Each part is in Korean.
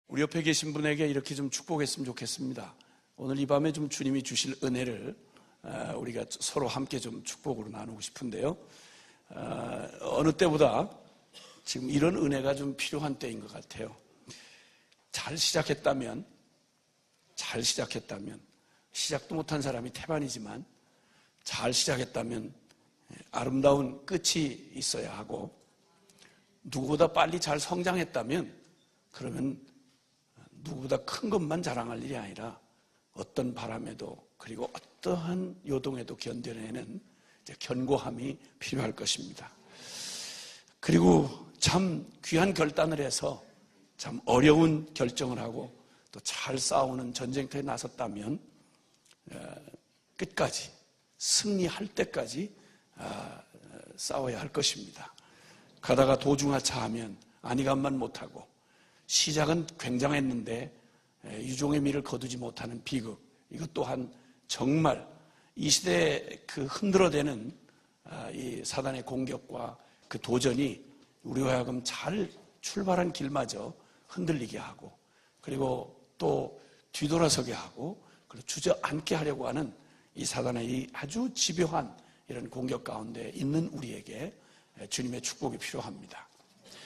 우리 옆에 계신 분에게 이렇게 좀 축복했으면 좋겠습니다. 오늘 이 밤에 좀 주님이 주실 은혜를 우리가 서로 함께 좀 축복으로 나누고 싶은데요. 어느 때보다 지금 이런 은혜가 좀 필요한 때인 것 같아요. 잘 시작했다면 시작도 못한 사람이 태반이지만 잘 시작했다면 아름다운 끝이 있어야 하고, 누구보다 빨리 잘 성장했다면 그러면 누구보다 큰 것만 자랑할 일이 아니라 어떤 바람에도 그리고 어떠한 요동에도 견뎌내는 견고함이 필요할 것입니다. 그리고 참 귀한 결단을 해서 참 어려운 결정을 하고 또 잘 싸우는 전쟁터에 나섰다면 끝까지 승리할 때까지 싸워야 할 것입니다. 가다가 도중하차하면 안희감만 못하고, 시작은 굉장했는데 유종의 미를 거두지 못하는 비극, 이것 또한 정말 이 시대에 그 흔들어대는 이 사단의 공격과 그 도전이 우리와 하여금 잘 출발한 길마저 흔들리게 하고, 그리고 또 뒤돌아서게 하고, 그리고 주저앉게 하려고 하는 이 사단의 이 아주 집요한 이런 공격 가운데 있는 우리에게 주님의 축복이 필요합니다.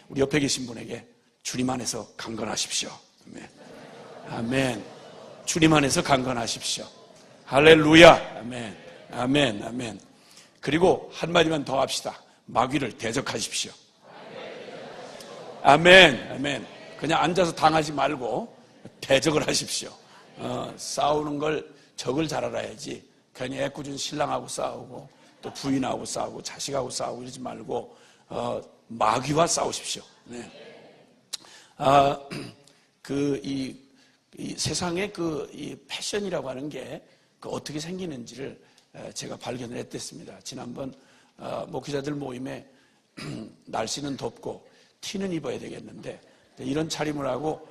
우리 옆에 계신 분에게 주님 안에서 강건하십시오. 아멘. 아멘. 주님 안에서 강건하십시오. 할렐루야. 아멘. 아멘. 아멘. 그리고 한마디만 더 합시다. 마귀를 대적하십시오. 아멘. 아멘. 그냥 앉아서 당하지 말고 대적을 하십시오. 싸우는 걸 적을 잘 알아야지 괜히 애꿎은 신랑하고 싸우고 또 부인하고 싸우고 자식하고 싸우고 이러지 말고 마귀와 싸우십시오. 네. 이 세상의 이 패션이라고 하는 게 어떻게 생기는지를 제가 발견을 했댔습니다. 지난번 목회자들 모임에 날씨는 덥고 티는 입어야 되겠는데 이런 차림을 하고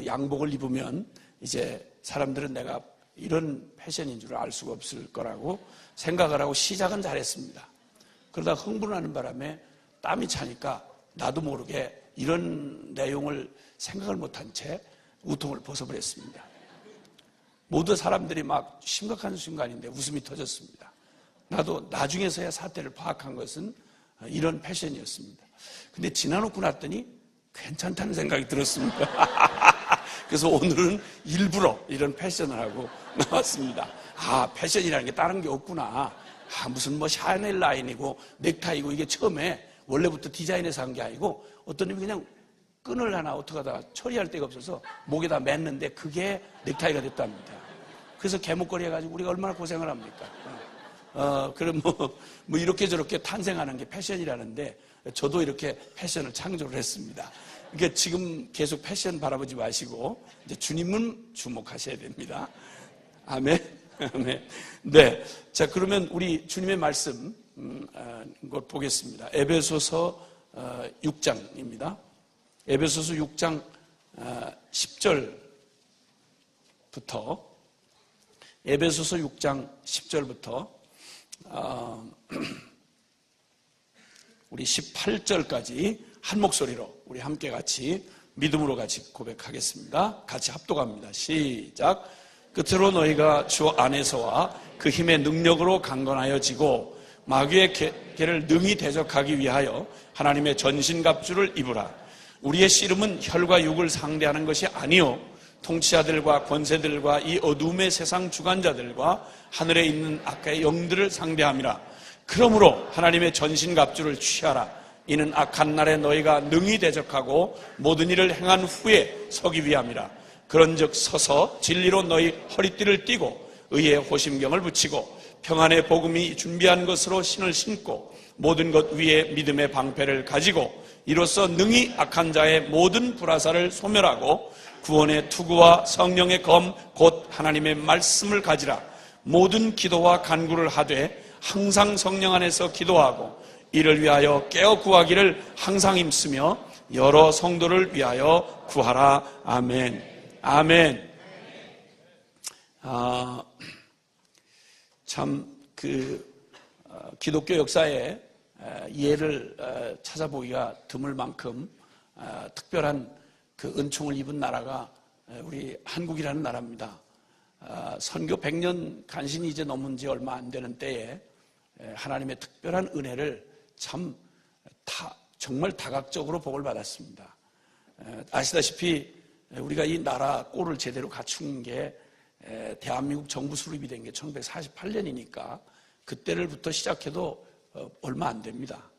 양복을 입으면 이제 사람들은 내가 이런 패션인 줄 알 수가 없을 거라고 생각을 하고 시작은 잘했습니다. 그러다 흥분하는 바람에 땀이 차니까 나도 모르게 이런 내용을 생각을 못한 채 우통을 벗어버렸습니다. 모두 사람들이 막 심각한 순간인데 웃음이 터졌습니다. 나도 나중에서야 사태를 파악한 것은 이런 패션이었습니다. 근데 지나놓고 났더니 괜찮다는 생각이 들었습니다. 그래서 오늘은 일부러 이런 패션을 하고 나왔습니다. 패션이라는 게 다른 게 없구나. 무슨 샤넬 라인이고 넥타이고 이게 처음에 원래부터 디자인해서 한 게 아니고 어떤 놈이 그냥 끈을 하나 어떻게 하다가 처리할 데가 없어서 목에다 맸는데 그게 넥타이가 됐답니다. 그래서 개목걸이 해가지고 우리가 얼마나 고생을 합니까? 그럼 이렇게 저렇게 탄생하는 게 패션이라는데 저도 이렇게 패션을 창조를 했습니다. 그러니까 지금 계속 패션 바라보지 마시고 이제 주님은 주목하셔야 됩니다. 아멘. 아멘. 네. 자, 그러면 우리 주님의 말씀 곧 보겠습니다. 에베소서 6장입니다. 에베소서 6장 10절부터 에베소서 6장 10절부터 우리 18절까지 한 목소리로 우리 함께 같이 믿음으로 같이 고백하겠습니다. 같이 합독합니다. 시작. 끝으로 너희가 주 안에서와 그 힘의 능력으로 강건하여지고 마귀의 계를 능히 대적하기 위하여 하나님의 전신갑주를 입으라. 우리의 씨름은 혈과 육을 상대하는 것이 아니요 통치자들과 권세들과 이 어둠의 세상 주관자들과 하늘에 있는 악의 영들을 상대함이라. 그러므로 하나님의 전신갑주를 취하라. 이는 악한 날에 너희가 능히 대적하고 모든 일을 행한 후에 서기 위함이라. 그런즉 서서 진리로 너희 허리띠를 띠고 의의 호심경을 붙이고 평안의 복음이 준비한 것으로 신을 신고 모든 것 위에 믿음의 방패를 가지고 이로써 능히 악한 자의 모든 불화살을 소멸하고 구원의 투구와 성령의 검 곧 하나님의 말씀을 가지라. 모든 기도와 간구를 하되 항상 성령 안에서 기도하고 이를 위하여 깨어 구하기를 항상 힘쓰며 여러 성도를 위하여 구하라. 아멘. 아멘. 기독교 역사에 예를 찾아보기가 드물 만큼 특별한 그 은총을 입은 나라가 우리 한국이라는 나라입니다. 선교 100년 간신히 이제 넘은 지 얼마 안 되는 때에 하나님의 특별한 은혜를 정말 다각적으로 복을 받았습니다. 아시다시피 우리가 이 나라 꼴을 제대로 갖춘 게 대한민국 정부 수립이 된 게 1948년이니까 그때를부터 시작해도 얼마 안 됩니다.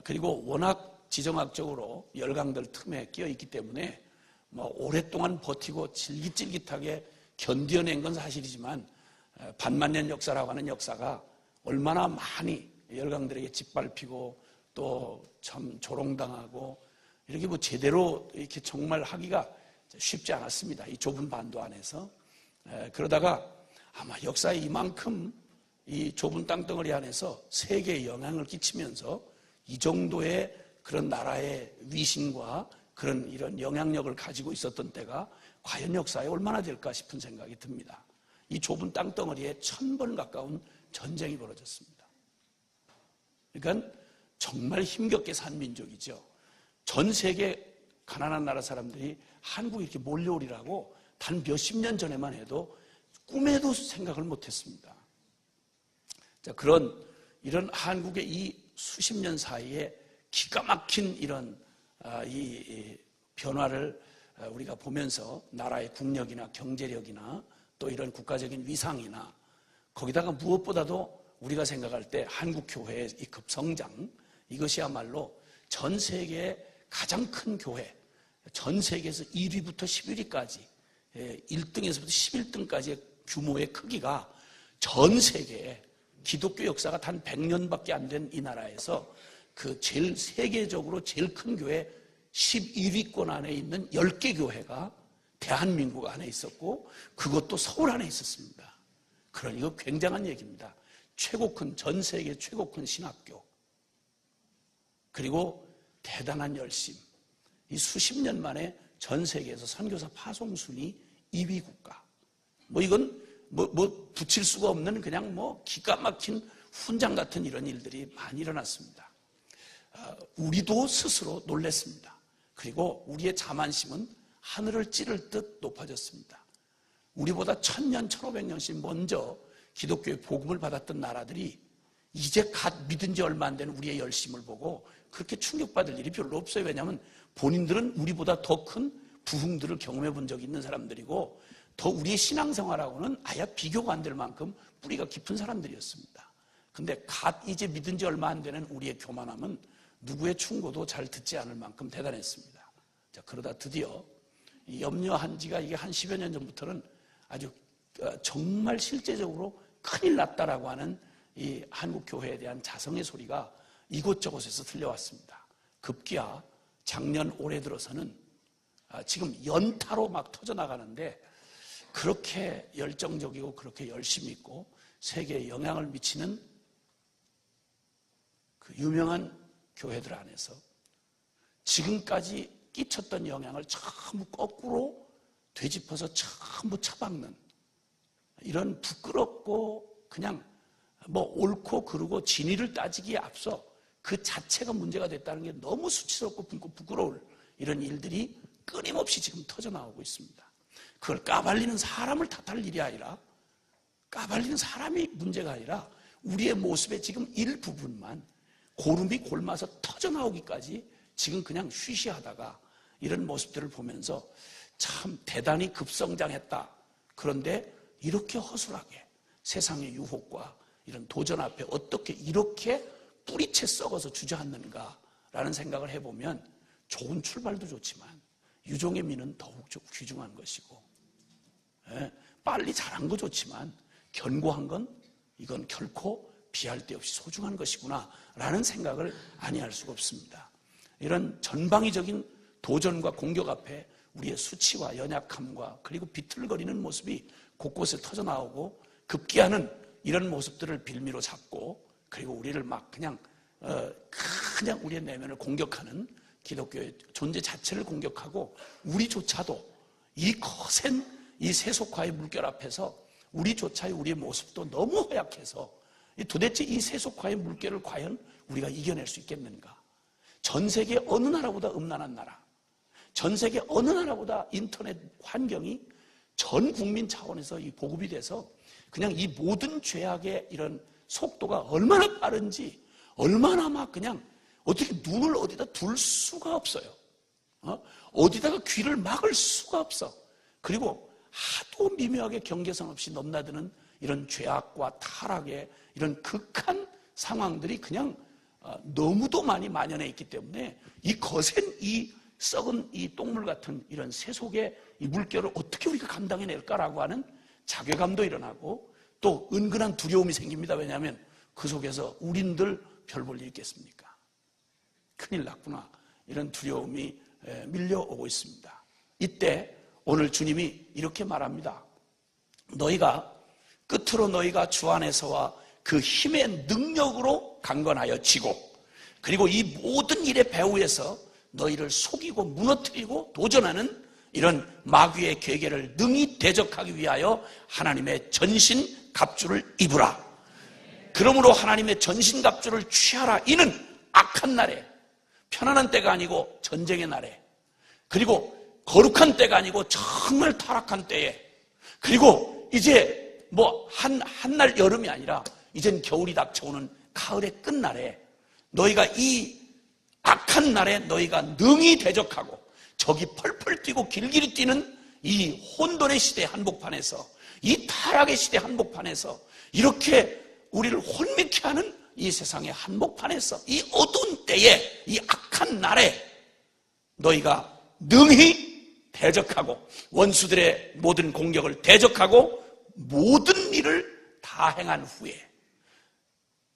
그리고 워낙 지정학적으로 열강들 틈에 끼어 있기 때문에 오랫동안 버티고 질깃질깃하게 견뎌낸 건 사실이지만 반만년 역사라고 하는 역사가 얼마나 많이 열강들에게 짓밟히고 또 참 조롱당하고 이렇게 제대로 이렇게 정말 하기가 쉽지 않았습니다. 이 좁은 반도 안에서. 그러다가 아마 역사에 이만큼 이 좁은 땅덩어리 안에서 세계에 영향을 끼치면서 이 정도의 그런 나라의 위신과 그런 이런 영향력을 가지고 있었던 때가 과연 역사에 얼마나 될까 싶은 생각이 듭니다. 이 좁은 땅덩어리에 1000번 가까운 전쟁이 벌어졌습니다. 그러니까 정말 힘겹게 산 민족이죠. 전 세계 가난한 나라 사람들이 한국에 이렇게 몰려오리라고 단 몇십 년 전에만 해도 꿈에도 생각을 못했습니다. 자, 이런 한국의 이 수십 년 사이에 기가 막힌 이런 이 변화를 우리가 보면서 나라의 국력이나 경제력이나 또 이런 국가적인 위상이나 거기다가 무엇보다도 우리가 생각할 때 한국교회의 이 급성장, 이것이야말로 전 세계의 가장 큰 교회, 전 세계에서 1위부터 11위까지 1등에서부터 11등까지의 규모의 크기가 전 세계에 기독교 역사가 단 100년밖에 안 된 이 나라에서 그 세계적으로 제일 큰 교회 11위권 안에 있는 10개 교회가 대한민국 안에 있었고 그것도 서울 안에 있었습니다. 그러니 이거 굉장한 얘기입니다. 전 세계 최고 큰 신학교, 그리고 대단한 열심. 이 수십 년 만에 전 세계에서 선교사 파송 순위 2위 국가. 이건 붙일 수가 없는 그냥 기가 막힌 훈장 같은 이런 일들이 많이 일어났습니다. 우리도 스스로 놀랐습니다. 그리고 우리의 자만심은 하늘을 찌를 듯 높아졌습니다. 우리보다 1000년, 1500년씩 먼저 기독교의 복음을 받았던 나라들이 이제 갓 믿은 지 얼마 안 된 우리의 열심을 보고 그렇게 충격받을 일이 별로 없어요. 왜냐하면 본인들은 우리보다 더 큰 부흥들을 경험해 본 적이 있는 사람들이고 더 우리의 신앙생활하고는 아예 비교가 안 될 만큼 뿌리가 깊은 사람들이었습니다. 근데 갓 이제 믿은 지 얼마 안 되는 우리의 교만함은 누구의 충고도 잘 듣지 않을 만큼 대단했습니다. 자, 그러다 드디어 염려한 지가 이게 한 10여 년 전부터는 아주 정말 실제적으로 큰일 났다라고 하는 이 한국 교회에 대한 자성의 소리가 이곳저곳에서 들려왔습니다. 급기야 작년 올해 들어서는 지금 연타로 막 터져나가는데 그렇게 열정적이고 그렇게 열심히 있고 세계에 영향을 미치는 그 유명한 교회들 안에서 지금까지 끼쳤던 영향을 전부 거꾸로 되짚어서 전부 처박는 이런 부끄럽고 그냥 옳고 그르고 진위를 따지기에 앞서 그 자체가 문제가 됐다는 게 너무 수치스럽고 부끄러울 이런 일들이 끊임없이 지금 터져나오고 있습니다. 그걸 까발리는 사람을 탓할 일이 아니라 까발리는 사람이 문제가 아니라 우리의 모습의 지금 일부분만 고름이 골마서 터져나오기까지 지금 그냥 쉬쉬하다가 이런 모습들을 보면서 참 대단히 급성장했다. 그런데 이렇게 허술하게 세상의 유혹과 이런 도전 앞에 어떻게 이렇게 뿌리채 썩어서 주저앉는가라는 생각을 해보면 좋은 출발도 좋지만 유종의 미는 더욱 귀중한 것이고 빨리 잘한 거 좋지만 견고한 건 이건 결코 비할 데 없이 소중한 것이구나 라는 생각을 아니할 수가 없습니다. 이런 전방위적인 도전과 공격 앞에 우리의 수치와 연약함과 그리고 비틀거리는 모습이 곳곳에 터져나오고 급기야는 이런 모습들을 빌미로 잡고 그리고 우리를 막 그냥 우리의 내면을 공격하는 기독교의 존재 자체를 공격하고 우리조차도 이 거센 이 세속화의 물결 앞에서 우리조차의 우리의 모습도 너무 허약해서 도대체 이 세속화의 물결을 과연 우리가 이겨낼 수 있겠는가? 전 세계 어느 나라보다 음란한 나라, 전 세계 어느 나라보다 인터넷 환경이 전 국민 차원에서 이 보급이 돼서 그냥 이 모든 죄악의 이런 속도가 얼마나 빠른지, 얼마나 막 그냥 어떻게 눈을 어디다 둘 수가 없어요. 어디다가 귀를 막을 수가 없어. 그리고 하도 미묘하게 경계선 없이 넘나드는 이런 죄악과 타락의 이런 극한 상황들이 그냥 너무도 많이 만연해 있기 때문에 이 거센 이 썩은 이 똥물 같은 이런 세속의 이 물결을 어떻게 우리가 감당해낼까라고 하는 자괴감도 일어나고 또 은근한 두려움이 생깁니다. 왜냐하면 그 속에서 우린들 별 볼 일 있겠습니까? 큰일 났구나. 이런 두려움이 밀려오고 있습니다. 이때 오늘 주님이 이렇게 말합니다. 너희가 끝으로 너희가 주 안에서와 그 힘의 능력으로 강건하여 지고 그리고 이 모든 일의 배후에서 너희를 속이고 무너뜨리고 도전하는 이런 마귀의 계계를 능히 대적하기 위하여 하나님의 전신갑주를 입으라. 그러므로 하나님의 전신갑주를 취하라. 이는 악한 날에, 편안한 때가 아니고 전쟁의 날에, 그리고 거룩한 때가 아니고 정말 타락한 때에, 그리고 이제 한날 여름이 아니라 이젠 겨울이 닥쳐오는 가을의 끝날에 너희가 이 악한 날에 너희가 능히 대적하고 적이 펄펄 뛰고 길길이 뛰는 이 혼돈의 시대 한복판에서, 이 타락의 시대 한복판에서, 이렇게 우리를 혼미케 하는 이 세상의 한복판에서, 이 어두운 때에, 이 악한 날에 너희가 능히 대적하고 원수들의 모든 공격을 대적하고 모든 일을 다 행한 후에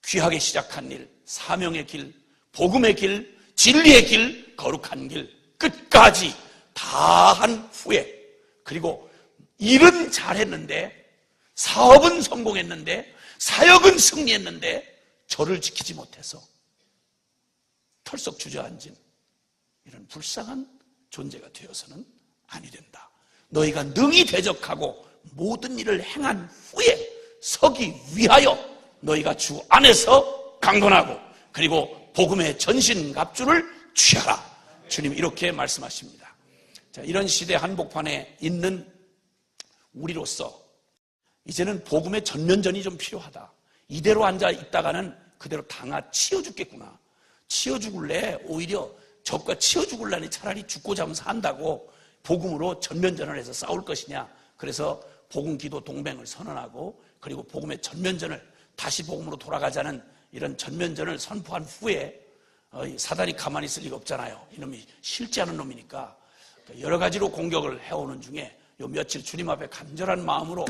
귀하게 시작한 일, 사명의 길, 복음의 길, 진리의 길, 거룩한 길 끝까지 다 한 후에, 그리고 일은 잘했는데, 사업은 성공했는데, 사역은 승리했는데 저를 지키지 못해서 털썩 주저앉은 이런 불쌍한 존재가 되어서는 아니 된다. 너희가 능히 대적하고 모든 일을 행한 후에 서기 위하여 너희가 주 안에서 강건하고 그리고 복음의 전신갑주를 취하라. 주님 이렇게 말씀하십니다. 자, 이런 시대 한복판에 있는 우리로서 이제는 복음의 전면전이 좀 필요하다. 이대로 앉아 있다가는 그대로 치여 죽겠구나. 치여 죽을래? 오히려 적과 치여 죽을라니 차라리 죽고자 하면 산다고 복음으로 전면전을 해서 싸울 것이냐. 그래서 복음 기도 동맹을 선언하고 그리고 복음의 전면전을 다시 복음으로 돌아가자는 이런 전면전을 선포한 후에 사단이 가만히 있을 리가 없잖아요. 이놈이 싫지 않은 놈이니까 여러 가지로 공격을 해오는 중에 요 며칠 주님 앞에 간절한 마음으로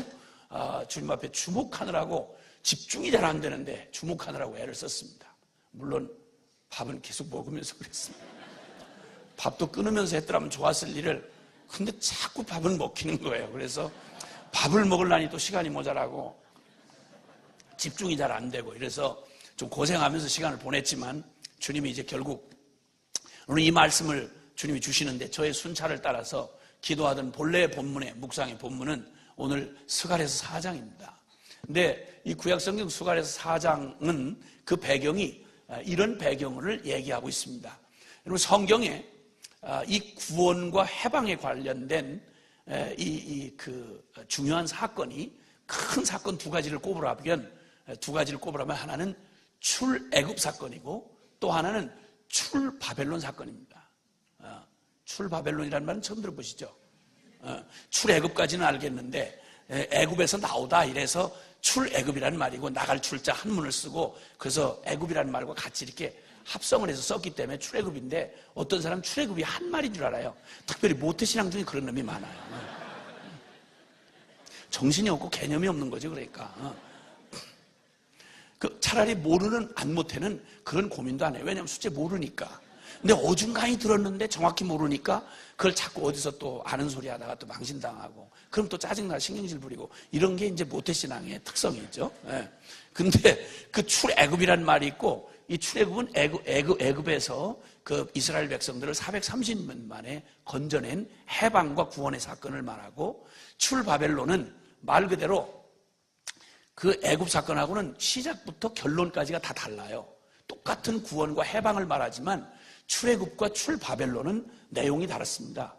주님 앞에 주목하느라고 집중이 잘 안 되는데 주목하느라고 애를 썼습니다. 물론 밥은 계속 먹으면서 그랬습니다. 밥도 끊으면서 했더라면 좋았을 일을, 근데 자꾸 밥을 먹히는 거예요. 그래서 밥을 먹으려니 또 시간이 모자라고 집중이 잘 안 되고 이래서 좀 고생하면서 시간을 보냈지만 주님이 이제 결국 오늘 이 말씀을 주님이 주시는데 저의 순찰을 따라서 기도하던 본래의 본문의 묵상의 본문은 오늘 스가랴서 4장입니다. 근데 이 구약성경 스가랴서 4장은 그 배경이 이런 배경을 얘기하고 있습니다. 여러분 성경에 이 구원과 해방에 관련된 그 중요한 사건이 큰 사건 두 가지를 꼽으라면 하나는 출애굽 사건이고 또 하나는 출바벨론 사건입니다. 출바벨론이라는 말은 처음 들어보시죠? 출애굽까지는 알겠는데 애굽에서 나오다 이래서 출애굽이라는 말이고 나갈 출자 한문을 쓰고 그래서 애굽이라는 말과 같이 이렇게 합성을 해서 썼기 때문에 출애굽인데 어떤 사람 출애굽이 한 말인 줄 알아요. 특별히 모태신앙 중에 그런 놈이 많아요. 정신이 없고 개념이 없는 거죠. 그러니까 차라리 모르는 안 모태는 그런 고민도 안 해요. 왜냐하면 실제 모르니까. 근데 어중간히 들었는데 정확히 모르니까 그걸 자꾸 어디서 또 아는 소리 하다가 또 망신당하고 그럼 또 짜증나 신경질 부리고 이런 게 이제 모태신앙의 특성이죠. 예. 근데 그 출애굽이라는 말이 있고 이 출애굽은 애굽에서 그 이스라엘 백성들을 430년 만에 건져낸 해방과 구원의 사건을 말하고 출바벨론은 말 그대로 그 애굽 사건하고는 시작부터 결론까지가 다 달라요. 똑같은 구원과 해방을 말하지만 출애굽과 출바벨론은 내용이 다릅니다.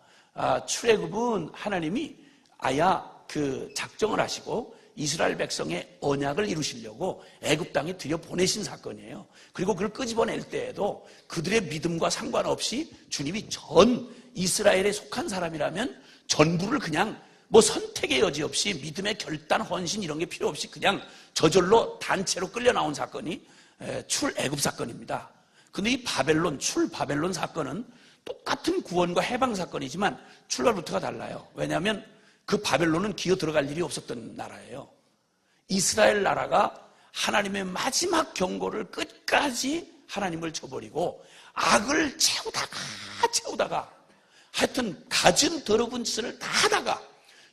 출애굽은 하나님이 아야 그 작정을 하시고 이스라엘 백성의 언약을 이루시려고 애굽 땅에 들여보내신 사건이에요. 그리고 그걸 끄집어낼 때에도 그들의 믿음과 상관없이 주님이 전 이스라엘에 속한 사람이라면 전부를 그냥 뭐 선택의 여지 없이 믿음의 결단, 헌신 이런 게 필요 없이 그냥 저절로 단체로 끌려 나온 사건이 출애굽 사건입니다. 근데 이 바벨론, 출바벨론 사건은 똑같은 구원과 해방 사건이지만 출발부터가 달라요. 왜냐하면 그 바벨론은 기어 들어갈 일이 없었던 나라예요. 이스라엘 나라가 하나님의 마지막 경고를 끝까지 하나님을 저버리고 악을 채우다가 하여튼 갖은 더러운 짓을 다 하다가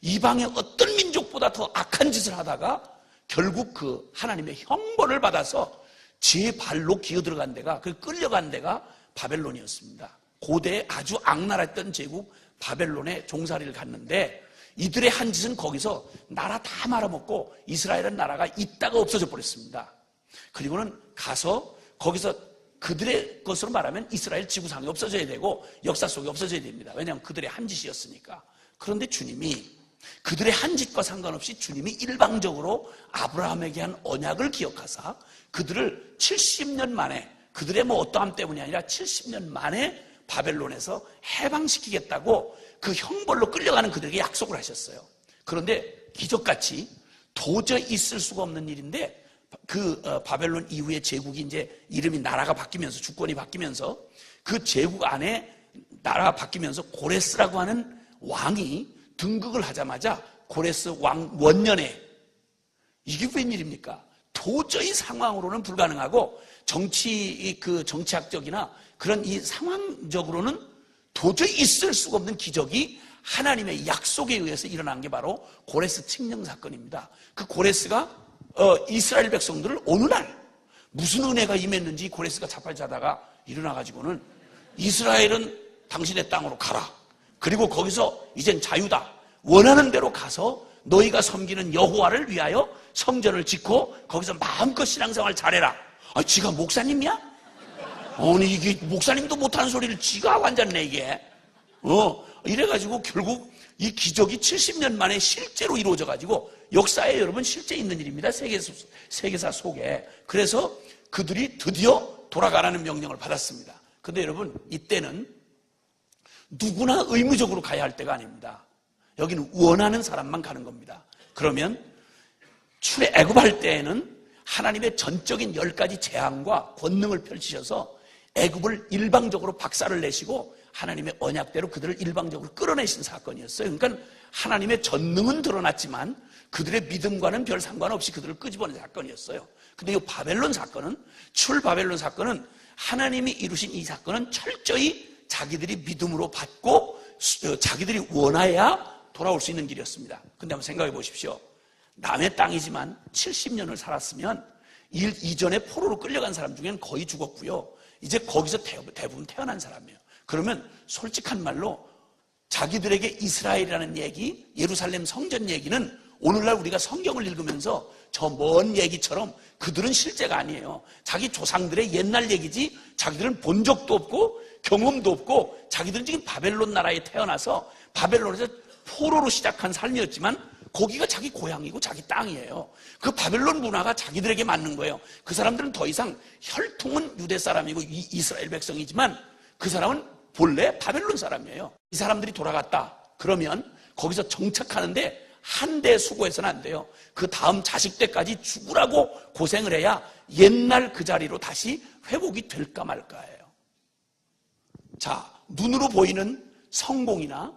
이방의 어떤 민족보다 더 악한 짓을 하다가 결국 그 하나님의 형벌을 받아서 제 발로 기어 들어간 데가, 그 끌려간 데가 바벨론이었습니다. 고대에 아주 악랄했던 제국 바벨론에 종살이를 갔는데 이들의 한 짓은 거기서 나라 다 말아먹고 이스라엘은 나라가 있다가 없어져 버렸습니다. 그리고는 가서 거기서 그들의 것으로 말하면 이스라엘 지구상이 없어져야 되고 역사 속에 없어져야 됩니다. 왜냐하면 그들의 한 짓이었으니까. 그런데 주님이 그들의 한 짓과 상관없이 주님이 일방적으로 아브라함에게 한 언약을 기억하사 그들을 70년 만에, 그들의 뭐 어떠함 때문이 아니라 70년 만에 바벨론에서 해방시키겠다고 그 형벌로 끌려가는 그들에게 약속을 하셨어요. 그런데 기적같이 도저히 있을 수가 없는 일인데 그 바벨론 이후의 제국이 이제 이름이 나라가 바뀌면서, 주권이 바뀌면서 그 제국 안에 나라가 바뀌면서 고레스라고 하는 왕이 등극을 하자마자 고레스 왕 원년에, 이게 웬일입니까? 도저히 상황으로는 불가능하고 정치학적이나 그런 이 상황적으로는 도저히 있을 수가 없는 기적이 하나님의 약속에 의해서 일어난 게 바로 고레스 칙령 사건입니다. 그 고레스가 이스라엘 백성들을 어느 날 무슨 은혜가 임했는지 고레스가 자빨 자다가 일어나가지고는 이스라엘은 당신의 땅으로 가라. 그리고 거기서 이젠 자유다. 원하는 대로 가서 너희가 섬기는 여호와를 위하여 성전을 짓고 거기서 마음껏 신앙생활 잘해라. 지가 목사님이야? 아니 이게 목사님도 못하는 소리를 지가 하고 앉았네 이게. 이래가지고 결국 이 기적이 70년 만에 실제로 이루어져가지고 역사에 여러분 실제 있는 일입니다. 세계사 속에. 그래서 그들이 드디어 돌아가라는 명령을 받았습니다. 근데 여러분 이때는 누구나 의무적으로 가야 할 때가 아닙니다. 여기는 원하는 사람만 가는 겁니다. 그러면 출애굽할 때에는 하나님의 전적인 10가지 재앙과 권능을 펼치셔서 애굽을 일방적으로 박살을 내시고 하나님의 언약대로 그들을 일방적으로 끌어내신 사건이었어요. 그러니까 하나님의 전능은 드러났지만 그들의 믿음과는 별 상관없이 그들을 끄집어낸 사건이었어요. 근데 이 바벨론 사건은, 출바벨론 사건은 하나님이 이루신 이 사건은 철저히 자기들이 믿음으로 받고 자기들이 원해야 돌아올 수 있는 길이었습니다. 근데 한번 생각해 보십시오. 남의 땅이지만 70년을 살았으면 이전에 포로로 끌려간 사람 중에는 거의 죽었고요. 이제 거기서 대부분 태어난 사람이에요. 그러면 솔직한 말로 자기들에게 이스라엘이라는 얘기, 예루살렘 성전 얘기는 오늘날 우리가 성경을 읽으면서 저 먼 얘기처럼 그들은 실제가 아니에요. 자기 조상들의 옛날 얘기지 자기들은 본 적도 없고 경험도 없고 자기들은 지금 바벨론 나라에 태어나서 바벨론에서 포로로 시작한 삶이었지만 거기가 자기 고향이고 자기 땅이에요. 그 바벨론 문화가 자기들에게 맞는 거예요. 그 사람들은 더 이상 혈통은 유대 사람이고 이스라엘 백성이지만 그 사람은 본래 바벨론 사람이에요. 이 사람들이 돌아갔다 그러면 거기서 정착하는데 한 대 수고해서는 안 돼요. 그 다음 자식 때까지 죽으라고 고생을 해야 옛날 그 자리로 다시 회복이 될까 말까예요. 자, 눈으로 보이는 성공이나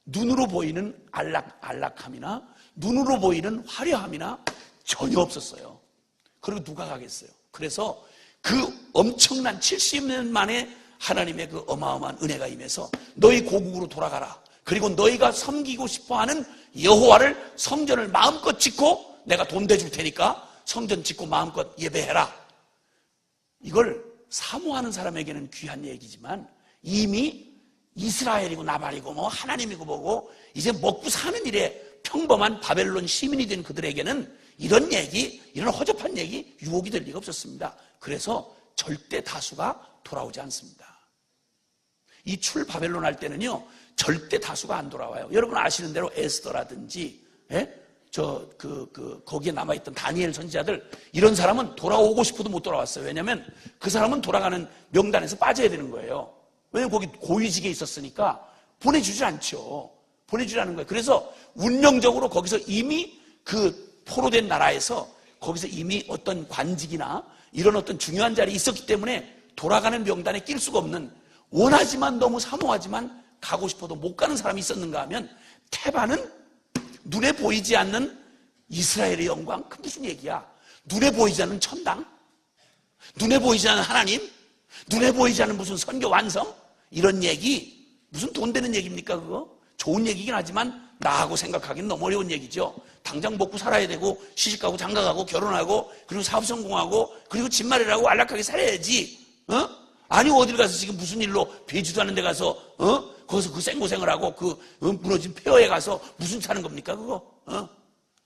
눈으로 보이는 안락함이나 눈으로 보이는 화려함이나 전혀 없었어요. 그리고 누가 가겠어요? 그래서 그 엄청난 70년 만에 하나님의 그 어마어마한 은혜가 임해서 너희 고국으로 돌아가라. 그리고 너희가 섬기고 싶어하는 여호와를 성전을 마음껏 짓고 내가 돈 대줄 테니까 성전 짓고 마음껏 예배해라. 이걸 사모하는 사람에게는 귀한 얘기지만 이미 이스라엘이고 나발이고 뭐 하나님이고 뭐고 이제 먹고 사는 일에 평범한 바벨론 시민이 된 그들에게는 이런 얘기, 이런 허접한 얘기 유혹이 될 리가 없었습니다. 그래서 절대 다수가 돌아오지 않습니다. 이 출바벨론 할 때는요, 절대 다수가 안 돌아와요. 여러분 아시는 대로 에스더라든지, 거기에 남아있던 다니엘 선지자들, 이런 사람은 돌아오고 싶어도 못 돌아왔어요. 왜냐면 그 사람은 돌아가는 명단에서 빠져야 되는 거예요. 왜냐면 거기 고위직에 있었으니까 보내주지 않죠. 보내주지 않는 거예요. 그래서 운명적으로 거기서 이미 그 포로된 나라에서 거기서 이미 어떤 관직이나 이런 어떤 중요한 자리에 있었기 때문에 돌아가는 명단에 낄 수가 없는, 원하지만 너무 사모하지만 가고 싶어도 못 가는 사람이 있었는가 하면 테바는 눈에 보이지 않는 이스라엘의 영광. 그 무슨 얘기야? 눈에 보이지 않는 천당? 눈에 보이지 않는 하나님? 눈에 보이지 않는 무슨 선교 완성? 이런 얘기 무슨 돈 되는 얘기입니까 그거? 좋은 얘기긴 하지만 나하고 생각하기는 너무 어려운 얘기죠. 당장 먹고 살아야 되고 시집가고 장가가고 결혼하고 그리고 사업 성공하고 그리고 집 마련하고 안락하게 살아야지. 아니 어딜 가서 지금 무슨 일로 배지도 않는 데 가서 거기서 그 생고생을 하고 무너진 폐허에 가서 무슨 사는 겁니까 그거?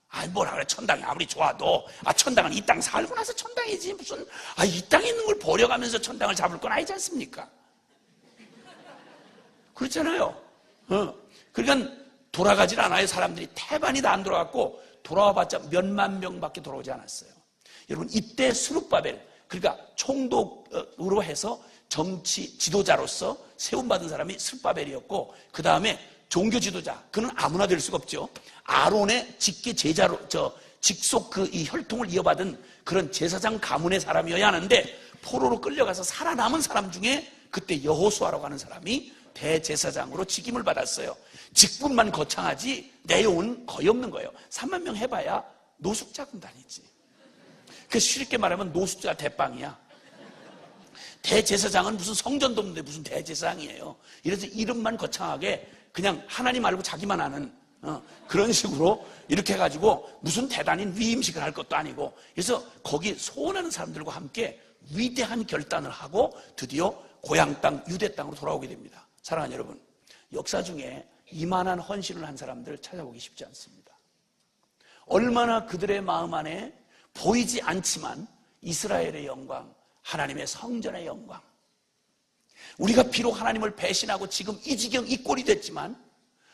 아니 뭐라 그래, 천당이 아무리 좋아도 천당은 이 땅 살고 나서 천당이지 무슨 이 땅에 있는 걸 버려가면서 천당을 잡을 건 아니지 않습니까? 그렇잖아요. 그러니까 돌아가질 않아요. 사람들이 태반이 다 안 돌아갔고 돌아와봤자 몇만 명밖에 돌아오지 않았어요. 여러분 이때 스룹바벨, 그러니까 총독으로 해서 정치 지도자로서 세움받은 사람이 스룹바벨이었고, 그 다음에 종교 지도자, 그는 아무나 될 수가 없죠. 아론의 직계 제자로 직속 이 혈통을 이어받은 그런 제사장 가문의 사람이어야 하는데, 포로로 끌려가서 살아남은 사람 중에 그때 여호수아라고 하는 사람이 대제사장으로 직임을 받았어요. 직분만 거창하지 내용은 거의 없는 거예요. 3만 명 해봐야 노숙자 군단이지. 그래서 쉽게 말하면 노숙자 대빵이야. 대제사장은 무슨 성전도 없는데 무슨 대제사장이에요. 이래서 이름만 거창하게 그냥 하나님 알고 자기만 아는 그런 식으로 이렇게 해가지고 무슨 대단한 위임식을 할 것도 아니고, 그래서 거기 소원하는 사람들과 함께 위대한 결단을 하고 드디어 고향 땅 유대 땅으로 돌아오게 됩니다. 사랑하는 여러분, 역사 중에 이만한 헌신을 한 사람들 찾아보기 쉽지 않습니다. 얼마나 그들의 마음 안에 보이지 않지만 이스라엘의 영광, 하나님의 성전의 영광, 우리가 비록 하나님을 배신하고 지금 이 지경 이 꼴이 됐지만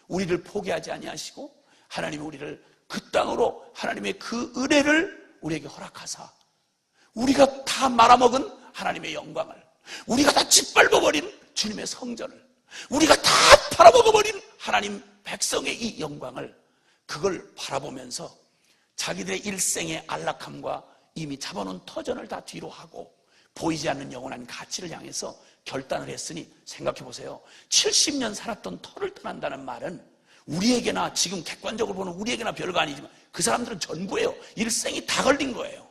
우리를 포기하지 아니하시고 하나님이 우리를 그 땅으로 하나님의 그 은혜를 우리에게 허락하사 우리가 다 말아먹은 하나님의 영광을, 우리가 다 짓밟아버린 주님의 성전을, 우리가 다 팔아먹어버린 하나님 백성의 이 영광을, 그걸 바라보면서 자기들의 일생의 안락함과 이미 잡아놓은 터전을 다 뒤로 하고 보이지 않는 영원한 가치를 향해서 결단을 했으니, 생각해 보세요. 70년 살았던 터를 떠난다는 말은 우리에게나, 지금 객관적으로 보는 우리에게나 별거 아니지만 그 사람들은 전부예요. 일생이 다 걸린 거예요.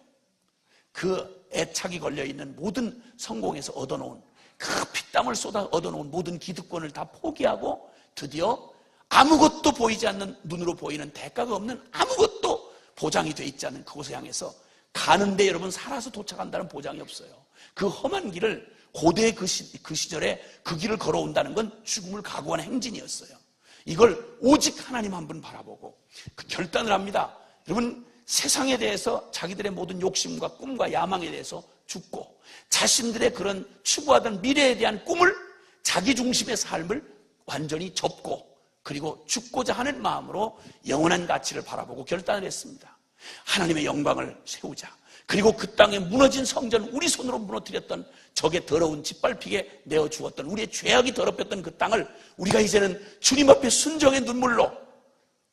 그 애착이 걸려있는 모든 성공에서 얻어놓은 그 피땀을 쏟아 얻어놓은 모든 기득권을 다 포기하고 드디어 아무것도 보이지 않는, 눈으로 보이는 대가가 없는, 아무것도 보장이 돼 있지 않는 그곳에 향해서 가는데, 여러분 살아서 도착한다는 보장이 없어요. 그 험한 길을, 고대의 그 시절에 그 길을 걸어온다는 건 죽음을 각오한 행진이었어요. 이걸 오직 하나님 한 분 바라보고 그 결단을 합니다. 여러분, 세상에 대해서 자기들의 모든 욕심과 꿈과 야망에 대해서 죽고, 자신들의 그런 추구하던 미래에 대한 꿈을, 자기 중심의 삶을 완전히 접고, 그리고 죽고자 하는 마음으로 영원한 가치를 바라보고 결단을 했습니다. 하나님의 영광을 세우자. 그리고 그 땅에 무너진 성전, 우리 손으로 무너뜨렸던, 적의 더러운 짓밟히게 내어 주었던, 우리의 죄악이 더럽혔던 그 땅을 우리가 이제는 주님 앞에 순정의 눈물로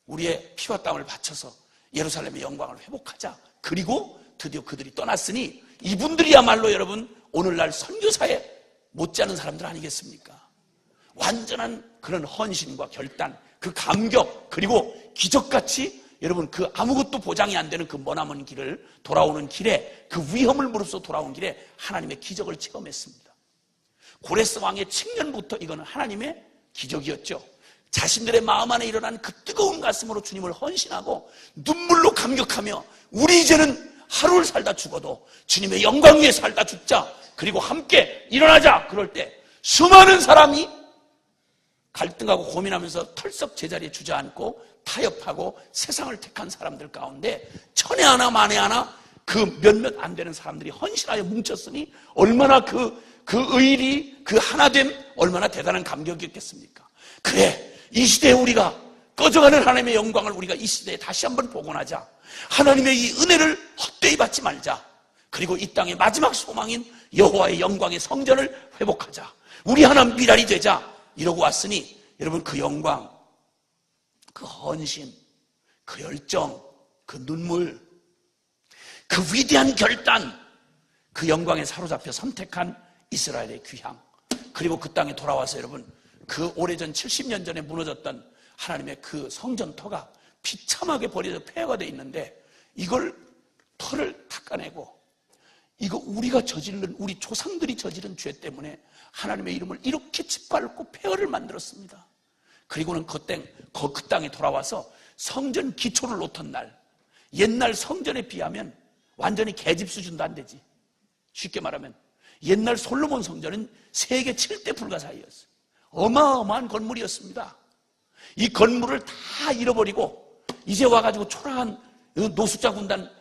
우리의 피와 땀을 바쳐서 예루살렘의 영광을 회복하자. 그리고 드디어 그들이 떠났으니 이분들이야말로 여러분 오늘날 선교사에 못지않은 사람들 아니겠습니까? 완전한 그런 헌신과 결단, 그 감격, 그리고 기적같이 여러분 그 아무것도 보장이 안 되는 그 머나먼 길을 돌아오는 길에, 그 위험을 무릅쓰고 돌아온 길에 하나님의 기적을 체험했습니다. 고레스 왕의 측면부터 이거는 하나님의 기적이었죠. 자신들의 마음 안에 일어난 그 뜨거운 가슴으로 주님을 헌신하고 눈물로 감격하며, 우리 이제는 하루를 살다 죽어도 주님의 영광 위에 살다 죽자, 그리고 함께 일어나자. 그럴 때 수많은 사람이 갈등하고 고민하면서 털썩 제자리에 주저앉고 타협하고 세상을 택한 사람들 가운데 천에 하나 만에 하나 그 몇몇 안 되는 사람들이 헌신하여 뭉쳤으니 얼마나 그 의리, 그 하나됨 얼마나 대단한 감격이었겠습니까? 그래, 이 시대에 우리가 꺼져가는 하나님의 영광을 우리가 이 시대에 다시 한번 복원하자. 하나님의 이 은혜를 헛되이 받지 말자. 그리고 이 땅의 마지막 소망인 여호와의 영광의 성전을 회복하자. 우리 하나 미랄이 되자. 이러고 왔으니 여러분, 그 영광, 그 헌신, 그 열정, 그 눈물, 그 위대한 결단, 그 영광에 사로잡혀 선택한 이스라엘의 귀향, 그리고 그 땅에 돌아와서 여러분, 그 오래전 70년 전에 무너졌던 하나님의 그 성전터가 비참하게 버려져 폐허가 되어 있는데, 이걸 터를 닦아내고, 이거 우리가 저지른, 우리 조상들이 저지른 죄 때문에 하나님의 이름을 이렇게 짓밟고 폐허를 만들었습니다. 그리고는 그 땅에 돌아와서 성전 기초를 놓던 날, 옛날 성전에 비하면 완전히 계집 수준도 안 되지. 쉽게 말하면 옛날 솔로몬 성전은 세계 7대 불가사의였어요. 어마어마한 건물이었습니다. 이 건물을 다 잃어버리고 이제 와가지고 초라한 노숙자 군단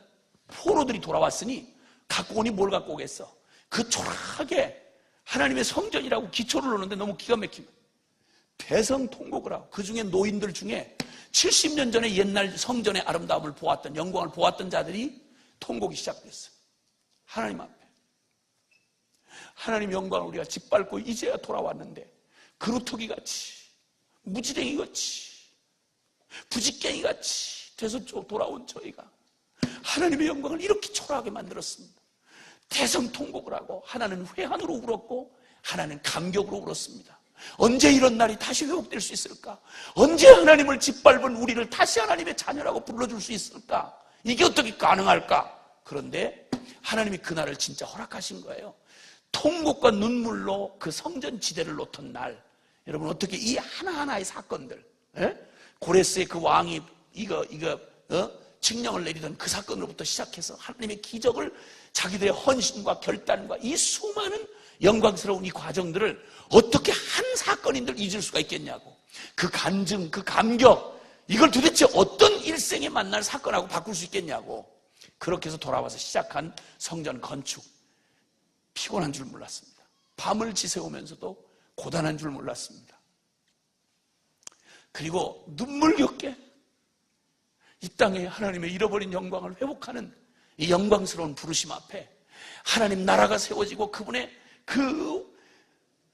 포로들이 돌아왔으니 갖고 오니 뭘 갖고 오겠어? 그 초라하게 하나님의 성전이라고 기초를 놓는데 너무 기가 막힙니다. 대성통곡을 하고, 그 중에 노인들 중에 70년 전에 옛날 성전의 아름다움을 보았던, 영광을 보았던 자들이 통곡이 시작됐어요. 하나님 앞에 하나님 영광을 우리가 짓밟고 이제야 돌아왔는데, 그루터기같이, 무지랭이같이, 부지깽이같이 돼서 돌아온 저희가 하나님의 영광을 이렇게 초라하게 만들었습니다. 대성통곡을 하고, 하나는 회한으로 울었고 하나는 감격으로 울었습니다. 언제 이런 날이 다시 회복될 수 있을까? 언제 하나님을 짓밟은 우리를 다시 하나님의 자녀라고 불러줄 수 있을까? 이게 어떻게 가능할까? 그런데 하나님이 그날을 진짜 허락하신 거예요. 통곡과 눈물로 그 성전 지대를 놓던 날, 여러분, 어떻게 이 하나하나의 사건들, 고레스의 그 왕이 칙령을 내리던 그 사건으로부터 시작해서 하나님의 기적을, 자기들의 헌신과 결단과 이 수많은 영광스러운 이 과정들을 어떻게 한 사건인들 잊을 수가 있겠냐고. 그 간증, 그 감격, 이걸 도대체 어떤 일생에 만날 사건하고 바꿀 수 있겠냐고. 그렇게 해서 돌아와서 시작한 성전 건축, 피곤한 줄 몰랐습니다. 밤을 지새우면서도 고단한 줄 몰랐습니다. 그리고 눈물겹게 이 땅에 하나님의 잃어버린 영광을 회복하는 이 영광스러운 부르심 앞에 하나님 나라가 세워지고 그분의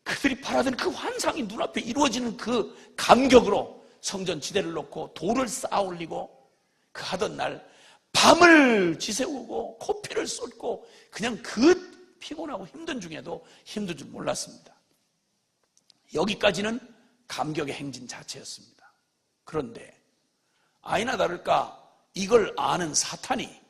그들이 바라던 그 환상이 눈앞에 이루어지는 그 감격으로 성전 지대를 놓고 돌을 쌓아 올리고 그 하던 날 밤을 지새우고 코피를 쏟고 그냥 그 피곤하고 힘든 중에도 힘든 줄 몰랐습니다. 여기까지는 감격의 행진 자체였습니다. 그런데 아니나 다를까 이걸 아는 사탄이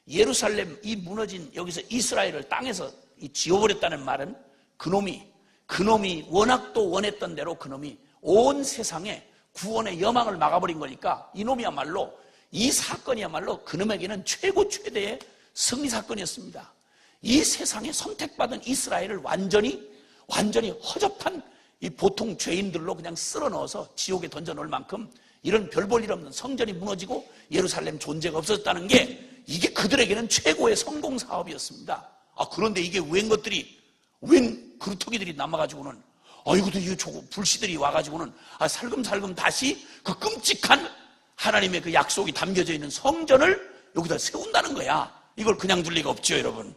예루살렘 이 무너진 여기서 이스라엘을 땅에서 지워버렸다는 말은 그놈이 워낙 또 원했던 대로 그놈이 온 세상에 구원의 여망을 막아버린 거니까 이놈이야말로 이 사건이야말로 그놈에게는 최고 최대의 승리 사건이었습니다. 이 세상에 선택받은 이스라엘을 완전히 허접한 이 보통 죄인들로 그냥 쓸어 넣어서 지옥에 던져 놓을 만큼 이런 별 볼 일 없는 성전이 무너지고 예루살렘 존재가 없어졌다는 게 이게 그들에게는 최고의 성공 사업이었습니다. 그런데 이게 웬 그루터기들이 남아가지고는 이것도 이 불씨들이 와가지고는 살금살금 다시 그 끔찍한 하나님의 그 약속이 담겨져 있는 성전을 여기다 세운다는 거야. 이걸 그냥 둘 리가 없죠, 여러분.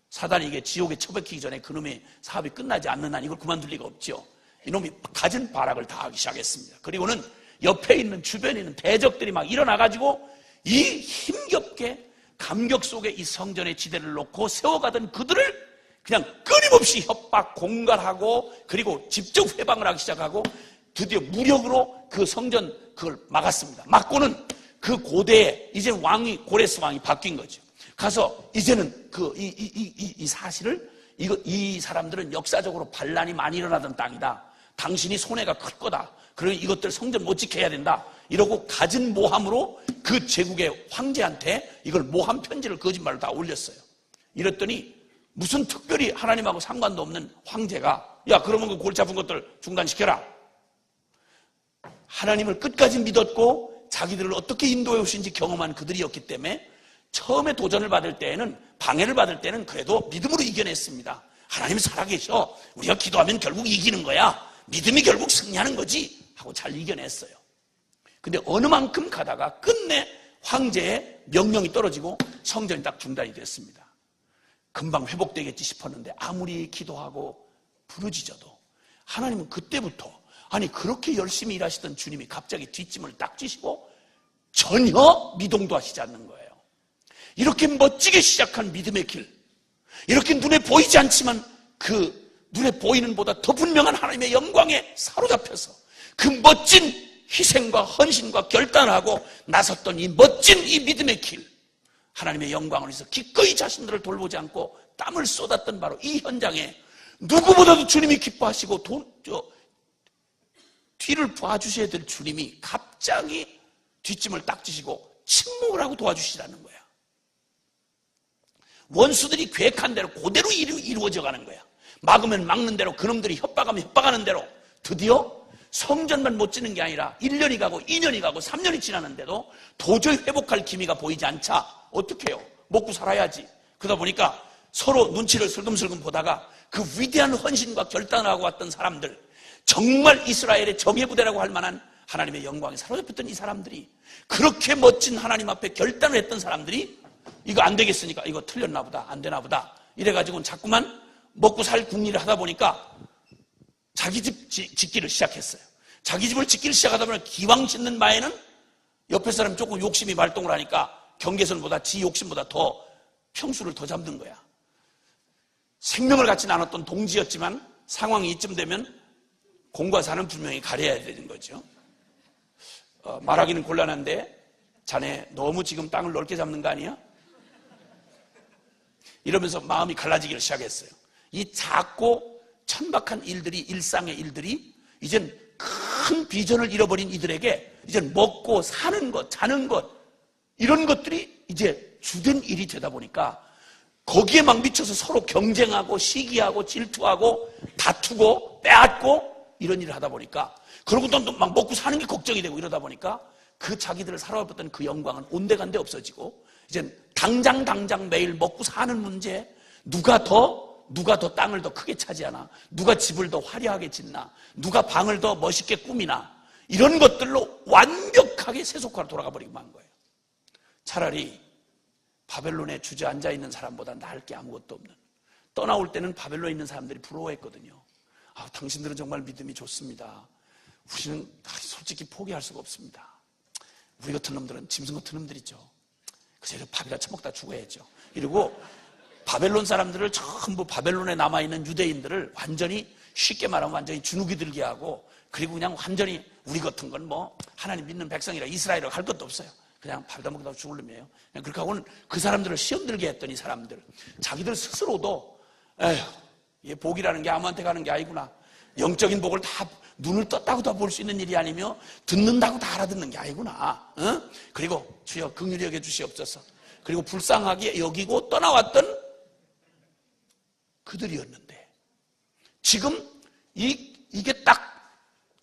사단이 이게 지옥에 처박히기 전에 그놈의 사업이 끝나지 않는 한 이걸 그만둘 리가 없죠. 이놈이 가진 발악을 다 하기 시작했습니다. 그리고는 옆에 있는 주변에 있는 대적들이 막 일어나가지고 이 힘겹게 감격 속에 이 성전의 지대를 놓고 세워가던 그들을 그냥 끊임없이 협박, 공갈하고 그리고 직접 회방을 하기 시작하고 드디어 무력으로 그 성전 그걸 막았습니다. 막고는 그 고대에 이제 고레스 왕이 바뀐 거죠. 가서 이제는 이 사실을 이 사람들은 역사적으로 반란이 많이 일어나던 땅이다. 당신이 손해가 클 거다. 그러니 이것들 성전 못 지켜야 된다. 이러고 갖은 모함으로 그 제국의 황제한테 이걸 모함 편지를 거짓말로 다 올렸어요. 이랬더니 무슨 특별히 하나님하고 상관도 없는 황제가 그러면 그 골치 아픈 것들 중단시켜라. 하나님을 끝까지 믿었고 자기들을 어떻게 인도해 오신지 경험한 그들이었기 때문에 처음에 도전을 받을 때에는, 방해를 받을 때는 그래도 믿음으로 이겨냈습니다. 하나님 살아계셔, 우리가 기도하면 결국 이기는 거야, 믿음이 결국 승리하는 거지 하고 잘 이겨냈어요. 근데 어느 만큼 가다가 끝내 황제의 명령이 떨어지고 성전이 딱 중단이 됐습니다. 금방 회복되겠지 싶었는데 아무리 기도하고 부르짖어도 하나님은 그때부터, 아니 그렇게 열심히 일하시던 주님이 갑자기 뒷짐을 딱 지시고 전혀 미동도 하시지 않는 거예요. 이렇게 멋지게 시작한 믿음의 길, 이렇게 눈에 보이지 않지만 그 눈에 보이는 보다 더 분명한 하나님의 영광에 사로잡혀서 그 멋진 희생과 헌신과 결단을 하고 나섰던 이 멋진 이 믿음의 길, 하나님의 영광을 위해서 기꺼이 자신들을 돌보지 않고 땀을 쏟았던 바로 이 현장에 누구보다도 주님이 기뻐하시고 뒤를 봐주셔야 될 주님이 갑자기 뒷짐을 딱 지시고 침묵을 하고 도와주시라는 거야. 원수들이 계획한 대로 그대로 이루어져 가는 거야. 막으면 막는 대로, 그놈들이 협박하면 협박하는 대로 드디어 성전만 못 짓는 게 아니라 1년이 가고 2년이 가고 3년이 지났는데도 도저히 회복할 기미가 보이지 않자 어떻게 해요? 먹고 살아야지. 그러다 보니까 서로 눈치를 슬금슬금 보다가 그 위대한 헌신과 결단을 하고 왔던 사람들, 정말 이스라엘의 정예부대라고 할 만한 하나님의 영광에 사로잡혔던 이 사람들이, 그렇게 멋진 하나님 앞에 결단을 했던 사람들이 이거 안 되겠으니까 이거 틀렸나 보다, 안 되나 보다 이래가지고 자꾸만 먹고 살 궁리를 하다 보니까 자기 집 짓기를 시작했어요. 자기 집을 짓기를 시작하다 보면 기왕 짓는 바에는 옆에 사람이 조금 욕심이 발동을 하니까 경계선보다 지 욕심보다 더 평수를 더 잡는 거야. 생명을 갖지 않았던 동지였지만 상황이 이쯤 되면 공과 사는 분명히 가려야 되는 거죠. 말하기는 곤란한데 자네 너무 지금 땅을 넓게 잡는 거 아니야? 이러면서 마음이 갈라지기를 시작했어요. 이 작고 천박한 일들이, 일상의 일들이 이젠 큰 비전을 잃어버린 이들에게 이젠 먹고 사는 것, 자는 것, 이런 것들이 이제 주된 일이 되다 보니까 거기에 막 미쳐서 서로 경쟁하고 시기하고 질투하고 다투고 빼앗고 이런 일을 하다 보니까, 그러고 또 막 먹고 사는 게 걱정이 되고 이러다 보니까 그 자기들을 사로잡았던 그 영광은 온데간데 없어지고 이젠 당장 매일 먹고 사는 문제, 누가 더 땅을 더 크게 차지하나, 누가 집을 더 화려하게 짓나, 누가 방을 더 멋있게 꾸미나, 이런 것들로 완벽하게 세속화로 돌아가 버리기만 한 거예요. 차라리 바벨론에 주저앉아 있는 사람보다 나을 게 아무것도 없는, 떠나올 때는 바벨론에 있는 사람들이 부러워했거든요. 당신들은 정말 믿음이 좋습니다. 우리는 솔직히 포기할 수가 없습니다. 우리 같은 놈들은 짐승 같은 놈들이죠. 그래서 밥이나 처먹다 죽어야죠. 이러고 바벨론 사람들을 전부, 바벨론에 남아있는 유대인들을 완전히, 쉽게 말하면 완전히 주눅이 들게 하고, 그리고 그냥 완전히 우리 같은 건 뭐 하나님 믿는 백성이라 이스라엘이라고 할 것도 없어요. 그냥 밥이나 먹다 죽을 놈이에요. 그렇게 하고는 그 사람들을 시험 들게 했던 이 사람들, 자기들 스스로도 이 복이라는 게 아무한테 가는 게 아니구나, 영적인 복을 다 눈을 떴다고 다 볼 수 있는 일이 아니며 듣는다고 다 알아듣는 게 아니구나. 그리고 주여 긍휼히 여겨 주시옵소서. 그리고 불쌍하게 여기고 떠나왔던 그들이었는데, 지금 이게 딱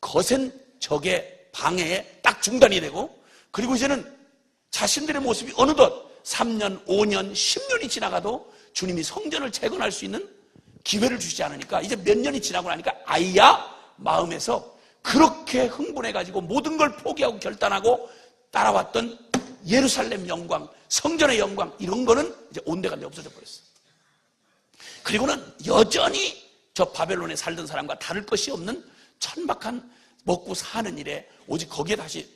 거센 적의 방해에 딱 중단이 되고, 그리고 이제는 자신들의 모습이 어느덧 3년, 5년, 10년이 지나가도 주님이 성전을 재건할 수 있는 기회를 주시지 않으니까, 이제 몇 년이 지나고 나니까 아이야 마음에서 그렇게 흥분해가지고 모든 걸 포기하고 결단하고 따라왔던 예루살렘 영광, 성전의 영광, 이런 거는 이제 온데간데 없어져 버렸어요. 그리고는 여전히 저 바벨론에 살던 사람과 다를 것이 없는 천박한 먹고 사는 일에 오직 거기에 다시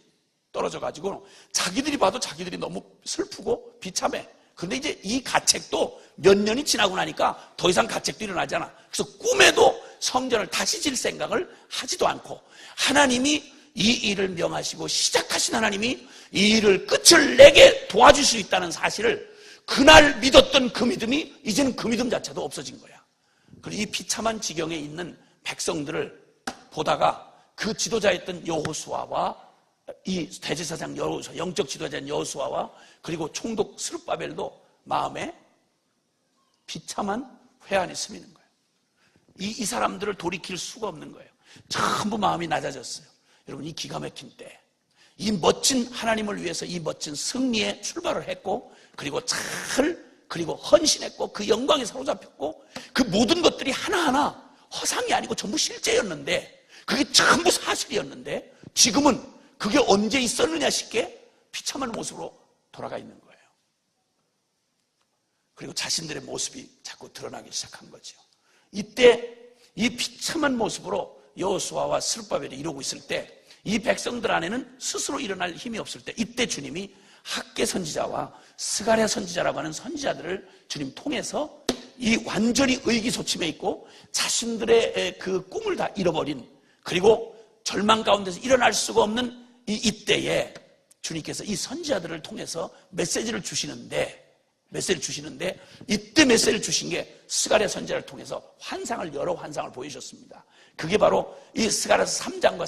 떨어져가지고 자기들이 봐도 자기들이 너무 슬프고 비참해. 그런데 이제 이 가책도 몇 년이 지나고 나니까 더 이상 가책도 일어나지 않아. 그래서 꿈에도 성전을 다시 질 생각을 하지도 않고, 하나님이 이 일을 명하시고 시작하신 하나님이 이 일을 끝을 내게 도와줄 수 있다는 사실을 그날 믿었던 그 믿음이 이제는 그 믿음 자체도 없어진 거야. 그리고 이 비참한 지경에 있는 백성들을 보다가 그 지도자였던 여호수아와 이 대제사장 여호수아, 영적 지도자인 여호수아와 그리고 총독 스룹바벨도 마음에 비참한 회한이 스미는 거예요. 이 사람들을 돌이킬 수가 없는 거예요. 전부 마음이 낮아졌어요. 여러분, 이 기가 막힌 때, 이 멋진 하나님을 위해서 이 멋진 승리에 출발을 했고, 그리고 헌신했고, 그 영광에 사로잡혔고, 그 모든 것들이 하나하나 허상이 아니고 전부 실제였는데, 그게 전부 사실이었는데, 지금은 그게 언제 있었느냐 싶게 비참한 모습으로 돌아가 있는 거예요. 그리고 자신들의 모습이 자꾸 드러나기 시작한 거죠. 이때 이 비참한 모습으로 여호수아와 스룹바벨이 이러고 있을 때, 이 백성들 안에는 스스로 일어날 힘이 없을 때, 이때 주님이 학개 선지자와 스가랴 선지자라고 하는 선지자들을 주님 통해서 이 완전히 의기소침해 있고 자신들의 그 꿈을 다 잃어버린, 그리고 절망 가운데서 일어날 수가 없는 이때에 주님께서 이 선지자들을 통해서 메시지를 주시는데, 이때 메시지를 주신 게 스가랴 선지자를 통해서 여러 환상을 보여주셨습니다. 그게 바로 이 스가랴서 3장과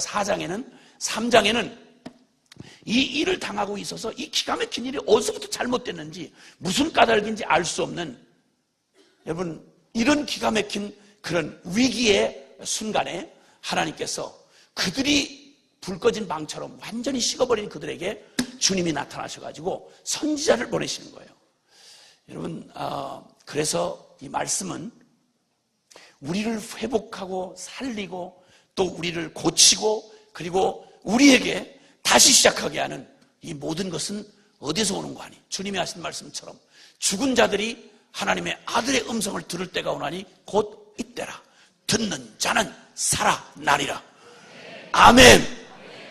3장에는 이 일을 당하고 있어서 이 기가 막힌 일이 어디서부터 잘못됐는지, 무슨 까닭인지 알 수 없는, 여러분, 이런 기가 막힌 그런 위기의 순간에 하나님께서 그들이 불 꺼진 방처럼 완전히 식어버린 그들에게 주님이 나타나셔가지고 선지자를 보내시는 거예요. 여러분, 그래서 이 말씀은 우리를 회복하고 살리고 또 우리를 고치고, 그리고 우리에게 다시 시작하게 하는 이 모든 것은 어디서 오는 거 아니? 주님이 하신 말씀처럼 죽은 자들이 하나님의 아들의 음성을 들을 때가 오나니 곧 이때라. 듣는 자는 살아나리라. 아멘.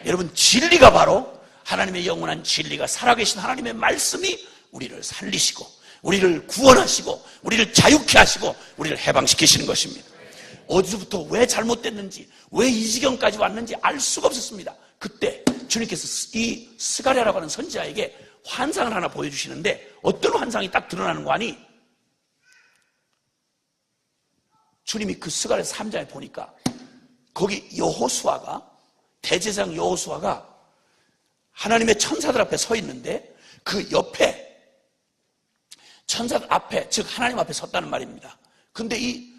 여러분, 진리가 바로 하나님의 영원한 진리가, 살아계신 하나님의 말씀이 우리를 살리시고 우리를 구원하시고 우리를 자유케 하시고 우리를 해방시키시는 것입니다. 어디서부터 왜 잘못됐는지, 왜 이 지경까지 왔는지 알 수가 없었습니다. 그때 주님께서 이 스가랴라고 하는 선지자에게 환상을 하나 보여주시는데, 어떤 환상이 딱 드러나는 거 아니? 주님이 그 스가랴 3장에 보니까 거기 여호수아가, 대제사장 여호수아가 하나님의 천사들 앞에 서 있는데, 그 옆에 천사들 앞에, 즉 하나님 앞에 섰다는 말입니다. 근데 이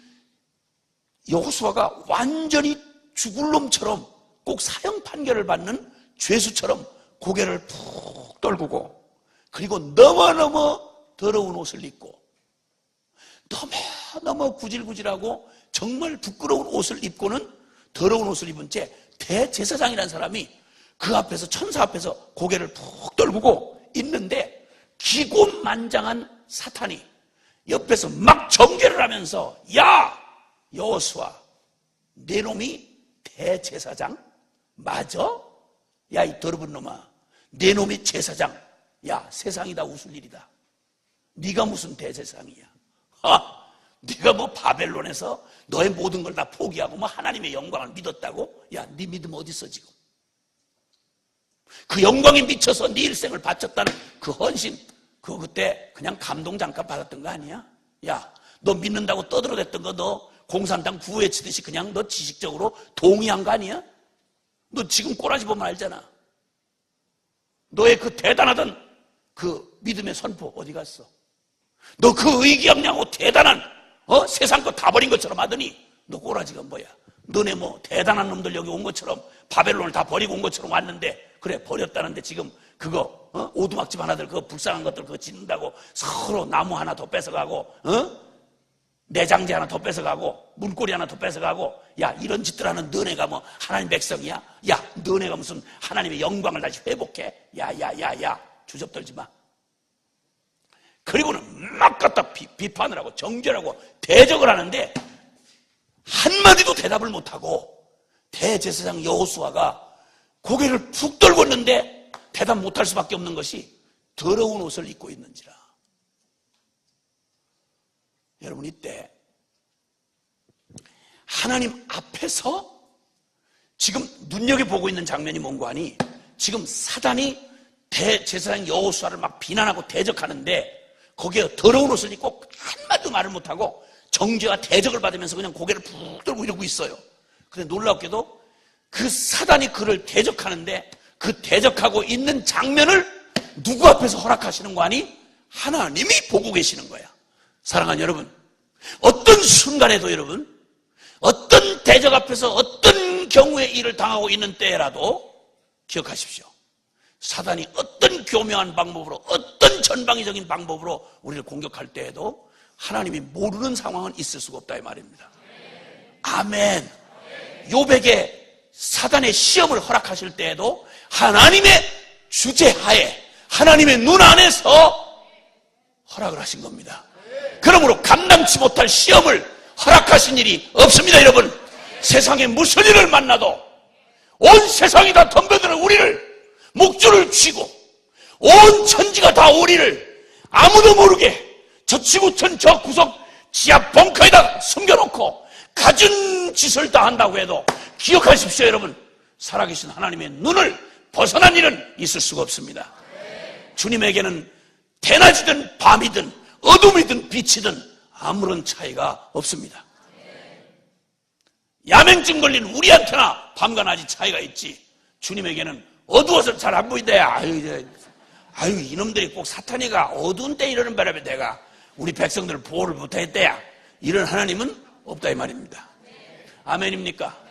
여호수아가 완전히 죽을 놈처럼, 꼭 사형 판결을 받는 죄수처럼 고개를 푹 떨구고, 그리고 너무너무 더러운 옷을 입고, 너무너무 구질구질하고 정말 부끄러운 옷을 입고는, 더러운 옷을 입은 채 대제사장이라는 사람이 그 앞에서, 천사 앞에서 고개를 푹 떨구고 있는데, 기곤만장한 사탄이 옆에서 막 정죄를 하면서, 야 여호수아, 내 놈이 대제사장 맞아? 야 이 더러운 놈아, 내 놈이 제사장, 야 세상이 다 웃을 일이다. 네가 무슨 대제사장이야? 네가 뭐 바벨론에서 너의 모든 걸 다 포기하고 뭐 하나님의 영광을 믿었다고? 야, 네 믿음 어디 있어 지금? 그 영광에 미쳐서 네 일생을 바쳤다는 그 헌신, 그거 그때 그냥 감동 잠깐 받았던 거 아니야? 야, 너 믿는다고 떠들어댔던 거 너 공산당 구호외치듯이 그냥 너 지식적으로 동의한 거 아니야? 너 지금 꼬라지 보면 알잖아. 너의 그 대단하던 그 믿음의 선포 어디 갔어? 너 그 의기양양하고 대단한 세상 거 다 버린 것처럼 하더니 너 꼬라지가 뭐야? 너네 뭐 대단한 놈들 여기 온 것처럼, 바벨론을 다 버리고 온 것처럼 왔는데, 그래 버렸다는데 지금 그거 오두막집 하나들 그거 불쌍한 것들 그거 짓는다고 서로 나무 하나 더 뺏어가고, 내장재 하나 더 뺏어가고, 문고리 하나 더 뺏어가고, 야 이런 짓들 하는 너네가 뭐 하나님 백성이야? 야 너네가 무슨 하나님의 영광을 다시 회복해? 야 주접떨지 마. 그리고는 막 갖다 비판을 하고 정죄하고 대적을 하는데 한마디도 대답을 못하고 대제사장 여호수아가 고개를 푹 떨궜는데 대답 못할 수밖에 없는 것이 더러운 옷을 입고 있는지라. 여러분, 이때 하나님 앞에서 지금 눈여겨보고 있는 장면이 뭔가 하니, 지금 사단이 대제사장 여호수아를 막 비난하고 대적하는데 거기에 더러운 옷을 입고 한마디도 말을 못하고 정죄와 대적을 받으면서 그냥 고개를 푹 들고 이러고 있어요. 그런데 놀랍게도 그 사단이 그를 대적하는데, 그 대적하고 있는 장면을 누구 앞에서 허락하시는 거 아니? 하나님이 보고 계시는 거야. 사랑하는 여러분, 어떤 순간에도 여러분, 어떤 대적 앞에서 어떤 경우의 일을 당하고 있는 때라도 기억하십시오. 사단이 어떤 교묘한 방법으로, 어떤 전방위적인 방법으로 우리를 공격할 때에도 하나님이 모르는 상황은 있을 수가 없다 이 말입니다. 아멘. 욥에게 사단의 시험을 허락하실 때에도 하나님의 주재하에, 하나님의 눈 안에서 허락을 하신 겁니다. 그러므로 감당치 못할 시험을 허락하신 일이 없습니다. 여러분, 세상에 무슨 일을 만나도 온 세상이 다 덤벼드는 우리를, 목줄을 쥐고 온 천지가 다 우리를 아무도 모르게 저 지구촌 저 구석 지하 벙커에다 숨겨놓고 갖은 짓을 다 한다고 해도 기억하십시오. 여러분, 살아계신 하나님의 눈을 벗어난 일은 있을 수가 없습니다. 주님에게는 대낮이든 밤이든 어둠이든 빛이든 아무런 차이가 없습니다. 야맹증 걸린 우리한테나 밤과 낮이 차이가 있지, 주님에게는 어두워서 잘 안 보인대. 아유 이놈들이 꼭 사탄이가 어두운 때 이러는 바람에 내가 우리 백성들을 보호를 못했대야, 이런 하나님은 없다 이 말입니다. 아멘입니까?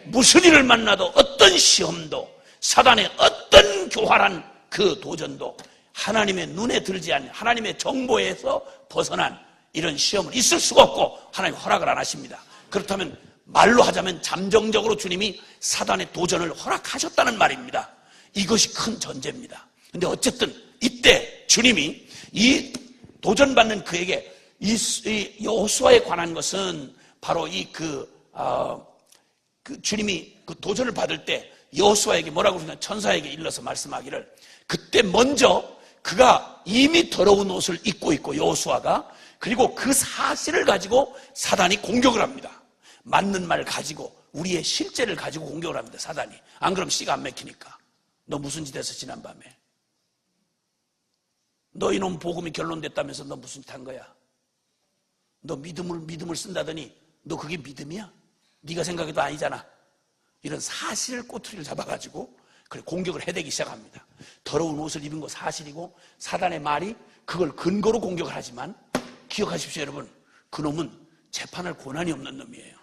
무슨 일을 만나도, 어떤 시험도, 사단의 어떤 교활한 그 도전도 하나님의 눈에 들지 않는, 하나님의 정보에서 벗어난 이런 시험은 있을 수가 없고 하나님 허락을 안 하십니다. 그렇다면 말로 하자면 잠정적으로 주님이 사단의 도전을 허락하셨다는 말입니다. 이것이 큰 전제입니다. 근데 어쨌든 이때 주님이 이 도전받는 그에게 이 여호수아에 관한 것은 바로 주님이 그 도전을 받을 때 여호수아에게 뭐라고 그러냐, 천사에게 일러서 말씀하기를, 그때 먼저 그가 이미 더러운 옷을 입고 있고 여호수아가, 그리고 그 사실을 가지고 사단이 공격을 합니다. 맞는 말 가지고, 우리의 실제를 가지고 공격을 합니다. 사단이. 안 그러면 씨가 안 맥히니까. 너 무슨 짓 했어 지난밤에? 너 이놈 복음이 결론됐다면서 너 무슨 짓 한 거야? 너 믿음을 쓴다더니 너 그게 믿음이야? 네가 생각해도 아니잖아. 이런 사실 꼬투리를 잡아가지고 그래 공격을 해대기 시작합니다. 더러운 옷을 입은 거 사실이고 사단의 말이 그걸 근거로 공격을 하지만, 기억하십시오 여러분, 그놈은 재판할 권한이 없는 놈이에요.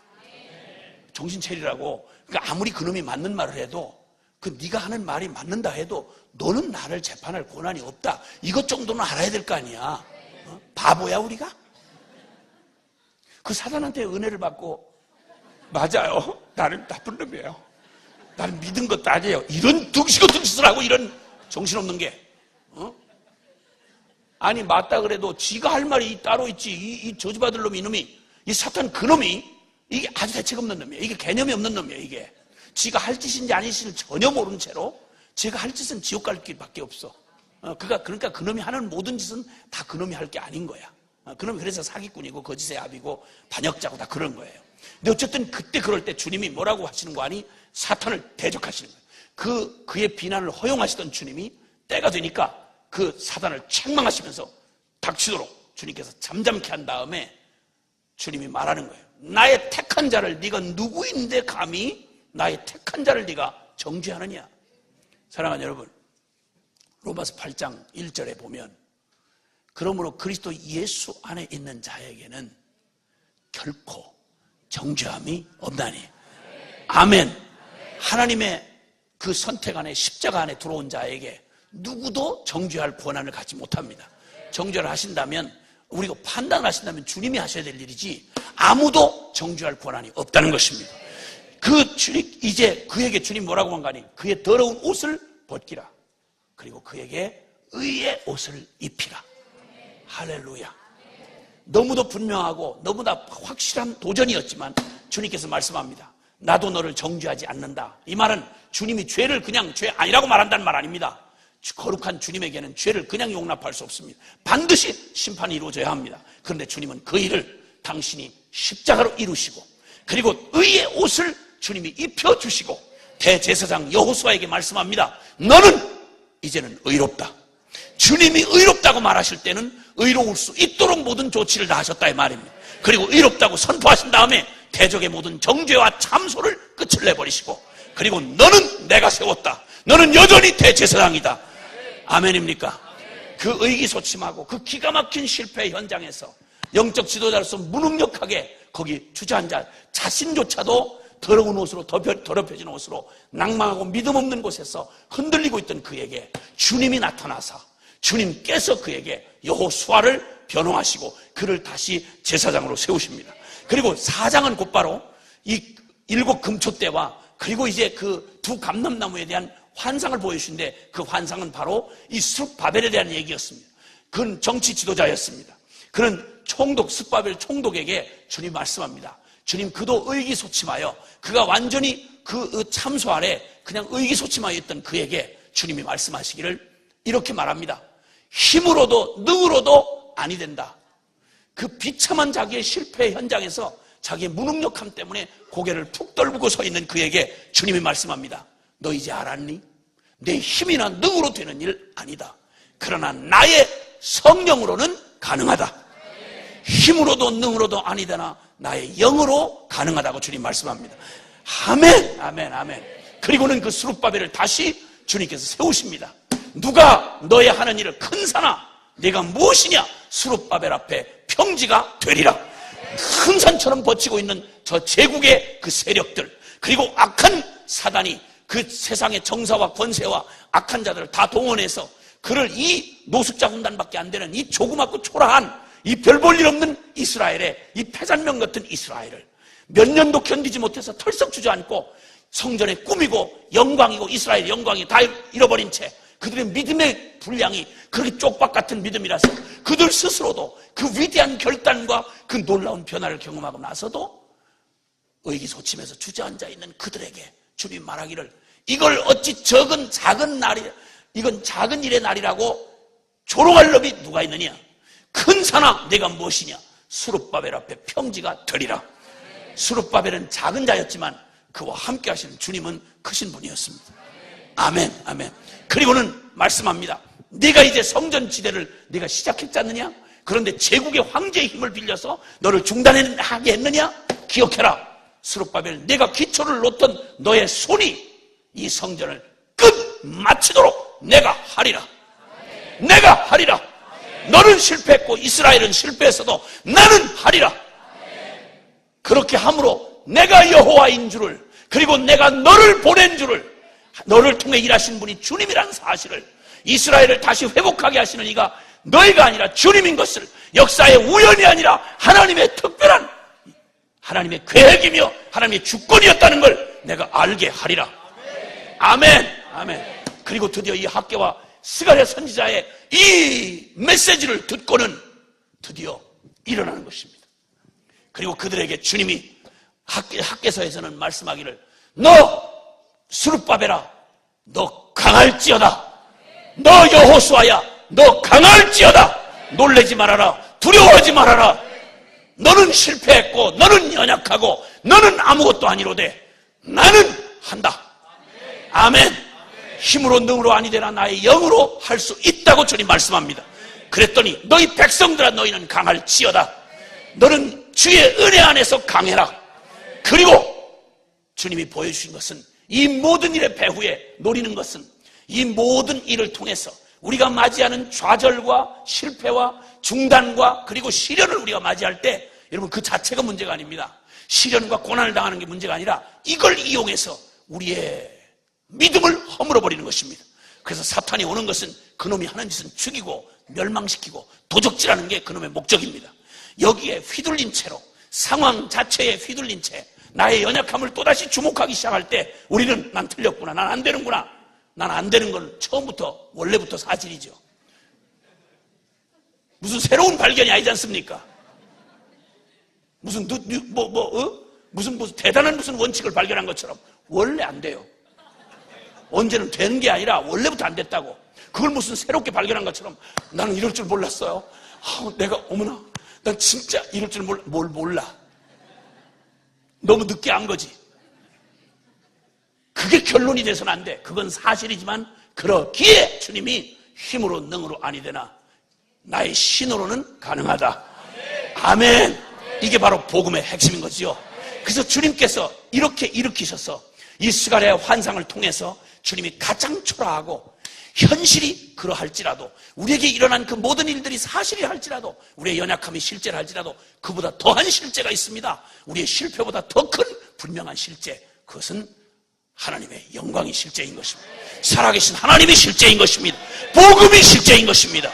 정신 차리라고. 그러니까 아무리 그놈이 맞는 말을 해도, 그 네가 하는 말이 맞는다 해도 너는 나를 재판할 권한이 없다, 이것 정도는 알아야 될 거 아니야. 바보야 우리가? 그 사단한테 은혜를 받고, 맞아요, 나는 나쁜 놈이에요, 나는 믿은 것도 아니에요, 이런 둥시거든 짓을 하고, 이런 정신없는 게, 아니 맞다 그래도 지가 할 말이 따로 있지. 이 저주받을 놈이, 이놈이, 이 사탄 그놈이, 이게 아주 대책 없는 놈이에요. 이게 개념이 없는 놈이에요. 이게 지가 할 짓인지 아닌지를 전혀 모른 채로 제가 할 짓은 지옥 갈 길밖에 없어. 그러니까 그놈이 하는 모든 짓은 다 그놈이 할 게 아닌 거야. 그놈이 그래서 사기꾼이고 거짓의 압이고 반역자고 다 그런 거예요. 근데 어쨌든 그때 그럴 때 주님이 뭐라고 하시는 거 아니? 사탄을 대적하시는 거예요. 그의 비난을 허용하시던 주님이 때가 되니까 그 사단을 책망하시면서 닥치도록 주님께서 잠잠케 한 다음에 주님이 말하는 거예요. 나의 택한 자를 네가 누구인데 감히 나의 택한 자를 네가 정죄하느냐. 사랑하는 여러분, 로마서 8장 1절에 보면, 그러므로 그리스도 예수 안에 있는 자에게는 결코 정죄함이 없나니. 아멘. 하나님의 그 선택 안에, 십자가 안에 들어온 자에게 누구도 정죄할 권한을 갖지 못합니다. 정죄를 하신다면, 우리가 판단하신다면 주님이 하셔야 될 일이지 아무도 정죄할 권한이 없다는 것입니다. 이제 그에게 주님 뭐라고 한 거니? 그의 더러운 옷을 벗기라. 그리고 그에게 의의 옷을 입히라. 할렐루야. 너무도 분명하고 너무나 확실한 도전이었지만 주님께서 말씀합니다. 나도 너를 정죄하지 않는다. 이 말은 주님이 죄를 그냥 죄 아니라고 말한다는 말 아닙니다. 거룩한 주님에게는 죄를 그냥 용납할 수 없습니다. 반드시 심판이 이루어져야 합니다. 그런데 주님은 그 일을 당신이 십자가로 이루시고, 그리고 의의 옷을 주님이 입혀주시고 대제사장 여호수아에게 말씀합니다. 너는 이제는 의롭다. 주님이 의롭다고 말하실 때는 의로울 수 있도록 모든 조치를 다 하셨다 이 말입니다. 그리고 의롭다고 선포하신 다음에 대적의 모든 정죄와 참소를 끝을 내버리시고, 그리고 너는 내가 세웠다. 너는 여전히 대제사장이다. 아멘입니까? 그 의기소침하고 그 기가 막힌 실패 현장에서 영적 지도자로서 무능력하게 거기 주저앉아 자신조차도 더러운 옷으로, 더럽혀진 옷으로 낭망하고 믿음 없는 곳에서 흔들리고 있던 그에게 주님이 나타나사 주님께서 그에게 여호수아를 변호하시고 그를 다시 제사장으로 세우십니다. 그리고 사장은 곧바로 이 7 금초대와 그리고 이제 그 2 감람나무에 대한 환상을 보여주신데 그 환상은 바로 이 스룹바벨에 대한 얘기였습니다. 그는 정치 지도자였습니다. 그는 총독, 스룹바벨 총독에게 주님 말씀합니다. 주님, 그도 의기소침하여 그가 완전히 그 참소 아래 그냥 의기소침하여 있던 그에게 주님이 말씀하시기를 이렇게 말합니다. 힘으로도 능으로도 아니 된다. 그 비참한 자기의 실패 현장에서 자기의 무능력함 때문에 고개를 푹 떨구고 서 있는 그에게 주님이 말씀합니다. 너 이제 알았니? 내 힘이나 능으로 되는 일 아니다. 그러나 나의 성령으로는 가능하다. 힘으로도 능으로도 아니되나 나의 영으로 가능하다고 주님 말씀합니다. 아멘, 아멘, 아멘. 그리고는 그 스룹바벨을 다시 주님께서 세우십니다. 누가 너의 하는 일을 큰 사나 내가 무엇이냐? 스룹바벨 앞에 평지가 되리라. 큰 산처럼 버티고 있는 저 제국의 그 세력들, 그리고 악한 사단이 그 세상의 정사와 권세와 악한 자들을 다 동원해서 그를 이 노숙자 군단밖에 안 되는 이 조그맣고 초라한 이 별 볼 일 없는 이스라엘의 이 패잔명 같은 이스라엘을 몇 년도 견디지 못해서 털썩 주저앉고 성전에 꾸미고 영광이고 이스라엘 영광이 다 잃어버린 채 그들의 믿음의 분량이 그렇게 쪽박 같은 믿음이라서 그들 스스로도 그 위대한 결단과 그 놀라운 변화를 경험하고 나서도 의기소침해서 주저앉아 있는 그들에게 주님 말하기를 이걸 어찌 작은 날이 이건 작은 일의 날이라고 조롱할 놈이 누가 있느냐? 큰 산아 내가 무엇이냐? 스룹바벨 앞에 평지가 되리라. 스룹바벨은 작은 자였지만 그와 함께 하시는 주님은 크신 분이었습니다. 아멘, 아멘. 그리고는 말씀합니다. 네가 이제 성전 지대를 네가 시작했지 않느냐? 그런데 제국의 황제의 힘을 빌려서 너를 중단하게 했느냐? 기억해라. 스룹바벨, 내가 기초를 놓던 너의 손이 이 성전을 끝마치도록 내가 하리라. 내가 하리라. 너는 실패했고 이스라엘은 실패했어도 나는 하리라. 그렇게 함으로 내가 여호와인 줄을, 그리고 내가 너를 보낸 줄을, 너를 통해 일하신 분이 주님이라는 사실을, 이스라엘을 다시 회복하게 하시는 이가 너희가 아니라 주님인 것을, 역사의 우연이 아니라 하나님의 특별한 하나님의 계획이며 하나님의 주권이었다는 걸 내가 알게 하리라. 아멘, 아멘. 그리고 드디어 이 학개와 스가랴 선지자의 이 메시지를 듣고는 드디어 일어나는 것입니다. 그리고 그들에게 주님이 학개서에서는 말씀하기를 너 스룹바벨아 너 강할지어다. 너 여호수아야 너 강할지어다. 놀라지 말아라. 두려워하지 말아라. 너는 실패했고 너는 연약하고 너는 아무것도 아니로되 나는 한다. 아멘. 힘으로 능으로 아니 되나 나의 영으로 할 수 있다고 주님 말씀합니다. 그랬더니 너희 백성들아 너희는 강할지어다. 너는 주의 은혜 안에서 강해라. 그리고 주님이 보여주신 것은 이 모든 일의 배후에 노리는 것은 이 모든 일을 통해서 우리가 맞이하는 좌절과 실패와 중단과 그리고 시련을 우리가 맞이할 때 여러분 그 자체가 문제가 아닙니다. 시련과 고난을 당하는 게 문제가 아니라 이걸 이용해서 우리의 믿음을 허물어버리는 것입니다. 그래서 사탄이 오는 것은 그놈이 하는 짓은 죽이고 멸망시키고 도적질하는 게 그놈의 목적입니다. 여기에 휘둘린 채로 상황 자체에 휘둘린 채 나의 연약함을 또다시 주목하기 시작할 때 우리는 난 틀렸구나, 난 안 되는구나, 난 안 되는 건 처음부터 원래부터 사실이죠. 무슨 새로운 발견이 아니지 않습니까? 무슨 무슨 대단한 무슨 원칙을 발견한 것처럼 원래 안 돼요. 언제는 되는 게 아니라 원래부터 안 됐다고. 그걸 무슨 새롭게 발견한 것처럼 나는 이럴 줄 몰랐어요. 내가 어머나 난 진짜 이럴 줄 몰라. 너무 늦게 안 거지. 그게 결론이 돼서는 안 돼. 그건 사실이지만 그러기에 주님이 힘으로 능으로 아니 되나 나의 신으로는 가능하다. 아멘. 이게 바로 복음의 핵심인 거지요. 그래서 주님께서 이렇게 일으키셔서 이 스가랴의 환상을 통해서 주님이 가장 초라하고 현실이 그러할지라도 우리에게 일어난 그 모든 일들이 사실이 할지라도 우리의 연약함이 실제를 할지라도 그보다 더한 실제가 있습니다. 우리의 실패보다 더 큰 분명한 실제, 그것은 하나님의 영광이 실제인 것입니다. 살아계신 하나님이 실제인 것입니다. 복음이 실제인 것입니다.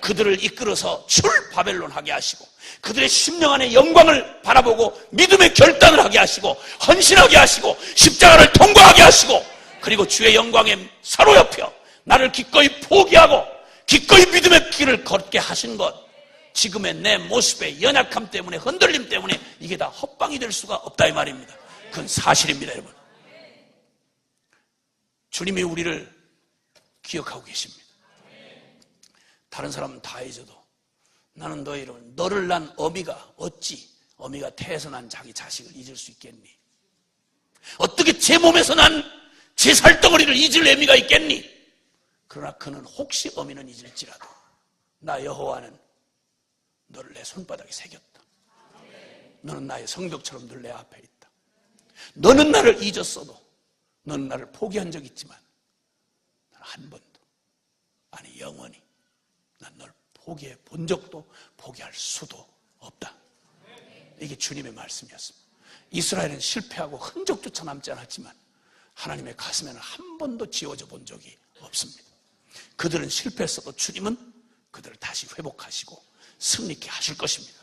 그들을 이끌어서 출 바벨론하게 하시고 그들의 심령 안에 영광을 바라보고 믿음의 결단을 하게 하시고 헌신하게 하시고 십자가를 통과하게 하시고 그리고 주의 영광에 사로잡혀 나를 기꺼이 포기하고 기꺼이 믿음의 길을 걷게 하신 것, 지금의 내 모습의 연약함 때문에, 흔들림 때문에 이게 다 헛방이 될 수가 없다 이 말입니다. 그건 사실입니다. 여러분, 주님이 우리를 기억하고 계십니다. 다른 사람은 다 잊어도 나는 너를 난 어미가 어찌 어미가 태에서 난 자기 자식을 잊을 수 있겠니? 어떻게 제 몸에서 난 제 살덩어리를 잊을 의미가 있겠니? 그러나 그는 혹시 어미는 잊을지라도 나 여호와는 너를 내 손바닥에 새겼다. 너는 나의 성벽처럼 늘 내 앞에 있다. 너는 나를 잊었어도 너는 나를 포기한 적 있지만 나는 한 번도, 아니 영원히 난 널 포기해 본 적도 포기할 수도 없다. 이게 주님의 말씀이었습니다. 이스라엘은 실패하고 흔적조차 남지 않았지만 하나님의 가슴에는 한 번도 지워져 본 적이 없습니다. 그들은 실패했어도 주님은 그들을 다시 회복하시고 승리케 하실 것입니다.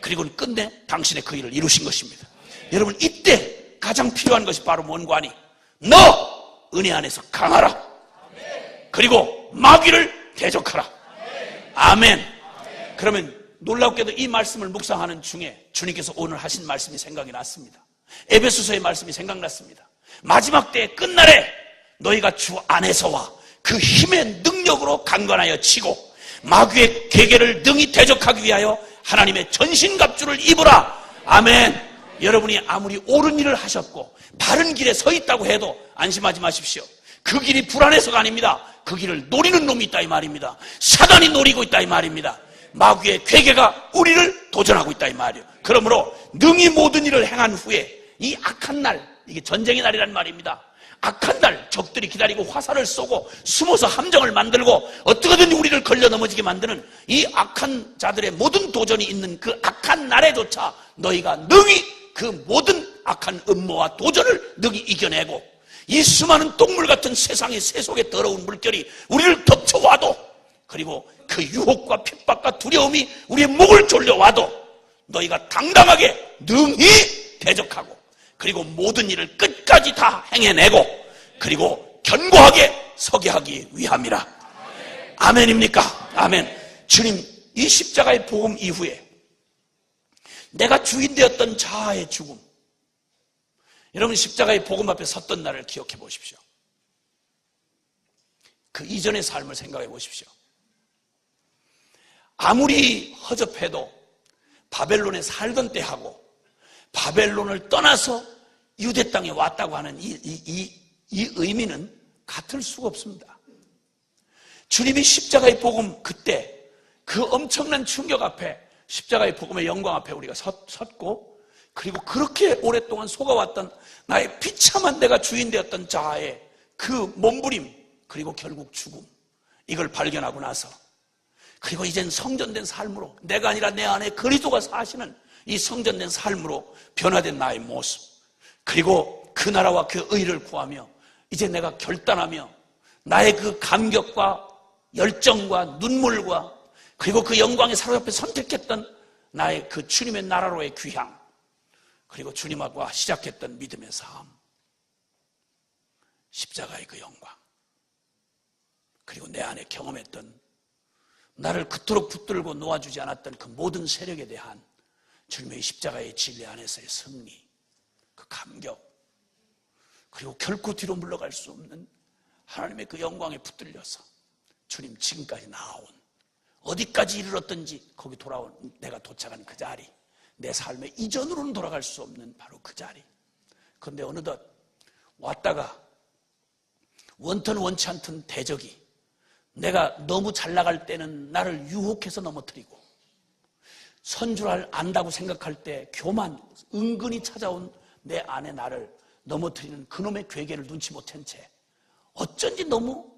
그리고는 끝내 당신의 그 일을 이루신 것입니다. 여러분, 이때 가장 필요한 것이 바로 뭔고 하니? 너 은혜 안에서 강하라. 그리고 마귀를 대적하라. 아멘. 그러면 놀랍게도 이 말씀을 묵상하는 중에 주님께서 오늘 하신 말씀이 생각이 났습니다. 에베소서의 말씀이 생각났습니다. 마지막 때의 끝날에 너희가 주 안에서와 그 힘의 능력으로 강건하여 치고 마귀의 계계를 능히 대적하기 위하여 하나님의 전신갑주를 입으라. 아멘. 여러분이 아무리 옳은 일을 하셨고 바른 길에 서 있다고 해도 안심하지 마십시오. 그 길이 불안해서가 아닙니다. 그 길을 노리는 놈이 있다 이 말입니다. 사단이 노리고 있다 이 말입니다. 마귀의 괴계가 우리를 도전하고 있다 이 말이에요. 그러므로 능히 모든 일을 행한 후에 이 악한 날, 이게 전쟁의 날이란 말입니다. 악한 날, 적들이 기다리고 화살을 쏘고 숨어서 함정을 만들고 어떻게든 우리를 걸려 넘어지게 만드는 이 악한 자들의 모든 도전이 있는 그 악한 날에조차 너희가 능히 그 모든 악한 음모와 도전을 능히 이겨내고 이 수많은 똥물 같은 세상의 세속의 더러운 물결이 우리를 덮쳐와도, 그리고 그 유혹과 핍박과 두려움이 우리의 목을 졸려와도 너희가 당당하게 능히 대적하고 그리고 모든 일을 끝까지 다 행해내고 그리고 견고하게 서게 하기 위함이라. 아멘입니까? 아멘. 주님, 이 십자가의 복음 이후에 내가 주인 되었던 자아의 죽음, 여러분 십자가의 복음 앞에 섰던 날을 기억해 보십시오. 그 이전의 삶을 생각해 보십시오. 아무리 허접해도 바벨론에 살던 때하고 바벨론을 떠나서 유대 땅에 왔다고 하는 이 의미는 같을 수가 없습니다. 주님이 십자가의 복음, 그때 그 엄청난 충격 앞에 십자가의 복음의 영광 앞에 우리가 섰고, 그리고 그렇게 오랫동안 속아왔던 나의 비참한 내가 주인 되었던 자아의 그 몸부림, 그리고 결국 죽음, 이걸 발견하고 나서, 그리고 이젠 성전된 삶으로, 내가 아니라 내 안에 그리스도가 사시는 이 성전된 삶으로 변화된 나의 모습, 그리고 그 나라와 그 의를 구하며 이제 내가 결단하며 나의 그 감격과 열정과 눈물과 그리고 그 영광의 사로잡혀 선택했던 나의 그 주님의 나라로의 귀향, 그리고 주님과 시작했던 믿음의 삶, 십자가의 그 영광, 그리고 내 안에 경험했던 나를 그토록 붙들고 놓아주지 않았던 그 모든 세력에 대한 주님의 십자가의 진리 안에서의 승리, 그 감격, 그리고 결코 뒤로 물러갈 수 없는 하나님의 그 영광에 붙들려서 주님 지금까지 나아온, 어디까지 이르렀든지 거기 돌아온 내가 도착한 그 자리, 내 삶의 이전으로는 돌아갈 수 없는 바로 그 자리. 그런데 어느덧 왔다가 원턴 원치 않던 대적이 내가 너무 잘 나갈 때는 나를 유혹해서 넘어뜨리고, 선줄을 안다고 생각할 때 교만, 은근히 찾아온 내 안에 나를 넘어뜨리는 그놈의 괴계를 눈치 못 챈 채 어쩐지 너무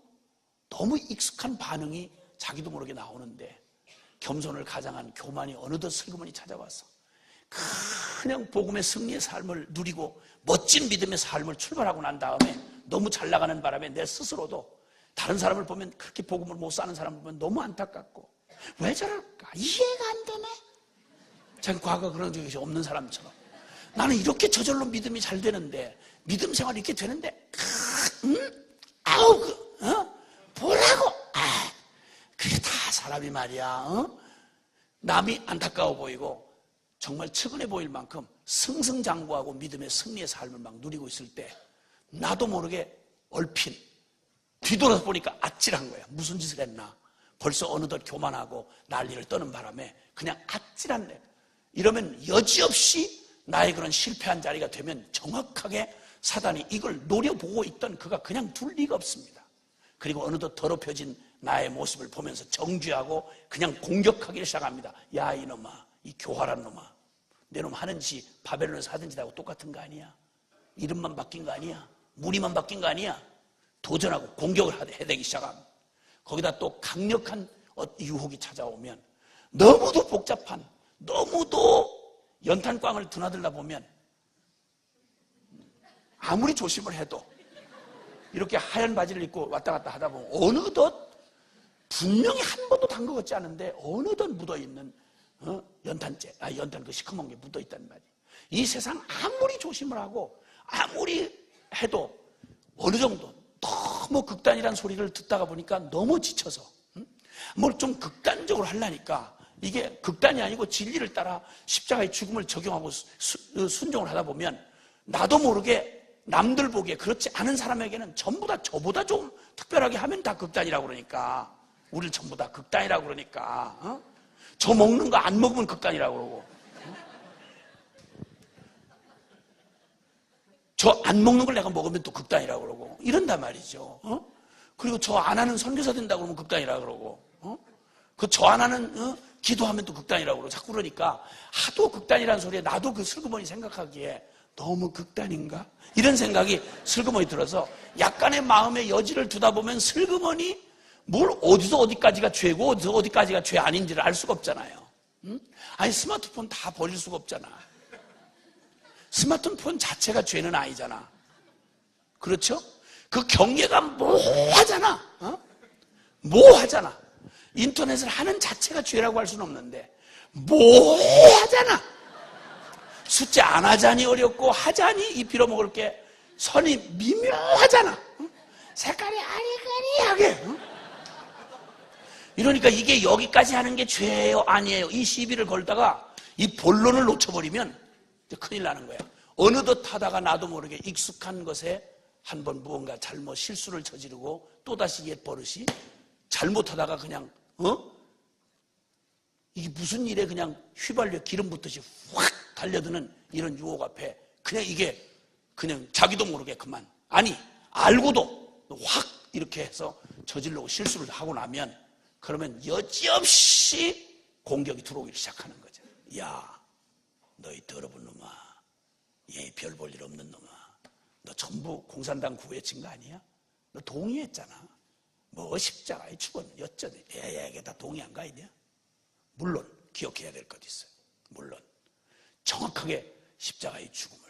익숙한 반응이 자기도 모르게 나오는데 겸손을 가장한 교만이 어느덧 슬그머니 찾아와서 그냥 복음의 승리의 삶을 누리고 멋진 믿음의 삶을 출발하고 난 다음에 너무 잘 나가는 바람에 내 스스로도 다른 사람을 보면 그렇게 복음을 못 사는 사람을 보면 너무 안타깝고 왜 저럴까? 이해가 안 되네. 전 과거 그런 적이 없는 사람처럼 나는 이렇게 저절로 믿음이 잘 되는데 믿음 생활이 이렇게 되는데 뭐라고? 그게 다 사람이 말이야. 남이 안타까워 보이고 정말 측은해 보일 만큼 승승장구하고 믿음의 승리의 삶을 막 누리고 있을 때 나도 모르게 얼핏 뒤돌아서 보니까 아찔한 거야. 무슨 짓을 했나? 벌써 어느덧 교만하고 난리를 떠는 바람에 그냥 아찔한 내. 이러면 여지없이 나의 그런 실패한 자리가 되면 정확하게 사단이 이걸 노려보고 있던 그가 그냥 둘 리가 없습니다. 그리고 어느덧 더럽혀진 나의 모습을 보면서 정죄하고 그냥 공격하기를 시작합니다. 야 이놈아, 이 교활한 놈아, 내 놈 하는 짓 바벨론에서 하던 짓하고 똑같은 거 아니야? 이름만 바뀐 거 아니야? 무늬만 바뀐 거 아니야? 도전하고 공격을 해대기 시작합니다. 거기다 또 강력한 유혹이 찾아오면 너무도 복잡한, 너무도 연탄광을 드나들다 보면 아무리 조심을 해도 이렇게 하얀 바지를 입고 왔다 갔다 하다 보면 어느덧 분명히 한 번도 담궈 같지 않은데 어느덧 묻어있는 연탄 그 시커먼 게 묻어있단 말이에요. 이 세상 아무리 조심을 하고 아무리 해도 어느 정도 너무 극단이란 소리를 듣다가 보니까 너무 지쳐서 뭘 좀 극단적으로 하려니까 이게 극단이 아니고 진리를 따라 십자가의 죽음을 적용하고 순종을 하다 보면 나도 모르게 남들 보기에 그렇지 않은 사람에게는 전부 다 저보다 좀 특별하게 하면 다 극단이라고 그러니까 우리를 전부 다 극단이라고 그러니까 저 먹는 거 안 먹으면 극단이라고 그러고 저 안 먹는 걸 내가 먹으면 또 극단이라고 그러고 이런단 말이죠. 그리고 저 안 하는 선교사 된다고 그러면 극단이라고 그러고 그 저 안 하는 기도하면 또 극단이라고 그러고 자꾸 그러니까 하도 극단이라는 소리에 나도 그 슬그머니 생각하기에 너무 극단인가? 이런 생각이 슬그머니 들어서 약간의 마음의 여지를 두다 보면 슬그머니 뭘 어디서 어디까지가 죄고 어디서 어디까지가 죄 아닌지를 알 수가 없잖아요. 아니 스마트폰 다 버릴 수가 없잖아. 스마트폰 자체가 죄는 아니잖아. 그렇죠? 그 경계가 모호하잖아. 모호하잖아. 인터넷을 하는 자체가 죄라고 할 수는 없는데 모호하잖아. 숫자 안 하자니 어렵고 하자니 이 빌어먹을 게 선이 미묘하잖아. 색깔이 아리까리하게. 이러니까 이게 여기까지 하는 게 죄예요 아니에요 이 시비를 걸다가 이 본론을 놓쳐버리면 큰일 나는 거야. 어느덧 하다가 나도 모르게 익숙한 것에 한번 무언가 잘못 실수를 저지르고 또다시 옛 버릇이 잘못하다가 그냥 이게 무슨 일에 그냥 휘발유 기름 붓듯이 확 달려드는 이런 유혹 앞에 그냥 이게 그냥 자기도 모르게 그만 아니 알고도 확 이렇게 해서 저지르고 실수를 하고 나면 그러면 여지없이 공격이 들어오기 시작하는 거죠. 야, 너희 더러운 놈아, 얘 별 볼 일 없는 놈아, 너 전부 공산당 구해친 거 아니야? 너 동의했잖아. 뭐 십자가에 죽었는 어쩌네. 이게 다 동의한 거 아니냐? 물론 기억해야 될 것 있어요. 물론 정확하게 십자가의 죽음을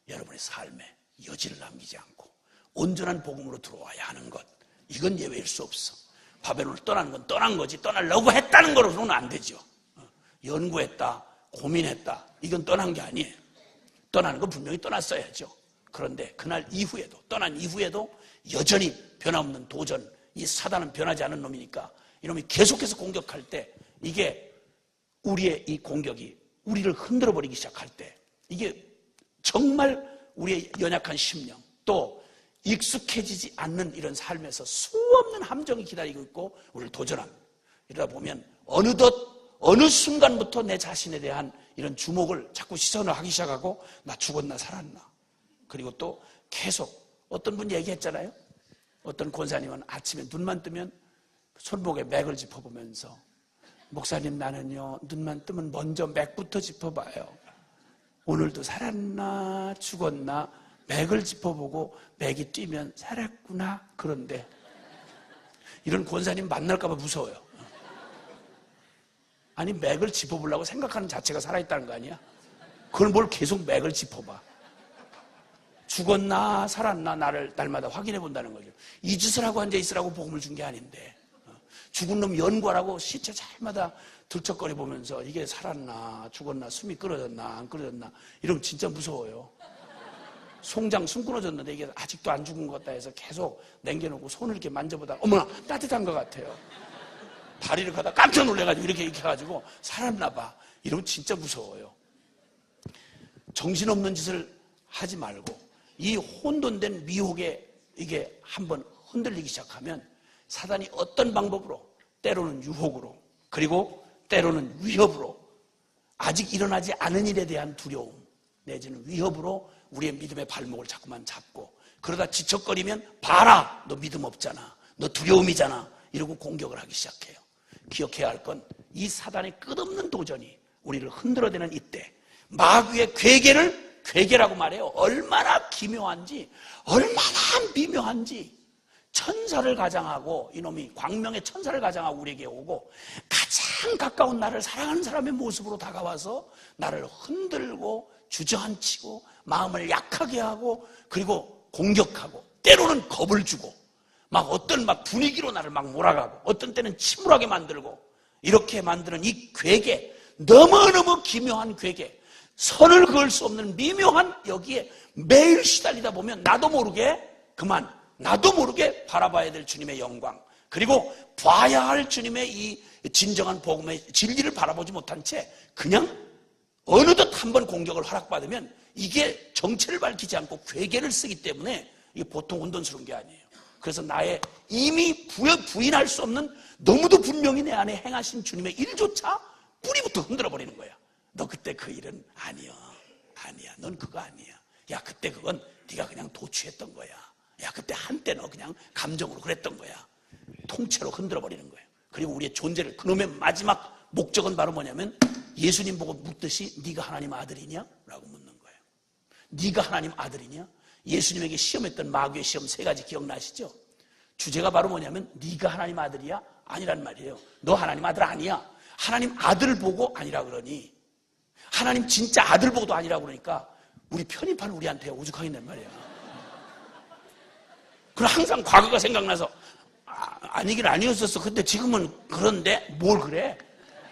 여러분의 삶에 여지를 남기지 않고 온전한 복음으로 들어와야 하는 것, 이건 예외일 수 없어. 바벨론을 떠나는 건 떠난 거지 떠나려고 했다는 거로는 안 되죠. 연구했다, 고민했다, 이건 떠난 게 아니에요. 떠나는 건 분명히 떠났어야죠. 그런데 그날 이후에도 떠난 이후에도 여전히 변함없는 도전, 이 사단은 변하지 않은 놈이니까 이놈이 계속해서 공격할 때 이게 우리의 이 공격이 우리를 흔들어 버리기 시작할 때 이게 정말 우리의 연약한 심령 또 익숙해지지 않는 이런 삶에서 수없는 함정이 기다리고 있고 우리를 도전합니다. 이러다 보면 어느덧 어느 순간부터 내 자신에 대한 이런 주목을 자꾸 시선을 하기 시작하고 나 죽었나 살았나. 그리고 또 계속 어떤 분 얘기했잖아요. 어떤 권사님은 아침에 눈만 뜨면 손목에 맥을 짚어보면서 목사님 나는요 눈만 뜨면 먼저 맥부터 짚어봐요. 오늘도 살았나 죽었나 맥을 짚어보고 맥이 뛰면 살았구나. 그런데 이런 권사님 만날까 봐 무서워요. 아니 맥을 짚어보려고 생각하는 자체가 살아있다는 거 아니야? 그걸 뭘 계속 맥을 짚어봐. 죽었나 살았나 나를 날마다 확인해 본다는 거죠. 이 짓을 하고 앉아있으라고 복음을 준 게 아닌데, 죽은 놈 연구하라고 시체 잘마다 들쩍거려 보면서 이게 살았나 죽었나 숨이 끊어졌나 안 끊어졌나 이러면 진짜 무서워요. 송장 숨 끊어졌는데 이게 아직도 안 죽은 것 같다 해서 계속 남겨놓고 손을 이렇게 만져보다가 어머나 따뜻한 것 같아요. 다리를 가다 깜짝 놀래가지고 이렇게 해가지고 살았나 봐. 이러면 진짜 무서워요. 정신없는 짓을 하지 말고 이 혼돈된 미혹에 이게 한번 흔들리기 시작하면 사단이 어떤 방법으로, 때로는 유혹으로, 그리고 때로는 위협으로, 아직 일어나지 않은 일에 대한 두려움 내지는 위협으로 우리의 믿음의 발목을 자꾸만 잡고, 그러다 지척거리면 봐라 너 믿음 없잖아, 너 두려움이잖아 이러고 공격을 하기 시작해요. 기억해야 할 건 이 사단의 끝없는 도전이 우리를 흔들어대는 이때 마귀의 괴계라고 말해요. 얼마나 기묘한지, 얼마나 미묘한지. 천사를 가장하고, 이놈이 광명의 천사를 가장하고 우리에게 오고 가장 가까운 나를 사랑하는 사람의 모습으로 다가와서 나를 흔들고 주저앉히고 마음을 약하게 하고, 그리고 공격하고, 때로는 겁을 주고, 막 어떤 분위기로 나를 막 몰아가고, 어떤 때는 침울하게 만들고, 이렇게 만드는 이 괴계, 너무너무 기묘한 괴계, 선을 그을 수 없는 미묘한 여기에 매일 시달리다 보면 나도 모르게 바라봐야 될 주님의 영광, 그리고 봐야 할 주님의 이 진정한 복음의 진리를 바라보지 못한 채 그냥 어느덧 한번 공격을 허락받으면 이게 정체를 밝히지 않고 괴계를 쓰기 때문에 이게 보통 혼돈스러운 게 아니에요. 그래서 나의 이미 부인할 수 없는 너무도 분명히 내 안에 행하신 주님의 일조차 뿌리부터 흔들어버리는 거야. 너 그때 그 일은 아니야. 넌 그거 아니야. 야, 그때 그건 네가 그냥 도취했던 거야. 야, 그때 한때 너 그냥 감정으로 그랬던 거야. 통째로 흔들어버리는 거예요. 그리고 우리의 존재를, 그놈의 마지막 목적은 바로 뭐냐면 예수님 보고 묻듯이 네가 하나님 아들이냐? 라고 묻는 거예요. 네가 하나님 아들이냐? 예수님에게 시험했던 마귀의 시험 3가지 기억나시죠? 주제가 바로 뭐냐면 네가 하나님 아들이야? 아니란 말이에요. 너 하나님 아들 아니야. 하나님 아들을 보고 아니라 그러니, 하나님 진짜 아들 보고도 아니라 그러니까 우리 편입한 우리한테 오죽하겠단 말이야. 그럼 항상 과거가 생각나서 아니긴 아니었었어. 근데 지금은 그런데 뭘 그래?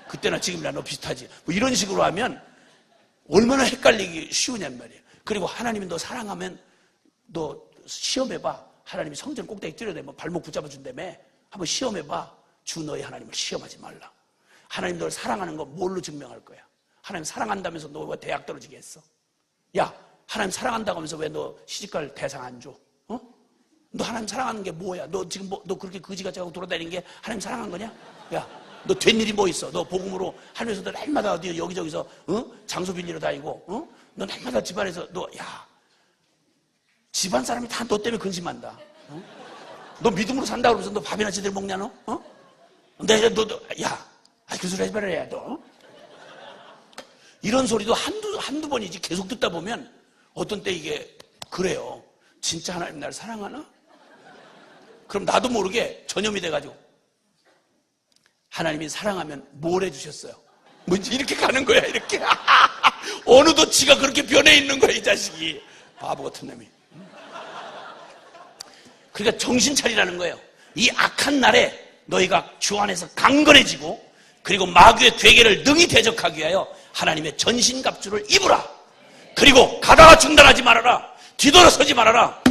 그때나 지금이나 너 비슷하지. 뭐 이런 식으로 하면 얼마나 헷갈리기 쉬우냔 말이에요. 그리고 하나님이 너 사랑하면 너 시험해봐. 하나님이 성전 꼭대기 뛰어내면 발목 붙잡아준다며. 한번 시험해봐. 주 너의 하나님을 시험하지 말라. 하나님 너를 사랑하는 거 뭘로 증명할 거야? 하나님 사랑한다면서 너 왜 대학 떨어지게 했어? 야, 하나님 사랑한다고 하면서 왜 너 시집갈 대상 안 줘? 너 하나님 사랑하는 게 뭐야? 너 지금 너 그렇게 거지같이 하고 돌아다니는 게 하나님 사랑한 거냐? 야, 너 된 일이 뭐 있어? 너 복음으로 하면서도 날마다 어디 여기저기서 장소 빌리러 다니고, 너 날마다 집안에서 집안 사람이 다 너 때문에 근심한다. 너 믿음으로 산다 그러면서 너 밥이나 제대로 먹냐 너? 그 소리 하지 말아야 너. 이런 소리도 한두 번이지 계속 듣다 보면 어떤 때 이게 그래요. 진짜 하나님 나를 사랑하나? 그럼 나도 모르게 전염이 돼가지고 하나님이 사랑하면 뭘 해주셨어요? 뭔지 이렇게 가는 거야, 이렇게. 어느덧 지가 그렇게 변해 있는 거야, 이 자식이. 바보 같은 놈이. 그러니까 정신 차리라는 거예요. 이 악한 날에 너희가 주 안에서 강건해지고, 그리고 마귀의 괴계를 능히 대적하기 위하여 하나님의 전신갑주를 입으라. 그리고 가다가 중단하지 말아라. 뒤돌아서지 말아라.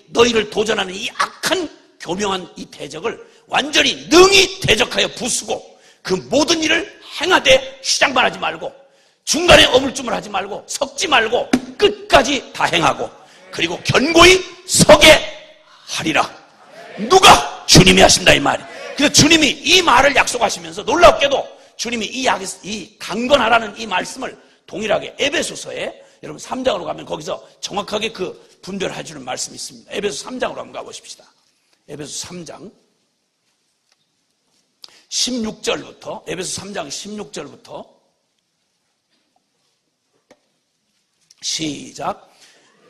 너희를 도전하는 이 악한 교묘한 이 대적을 완전히 능히 대적하여 부수고, 그 모든 일을 행하되 시장반하지 말고, 중간에 어물쭈물하지 말고, 섞지 말고 끝까지 다 행하고, 그리고 견고히 서게 하리라. 누가? 주님이 하신다 이 말이. 그래서 주님이 이 말을 약속하시면서 놀랍게도 주님이 이 강건하라는 이 말씀을 동일하게 에베소서에, 여러분 3장으로 가면 거기서 정확하게 그 분별해 주는 말씀이 있습니다. 에베소 3장으로 한번 가보십시다. 에베소 3장 16절부터, 에베소 3장 16절부터 시작.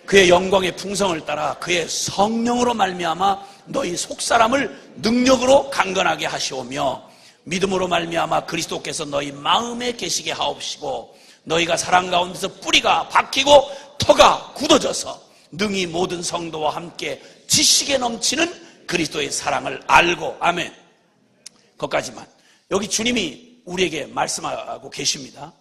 그의 영광의 풍성을 따라 그의 성령으로 말미암아 너희 속사람을 능력으로 강건하게 하시오며, 믿음으로 말미암아 그리스도께서 너희 마음에 계시게 하옵시고, 너희가 사랑 가운데서 뿌리가 박히고 터가 굳어져서 능히 모든 성도와 함께 지식에 넘치는 그리스도의 사랑을 알고. 아멘. 거기까지만. 여기 주님이 우리에게 말씀하고 계십니다.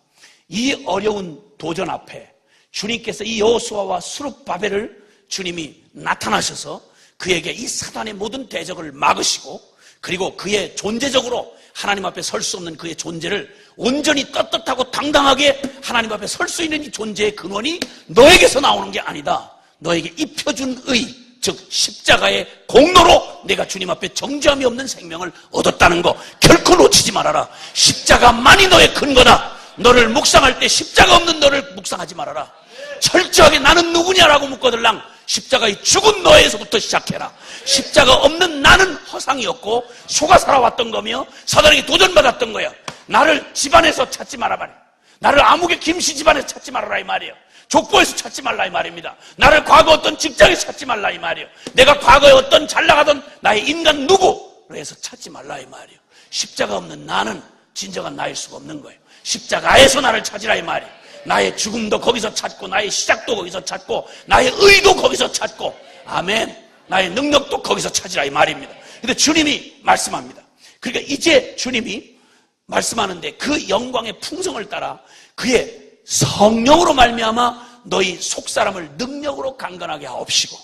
이 어려운 도전 앞에 주님께서 이 여호수아와 스룹바벨을 주님이 나타나셔서 그에게 이 사단의 모든 대적을 막으시고, 그리고 그의 존재적으로 하나님 앞에 설 수 없는 그의 존재를 온전히 떳떳하고 당당하게 하나님 앞에 설 수 있는 이 존재의 근원이 너에게서 나오는 게 아니다. 너에게 입혀준 의, 즉 십자가의 공로로 내가 주님 앞에 정죄함이 없는 생명을 얻었다는 거 결코 놓치지 말아라. 십자가만이 너의 근거다. 너를 묵상할 때 십자가 없는 너를 묵상하지 말아라. 철저하게 나는 누구냐라고 묻거들랑 십자가의 죽은 너에서부터 시작해라. 십자가 없는 나는 허상이었고 속아 살아왔던 거며 사단에게 도전받았던 거야. 나를 집안에서 찾지 말아 말이야. 나를 아무개 김씨 집안에서 찾지 말아라 이 말이에요. 족보에서 찾지 말라 이 말입니다. 나를 과거 어떤 직장에서 찾지 말라 이 말이에요. 내가 과거에 어떤 잘나가던 나의 인간 누구로 해서 찾지 말라 이 말이에요. 십자가 없는 나는 진정한 나일 수가 없는 거예요. 십자가에서 나를 찾으라 이 말이에요. 나의 죽음도 거기서 찾고, 나의 시작도 거기서 찾고, 나의 의도 거기서 찾고, 아멘. 나의 능력도 거기서 찾으라 이 말입니다. 근데 주님이 말씀합니다. 그러니까 이제 주님이 말씀하는데 그 영광의 풍성을 따라 그의 성령으로 말미암아 너희 속사람을 능력으로 강건하게 하옵시고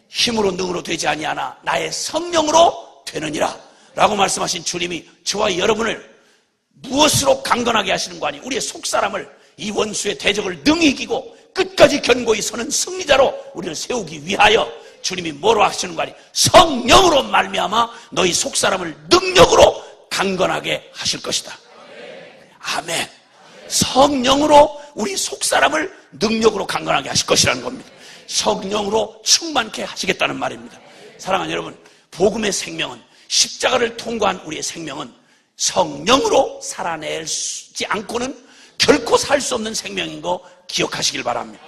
힘으로 능으로 되지 아니하나 나의 성령으로 되느니라 라고 말씀하신 주님이 저와 여러분을 무엇으로 강건하게 하시는 거 아니, 우리의 속사람을, 이 원수의 대적을 능히 이기고 끝까지 견고히 서는 승리자로 우리를 세우기 위하여 주님이 뭐로 하시는 거 아니, 성령으로 말미암아 너희 속사람을 능력으로 강건하게 하실 것이다. 아멘. 성령으로 우리 속사람을 능력으로 강건하게 하실 것이라는 겁니다. 성령으로 충만케 하시겠다는 말입니다. 사랑하는 여러분, 복음의 생명은, 십자가를 통과한 우리의 생명은 성령으로 살아내지 않고는 결코 살 수 없는 생명인 거 기억하시길 바랍니다.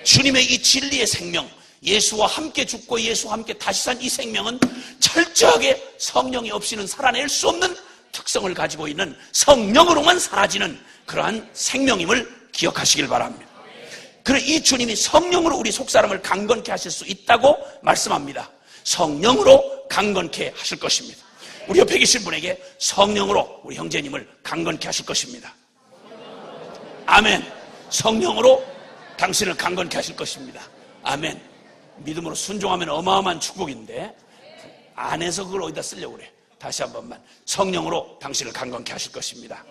주님의 이 진리의 생명, 예수와 함께 죽고 예수와 함께 다시 산 이 생명은 철저하게 성령이 없이는 살아낼 수 없는 특성을 가지고 있는 성령으로만 사라지는 그러한 생명임을 기억하시길 바랍니다. 그래서 이 주님이 성령으로 우리 속사람을 강건케 하실 수 있다고 말씀합니다. 성령으로 강건케 하실 것입니다. 우리 옆에 계신 분에게 성령으로 우리 형제님을 강건케 하실 것입니다. 아멘. 성령으로 당신을 강건케 하실 것입니다. 아멘. 믿음으로 순종하면 어마어마한 축복인데 안에서 그걸 어디다 쓰려고 그래. 다시 한 번만. 성령으로 당신을 강건케 하실 것입니다.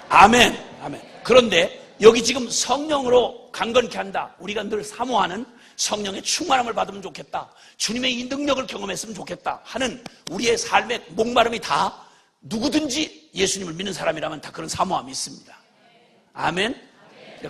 아멘. 아멘. 그런데 여기 지금 성령으로 강건케 한다, 우리가 늘 사모하는 성령의 충만함을 받으면 좋겠다, 주님의 이 능력을 경험했으면 좋겠다 하는 우리의 삶의 목마름이 다 누구든지 예수님을 믿는 사람이라면 다 그런 사모함이 있습니다. 아멘.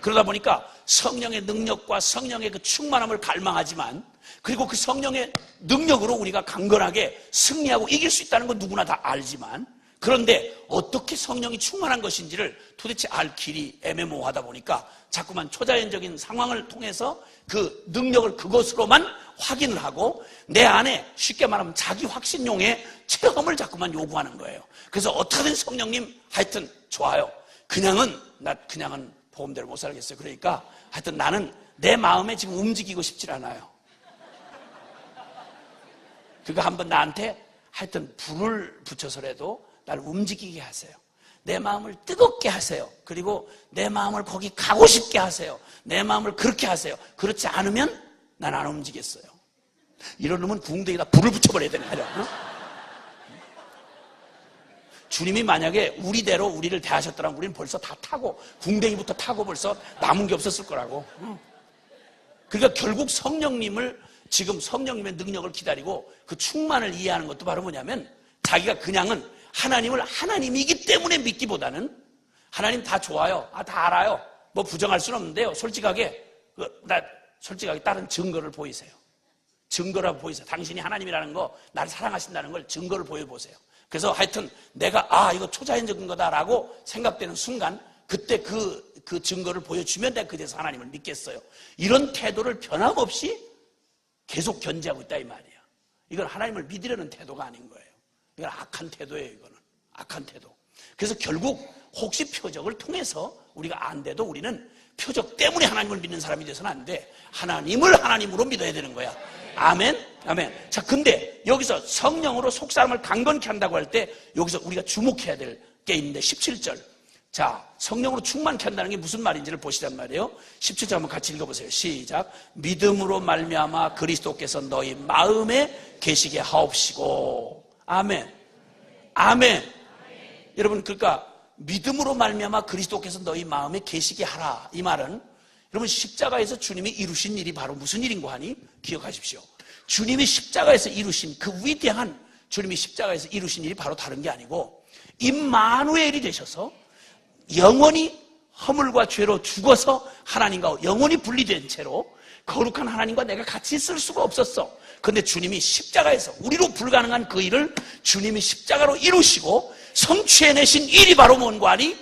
그러다 보니까 성령의 능력과 성령의 그 충만함을 갈망하지만, 그리고 그 성령의 능력으로 우리가 강건하게 승리하고 이길 수 있다는 건 누구나 다 알지만, 그런데 어떻게 성령이 충만한 것인지를 도대체 알 길이 애매모호하다 보니까 자꾸만 초자연적인 상황을 통해서 그 능력을 그것으로만 확인을 하고 내 안에 쉽게 말하면 자기 확신용의 체험을 자꾸만 요구하는 거예요. 그래서 어떻게든 성령님 하여튼 좋아요. 그냥은 보험대로 못 살겠어요. 그러니까 하여튼 나는 내 마음에 지금 움직이고 싶질 않아요. 그거 한번 나한테 하여튼 불을 붙여서라도 나를 움직이게 하세요. 내 마음을 뜨겁게 하세요. 그리고 내 마음을 거기 가고 싶게 하세요. 내 마음을 그렇게 하세요. 그렇지 않으면 난 안 움직였어요. 이런 놈은 궁뎅이에다 불을 붙여버려야 되는 거야. 어? 주님이 만약에 우리대로 우리를 대하셨더라면 우리는 벌써 다 타고, 궁뎅이부터 타고 벌써 남은 게 없었을 거라고. 그러니까 결국 성령님을, 지금 성령님의 능력을 기다리고 그 충만을 이해하는 것도 바로 뭐냐면, 자기가 그냥은 하나님을 하나님이기 때문에 믿기보다는 하나님 다 좋아요. 다 알아요. 뭐 부정할 수는 없는데요. 솔직하게 다른 증거를 보이세요. 증거라고 보이세요. 당신이 하나님이라는 거, 나를 사랑하신다는 걸 증거를 보여보세요. 그래서 하여튼 내가 이거 초자연적인 거다라고 생각되는 순간 그때 그 증거를 보여주면 내가 그제서 하나님을 믿겠어요. 이런 태도를 변함없이 계속 견지하고 있다 이 말이에요. 이건 하나님을 믿으려는 태도가 아닌 거예요. 이건 악한 태도예요. 이거는 악한 태도. 그래서 결국 혹시 표적을 통해서 우리가 안 돼도 우리는 표적 때문에 하나님을 믿는 사람이 돼서는 안 돼. 하나님을 하나님으로 믿어야 되는 거야. 아멘? 아멘. 자, 근데 여기서 성령으로 속사람을 강건케 한다고 할 때 여기서 우리가 주목해야 될 게 있는데 17절. 자, 성령으로 충만케 한다는 게 무슨 말인지를 보시란 말이에요. 17절 한번 같이 읽어보세요. 시작. 믿음으로 말미암아 그리스도께서 너희 마음에 계시게 하옵시고. 아멘. 아멘. 여러분, 그러니까 믿음으로 말미암아 그리스도께서 너희 마음에 계시게 하라. 이 말은 여러분, 십자가에서 주님이 이루신 일이 바로 무슨 일인고 하니? 기억하십시오. 주님이 십자가에서 이루신 그 위대한 주님이 십자가에서 이루신 일이 바로 다른 게 아니고 임마누엘이 되셔서 영원히 허물과 죄로 죽어서 하나님과 영원히 분리된 채로 거룩한 하나님과 내가 같이 있을 수가 없었어. 그런데 주님이 십자가에서 우리로 불가능한 그 일을 주님이 십자가로 이루시고 성취해내신 일이 바로 뭔가 하니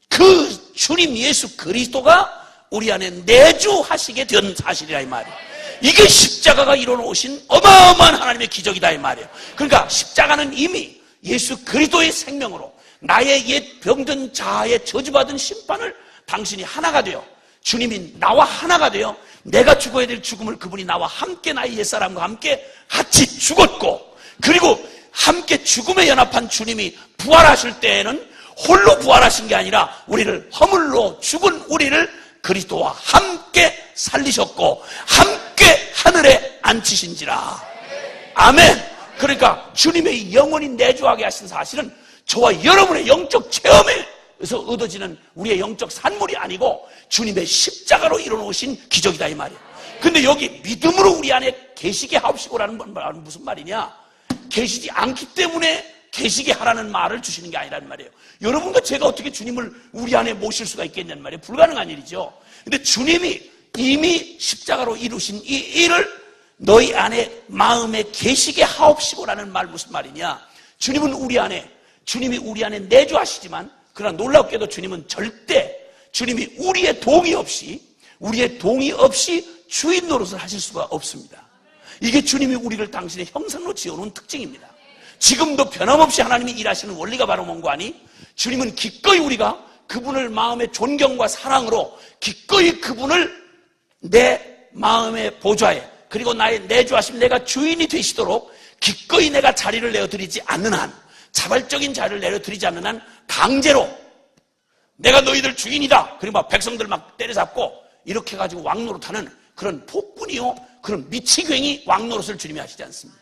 그 주님 예수 그리스도가 우리 안에 내주하시게 된 사실이라 이 말이에요. 이게 십자가가 이뤄놓으신 어마어마한 하나님의 기적이다 이 말이에요. 그러니까 십자가는 이미 예수 그리스도의 생명으로 나의 옛 병든 자아의 저주받은 심판을 당신이 하나가 되어 주님이 나와 하나가 되어 내가 죽어야 될 죽음을 그분이 나와 함께 나의 옛사람과 함께 같이 죽었고 그리고 함께 죽음에 연합한 주님이 부활하실 때에는 홀로 부활하신 게 아니라 우리를 허물로 죽은 우리를 그리스도와 함께 살리셨고 함께 하늘에 앉히신지라. 아멘. 그러니까 주님의 영원히 내주하게 하신 사실은 저와 여러분의 영적 체험에서 얻어지는 우리의 영적 산물이 아니고 주님의 십자가로 이뤄놓으신 기적이다 이 말이에요. 근데 여기 믿음으로 우리 안에 계시게 하옵시고라는 말은 무슨 말이냐? 계시지 않기 때문에 계시게 하라는 말을 주시는 게 아니란 말이에요. 여러분과 제가 어떻게 주님을 우리 안에 모실 수가 있겠냐는 말이에요. 불가능한 일이죠. 근데 주님이 이미 십자가로 이루신 이 일을 너희 안에 마음에 계시게 하옵시고라는 말 무슨 말이냐? 주님은 주님이 우리 안에 내주하시지만 그러나 놀랍게도 주님은 절대 주님이 우리의 동의 없이 주인 노릇을 하실 수가 없습니다. 이게 주님이 우리를 당신의 형상으로 지어놓은 특징입니다. 지금도 변함없이 하나님이 일하시는 원리가 바로 뭔가 하니 주님은 기꺼이 우리가 그분을 마음의 존경과 사랑으로 기꺼이 그분을 내 마음의 보좌에 그리고 나의 내주하심 내가 주인이 되시도록 기꺼이 내가 자리를 내어드리지 않는 한 자발적인 자리를 내려드리지 않는 한 강제로 내가 너희들 주인이다 그리고 막 백성들 막 때려잡고 이렇게 해가지고 왕노릇하는 그런 폭군이요 그런 미치광이 왕노릇을 주님이 하시지 않습니다.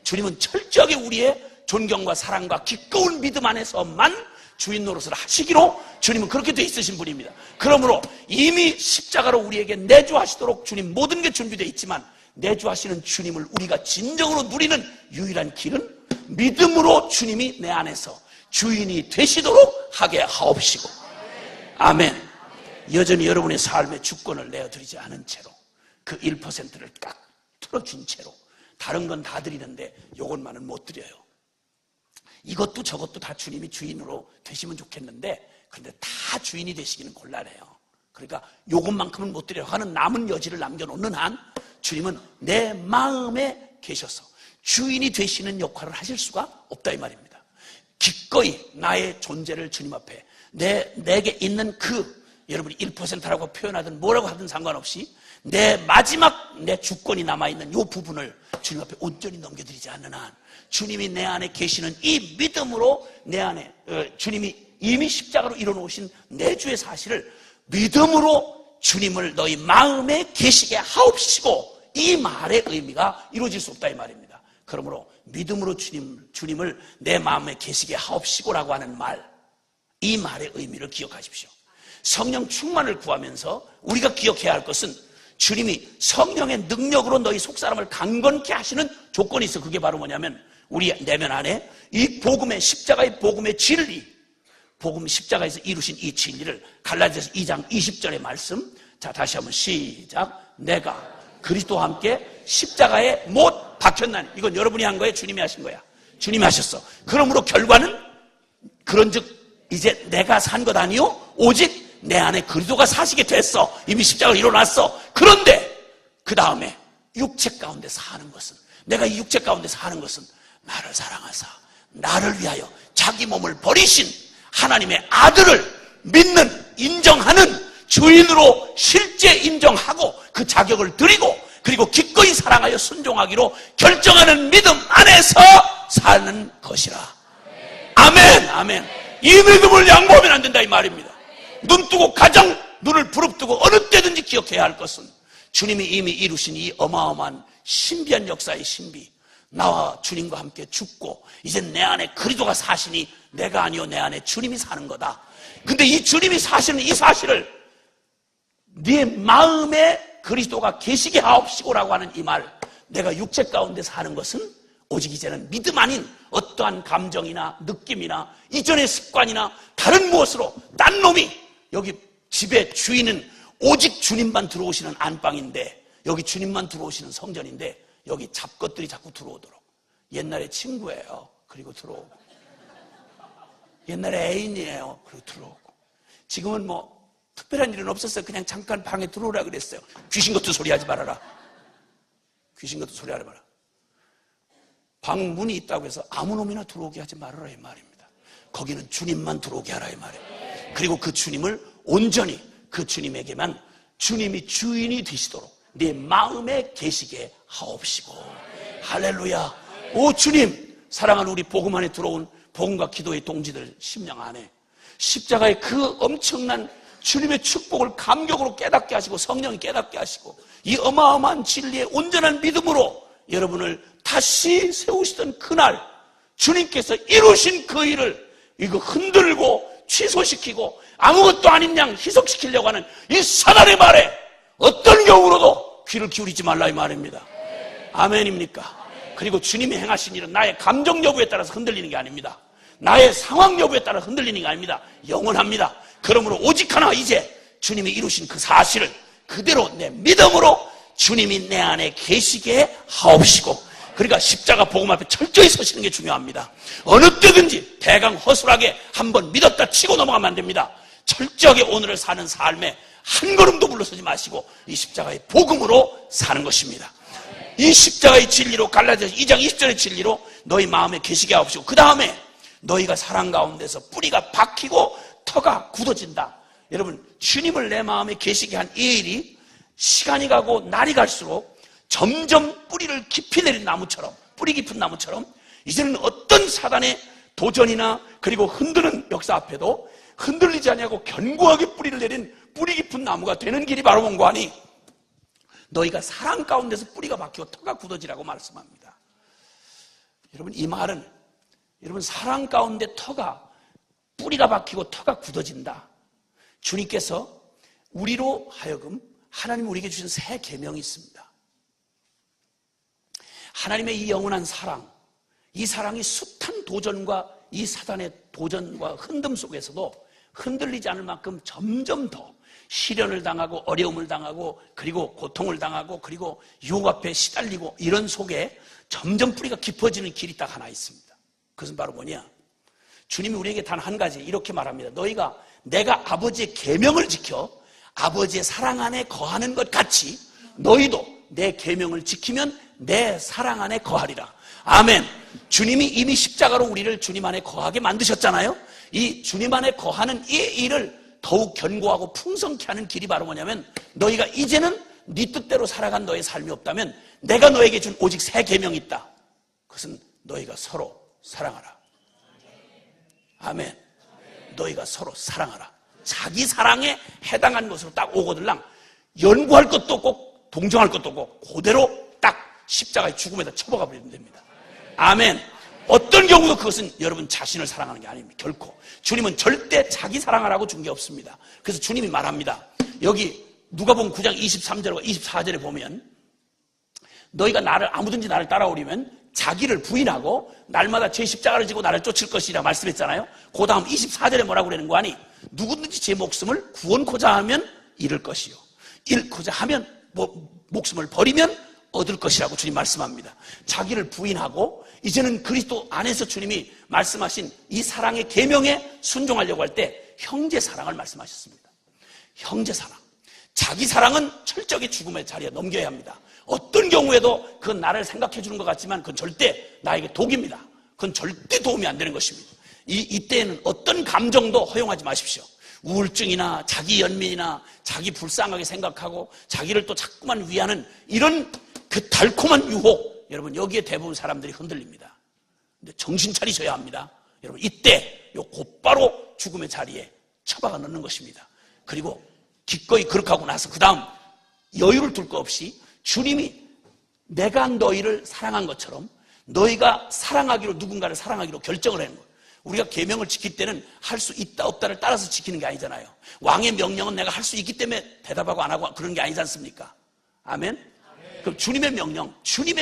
주님은 철저하게 우리의 존경과 사랑과 기꺼운 믿음 안에서만 주인 노릇을 하시기로 주님은 그렇게 돼 있으신 분입니다. 그러므로 이미 십자가로 우리에게 내주하시도록 주님 모든 게 준비되어 있지만 내주하시는 주님을 우리가 진정으로 누리는 유일한 길은 믿음으로 주님이 내 안에서 주인이 되시도록 하게 하옵시고. 아멘. 여전히 여러분의 삶의 주권을 내어드리지 않은 채로 그 1%를 딱 틀어준 채로 다른 건 다 드리는데 요것만은 못 드려요. 이것도 저것도 다 주님이 주인으로 되시면 좋겠는데 그런데 다 주인이 되시기는 곤란해요. 그러니까 요것만큼은 못 드려요 하는 남은 여지를 남겨놓는 한 주님은 내 마음에 계셔서 주인이 되시는 역할을 하실 수가 없다 이 말입니다. 기꺼이 나의 존재를 주님 앞에 내게 있는 여러분이 1%라고 표현하든 뭐라고 하든 상관없이 내 마지막 내 주권이 남아있는 이 부분을 주님 앞에 온전히 넘겨드리지 않는 한 주님이 내 안에 계시는 이 믿음으로 내 안에 주님이 이미 십자가로 이뤄놓으신 내주의 사실을 믿음으로 주님을 너희 마음에 계시게 하옵시고 이 말의 의미가 이루어질 수 없다 이 말입니다. 그러므로 믿음으로 주님을 내 마음에 계시게 하옵시고라고 하는 말, 이 말의 의미를 기억하십시오. 성령 충만을 구하면서 우리가 기억해야 할 것은 주님이 성령의 능력으로 너희 속사람을 강건케 하시는 조건이 있어. 그게 바로 뭐냐면 우리 내면 안에 이 복음의 십자가의 복음의 진리, 복음 십자가에서 이루신 이 진리를 갈라디아서 2장 20절의 말씀. 자, 다시 한번 시작. 내가 그리스도와 함께 십자가에 못 박혔나니. 이건 여러분이 한 거예요? 주님이 하신 거야? 주님이 하셨어. 그러므로 결과는 그런즉 이제 내가 산 것 아니요 오직 내 안에 그리스도가 사시게 됐어. 이미 십자가로 일어났어. 그런데 그 다음에 육체 가운데 사는 것은, 내가 이 육체 가운데 사는 것은 나를 사랑하사 나를 위하여 자기 몸을 버리신 하나님의 아들을 믿는, 인정하는 주인으로 실제 인정하고 그 자격을 드리고 그리고 기꺼이 사랑하여 순종하기로 결정하는 믿음 안에서 사는 것이라. 아멘, 아멘. 이 믿음을 양보하면 안 된다 이 말입니다. 눈 뜨고 가장 눈을 부릅뜨고 어느 때든지 기억해야 할 것은 주님이 이미 이루신 이 어마어마한 신비한 역사의 신비, 나와 주님과 함께 죽고 이젠 내 안에 그리스도가 사시니 내가 아니요 내 안에 주님이 사는 거다. 근데 이 주님이 사시는 이 사실을 네 마음에 그리스도가 계시게 하옵시고라고 하는 이 말, 내가 육체 가운데 사는 것은 오직 이제는 믿음 아닌 어떠한 감정이나 느낌이나 이전의 습관이나 다른 무엇으로 딴 놈이, 여기 집의 주인은 오직 주님만 들어오시는 안방인데 여기 주님만 들어오시는 성전인데 여기 잡것들이 자꾸 들어오도록. 옛날에 친구예요. 그리고 들어오고. 옛날에 애인이에요. 그리고 들어오고. 지금은 뭐 특별한 일은 없었어요. 그냥 잠깐 방에 들어오라 그랬어요. 귀신 같은 소리 하지 말아라. 귀신 같은 소리 하지 마라. 방 문이 있다고 해서 아무 놈이나 들어오게 하지 말아라 이 말입니다. 거기는 주님만 들어오게 하라 이 말입니다. 그리고 그 주님을 온전히 그 주님에게만 주님이 주인이 되시도록 네 마음에 계시게 하옵시고. 할렐루야. 오 주님, 사랑하는 우리 복음 안에 들어온 복음과 기도의 동지들 심령 안에 십자가의 그 엄청난 주님의 축복을 감격으로 깨닫게 하시고 성령이 깨닫게 하시고 이 어마어마한 진리의 온전한 믿음으로 여러분을 다시 세우시던 그날 주님께서 이루신 그 일을 이거 흔들고 취소시키고 아무것도 아닌 양 희석시키려고 하는 이 사단의 말에 어떤 경우로도 귀를 기울이지 말라 이 말입니다. 아멘입니까? 그리고 주님이 행하신 일은 나의 감정 여부에 따라서 흔들리는 게 아닙니다. 나의 상황 여부에 따라 흔들리는 게 아닙니다. 영원합니다. 그러므로 오직 하나, 이제 주님이 이루신 그 사실을 그대로 내 믿음으로 주님이 내 안에 계시게 하옵시고, 그러니까 십자가 복음 앞에 철저히 서시는 게 중요합니다. 어느 때든지 대강 허술하게 한번 믿었다 치고 넘어가면 안 됩니다. 철저하게 오늘을 사는 삶에 한 걸음도 물러서지 마시고 이 십자가의 복음으로 사는 것입니다. 이 십자가의 진리로, 갈라디아서 2장 20절의 진리로 너희 마음에 계시게 하옵시고, 그 다음에 너희가 사랑 가운데서 뿌리가 박히고 터가 굳어진다. 여러분, 주님을 내 마음에 계시게 한 이 일이 시간이 가고 날이 갈수록 점점 뿌리를 깊이 내린 나무처럼, 뿌리 깊은 나무처럼 이제는 어떤 사단의 도전이나 그리고 흔드는 역사 앞에도 흔들리지 않냐고 견고하게 뿌리를 내린 뿌리 깊은 나무가 되는 길이 바로 뭔가 하니 너희가 사랑 가운데서 뿌리가 박히고 터가 굳어지라고 말씀합니다. 여러분, 이 말은 여러분 사랑 가운데 뿌리가 박히고 터가 굳어진다. 주님께서 우리로 하여금 하나님 우리에게 주신 새 계명이 있습니다. 하나님의 이 영원한 사랑, 이 사랑이 숱한 도전과 이 사단의 도전과 흔듦 속에서도 흔들리지 않을 만큼 점점 더 시련을 당하고 어려움을 당하고 그리고 고통을 당하고 그리고 유혹 앞에 시달리고 이런 속에 점점 뿌리가 깊어지는 길이 딱 하나 있습니다. 그것은 바로 뭐냐? 주님이 우리에게 단 한 가지 이렇게 말합니다. 너희가 내가 아버지의 계명을 지켜 아버지의 사랑 안에 거하는 것 같이 너희도 내 계명을 지키면 내 사랑 안에 거하리라. 아멘. 주님이 이미 십자가로 우리를 주님 안에 거하게 만드셨잖아요. 이 주님 안에 거하는 이 일을 더욱 견고하고 풍성케 하는 길이 바로 뭐냐면, 너희가 이제는 네 뜻대로 살아간 너의 삶이 없다면 내가 너에게 준 오직 새 계명이 있다. 그것은 너희가 서로 사랑하라. 아멘. 너희가 서로 사랑하라. 자기 사랑에 해당하는 것으로 딱 오거들랑 연구할 것도 없고 동정할 것도 없고 그대로 딱 십자가의 죽음에다 쳐박아 버리면 됩니다. 아멘. 어떤 경우도 그것은 여러분 자신을 사랑하는 게 아닙니다. 결코. 주님은 절대 자기 사랑하라고 준 게 없습니다. 그래서 주님이 말합니다. 여기 누가복음 9장 23절과 24절에 보면 너희가 아무든지 나를 따라오려면 자기를 부인하고 날마다 제 십자가를 지고 나를 쫓을 것이라 말씀했잖아요. 그 다음 24절에 뭐라고 그러는 거 아니? 누구든지 제 목숨을 구원코자 하면 잃을 것이요, 잃고자 하면 목숨을 버리면 얻을 것이라고 주님 말씀합니다. 자기를 부인하고 이제는 그리스도 안에서 주님이 말씀하신 이 사랑의 계명에 순종하려고 할 때 형제 사랑을 말씀하셨습니다. 형제 사랑. 자기 사랑은 철저하게 죽음의 자리에 넘겨야 합니다. 어떤 경우에도 그건 나를 생각해 주는 것 같지만 그건 절대 나에게 독입니다. 그건 절대 도움이 안 되는 것입니다. 이때에는 어떤 감정도 허용하지 마십시오. 우울증이나 자기 연민이나 자기 불쌍하게 생각하고 자기를 또 자꾸만 위하는 이런 그 달콤한 유혹, 여러분 여기에 대부분 사람들이 흔들립니다. 근데 정신 차리셔야 합니다. 여러분 이때 곧바로 죽음의 자리에 처박아 넣는 것입니다. 그리고 기꺼이 그렇게 하고 나서 그 다음 여유를 둘 거 없이 주님이 내가 너희를 사랑한 것처럼 너희가 사랑하기로, 누군가를 사랑하기로 결정을 하는 거예요. 우리가 계명을 지킬 때는 할 수 있다 없다를 따라서 지키는 게 아니잖아요. 왕의 명령은 내가 할 수 있기 때문에 대답하고 안 하고 그런 게 아니지 않습니까? 아멘? 그럼 주님의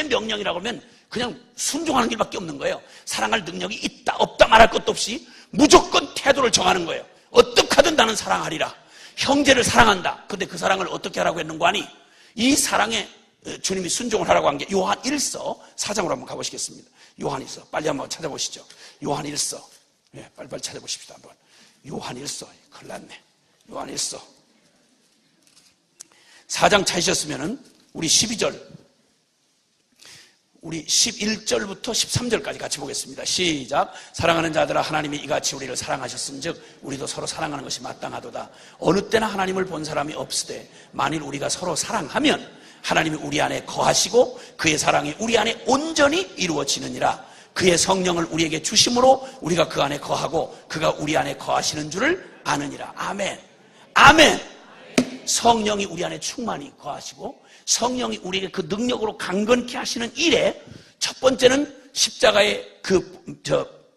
명령이라고 하면 그냥 순종하는 길밖에 없는 거예요. 사랑할 능력이 있다 없다 말할 것도 없이 무조건 태도를 정하는 거예요. 어떻게 하든 나는 사랑하리라. 형제를 사랑한다. 근데 그 사랑을 어떻게 하라고 했는고 하니 이 사랑에 주님이 순종을 하라고 한 게 요한 1서 4장으로 한번 가보시겠습니다. 요한 1서 빨리 한번 찾아보시죠. 요한 1서 빨리빨리 찾아보십시다. 한번 요한 1서 큰일 났네. 요한 1서 4장 찾으셨으면은 우리 12절 우리 11절부터 13절까지 같이 보겠습니다. 시작. 사랑하는 자들아 하나님이 이같이 우리를 사랑하셨은즉 우리도 서로 사랑하는 것이 마땅하도다. 어느 때나 하나님을 본 사람이 없으되 만일 우리가 서로 사랑하면 하나님이 우리 안에 거하시고 그의 사랑이 우리 안에 온전히 이루어지느니라. 그의 성령을 우리에게 주심으로 우리가 그 안에 거하고 그가 우리 안에 거하시는 줄을 아느니라. 아멘. 아멘. 성령이 우리 안에 충만히 거하시고 성령이 우리에게 그 능력으로 강건케 하시는 일에 첫 번째는 십자가의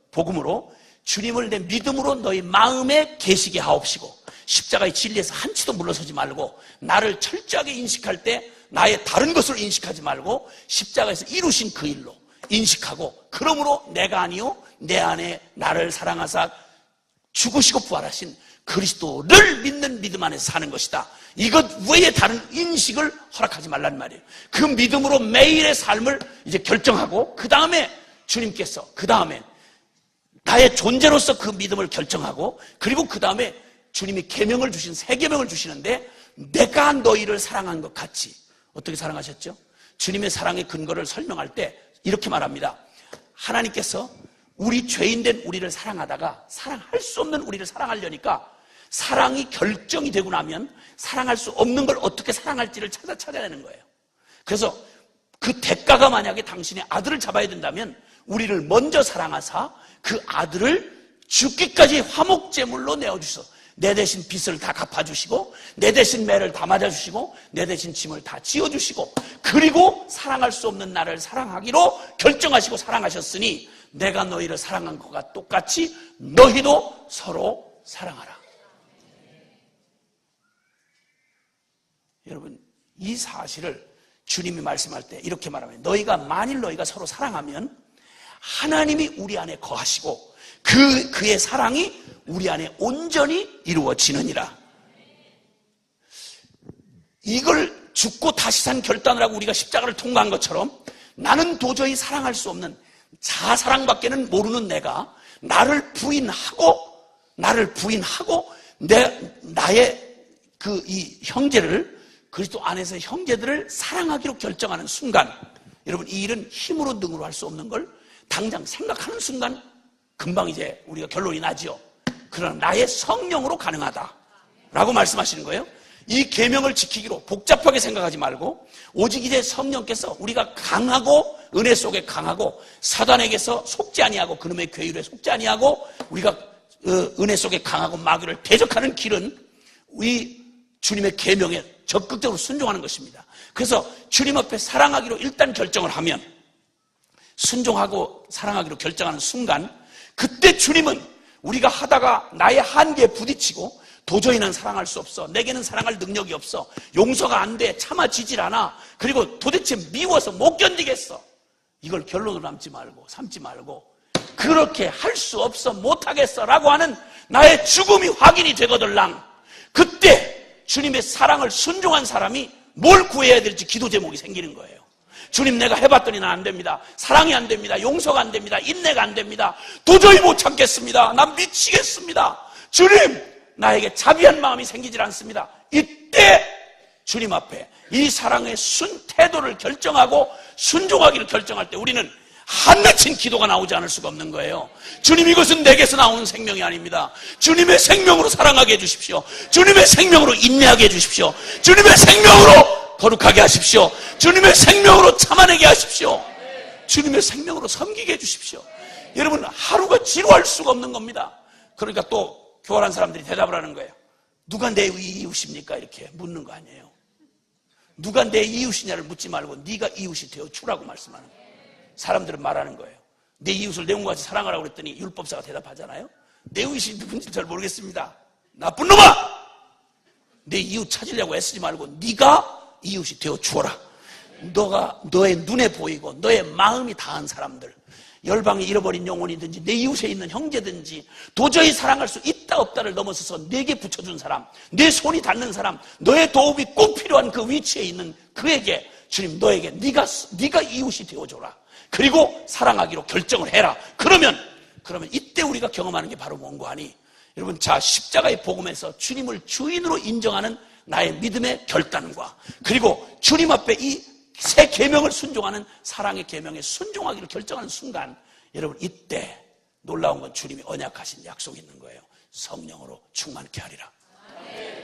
복음으로 주님을 내 믿음으로 너희 마음에 계시게 하옵시고 십자가의 진리에서 한치도 물러서지 말고 나를 철저하게 인식할 때 나의 다른 것을 인식하지 말고 십자가에서 이루신 그 일로 인식하고 그러므로 내가 아니요 내 안에 나를 사랑하사 죽으시고 부활하신 그리스도를 믿는 믿음 안에서 사는 것이다. 이것 외에 다른 인식을 허락하지 말란 말이에요. 그 믿음으로 매일의 삶을 이제 결정하고 그 다음에 주님께서 그 다음에 나의 존재로서 그 믿음을 결정하고 그리고 그 다음에 주님이 계명을 주신 새 계명을 주시는데 내가 너희를 사랑한 것 같이 어떻게 사랑하셨죠? 주님의 사랑의 근거를 설명할 때 이렇게 말합니다. 하나님께서 우리 죄인된 우리를 사랑하다가 사랑할 수 없는 우리를 사랑하려니까 사랑이 결정이 되고 나면 사랑할 수 없는 걸 어떻게 사랑할지를 찾아내는 거예요. 그래서 그 대가가 만약에 당신의 아들을 잡아야 된다면 우리를 먼저 사랑하사 그 아들을 죽기까지 화목제물로 내어주셔서 내 대신 빚을 다 갚아주시고 내 대신 매를 다 맞아주시고 내 대신 짐을 다 지어주시고 그리고 사랑할 수 없는 나를 사랑하기로 결정하시고 사랑하셨으니 내가 너희를 사랑한 것과 똑같이 너희도 서로 사랑하라. 여러분 이 사실을 주님이 말씀할 때 이렇게 말하면 만일 너희가 서로 사랑하면 하나님이 우리 안에 거하시고 그의 사랑이 우리 안에 온전히 이루어지느니라. 이걸 죽고 다시 산 결단을 하고 우리가 십자가를 통과한 것처럼 나는 도저히 사랑할 수 없는 자사랑밖에는 모르는 내가 나를 부인하고 나의 이 형제를 그리스도 안에서 형제들을 사랑하기로 결정하는 순간 여러분 이 일은 힘으로 능으로 할 수 없는 걸 당장 생각하는 순간 금방 이제 우리가 결론이 나지요. 그러나 나의 성령으로 가능하다라고 말씀하시는 거예요. 이 계명을 지키기로 복잡하게 생각하지 말고 오직 이제 성령께서 우리가 강하고 은혜 속에 강하고 사단에게서 속지 아니하고 그놈의 괴율에 속지 아니하고 우리가 은혜 속에 강하고 마귀를 대적하는 길은 이 주님의 계명에 적극적으로 순종하는 것입니다. 그래서 주님 앞에 사랑하기로 일단 결정을 하면 순종하고 사랑하기로 결정하는 순간 그때 주님은 우리가 하다가 나의 한계에 부딪히고 도저히 난 사랑할 수 없어. 내게는 사랑할 능력이 없어. 용서가 안 돼. 참아지질 않아. 그리고 도대체 미워서 못 견디겠어. 이걸 결론으로 삼지 말고 그렇게 할 수 없어. 못하겠어. 라고 하는 나의 죽음이 확인이 되거들랑 그때 주님의 사랑을 순종한 사람이 뭘 구해야 될지 기도 제목이 생기는 거예요. 주님 내가 해봤더니 난 안 됩니다. 사랑이 안 됩니다. 용서가 안 됩니다. 인내가 안 됩니다. 도저히 못 참겠습니다. 난 미치겠습니다. 주님 나에게 자비한 마음이 생기질 않습니다. 이때 주님 앞에 이 사랑의 태도를 결정하고 순종하기를 결정할 때 우리는 한 맺힌 기도가 나오지 않을 수가 없는 거예요. 주님, 이것은 내게서 나오는 생명이 아닙니다. 주님의 생명으로 사랑하게 해주십시오. 주님의 생명으로 인내하게 해주십시오. 주님의 생명으로 거룩하게 하십시오. 주님의 생명으로 참아내게 하십시오. 주님의 생명으로 섬기게 해주십시오. 여러분, 하루가 지루할 수가 없는 겁니다. 그러니까 또 교활한 사람들이 대답을 하는 거예요. 누가 내 이웃입니까? 이렇게 묻는 거 아니에요. 누가 내 이웃이냐를 묻지 말고 네가 이웃이 되어 주라고 말씀하는 거예요. 사람들은 말하는 거예요. 내 이웃을 내용과 같이 사랑하라고 그랬더니 율법사가 대답하잖아요. 내 이웃이 누군지 잘 모르겠습니다. 나쁜 놈아! 내 이웃 찾으려고 애쓰지 말고 네가 이웃이 되어 주어라. 너의 눈에 보이고 너의 마음이 닿은 사람들, 열방에 잃어버린 영혼이든지 내 이웃에 있는 형제든지 도저히 사랑할 수 있다 없다를 넘어서서 내게 붙여준 사람, 내 손이 닿는 사람, 너의 도움이 꼭 필요한 그 위치에 있는 그에게 주님, 너에게 네가 이웃이 되어줘라. 그리고 사랑하기로 결정을 해라. 그러면 이때 우리가 경험하는 게 바로 뭔가 하니, 여러분, 자, 십자가의 복음에서 주님을 주인으로 인정하는 나의 믿음의 결단과, 그리고 주님 앞에 이 새 계명을 순종하는 사랑의 계명에 순종하기를 결정하는 순간, 여러분, 이때 놀라운 건 주님이 언약하신 약속이 있는 거예요. 성령으로 충만케 하리라.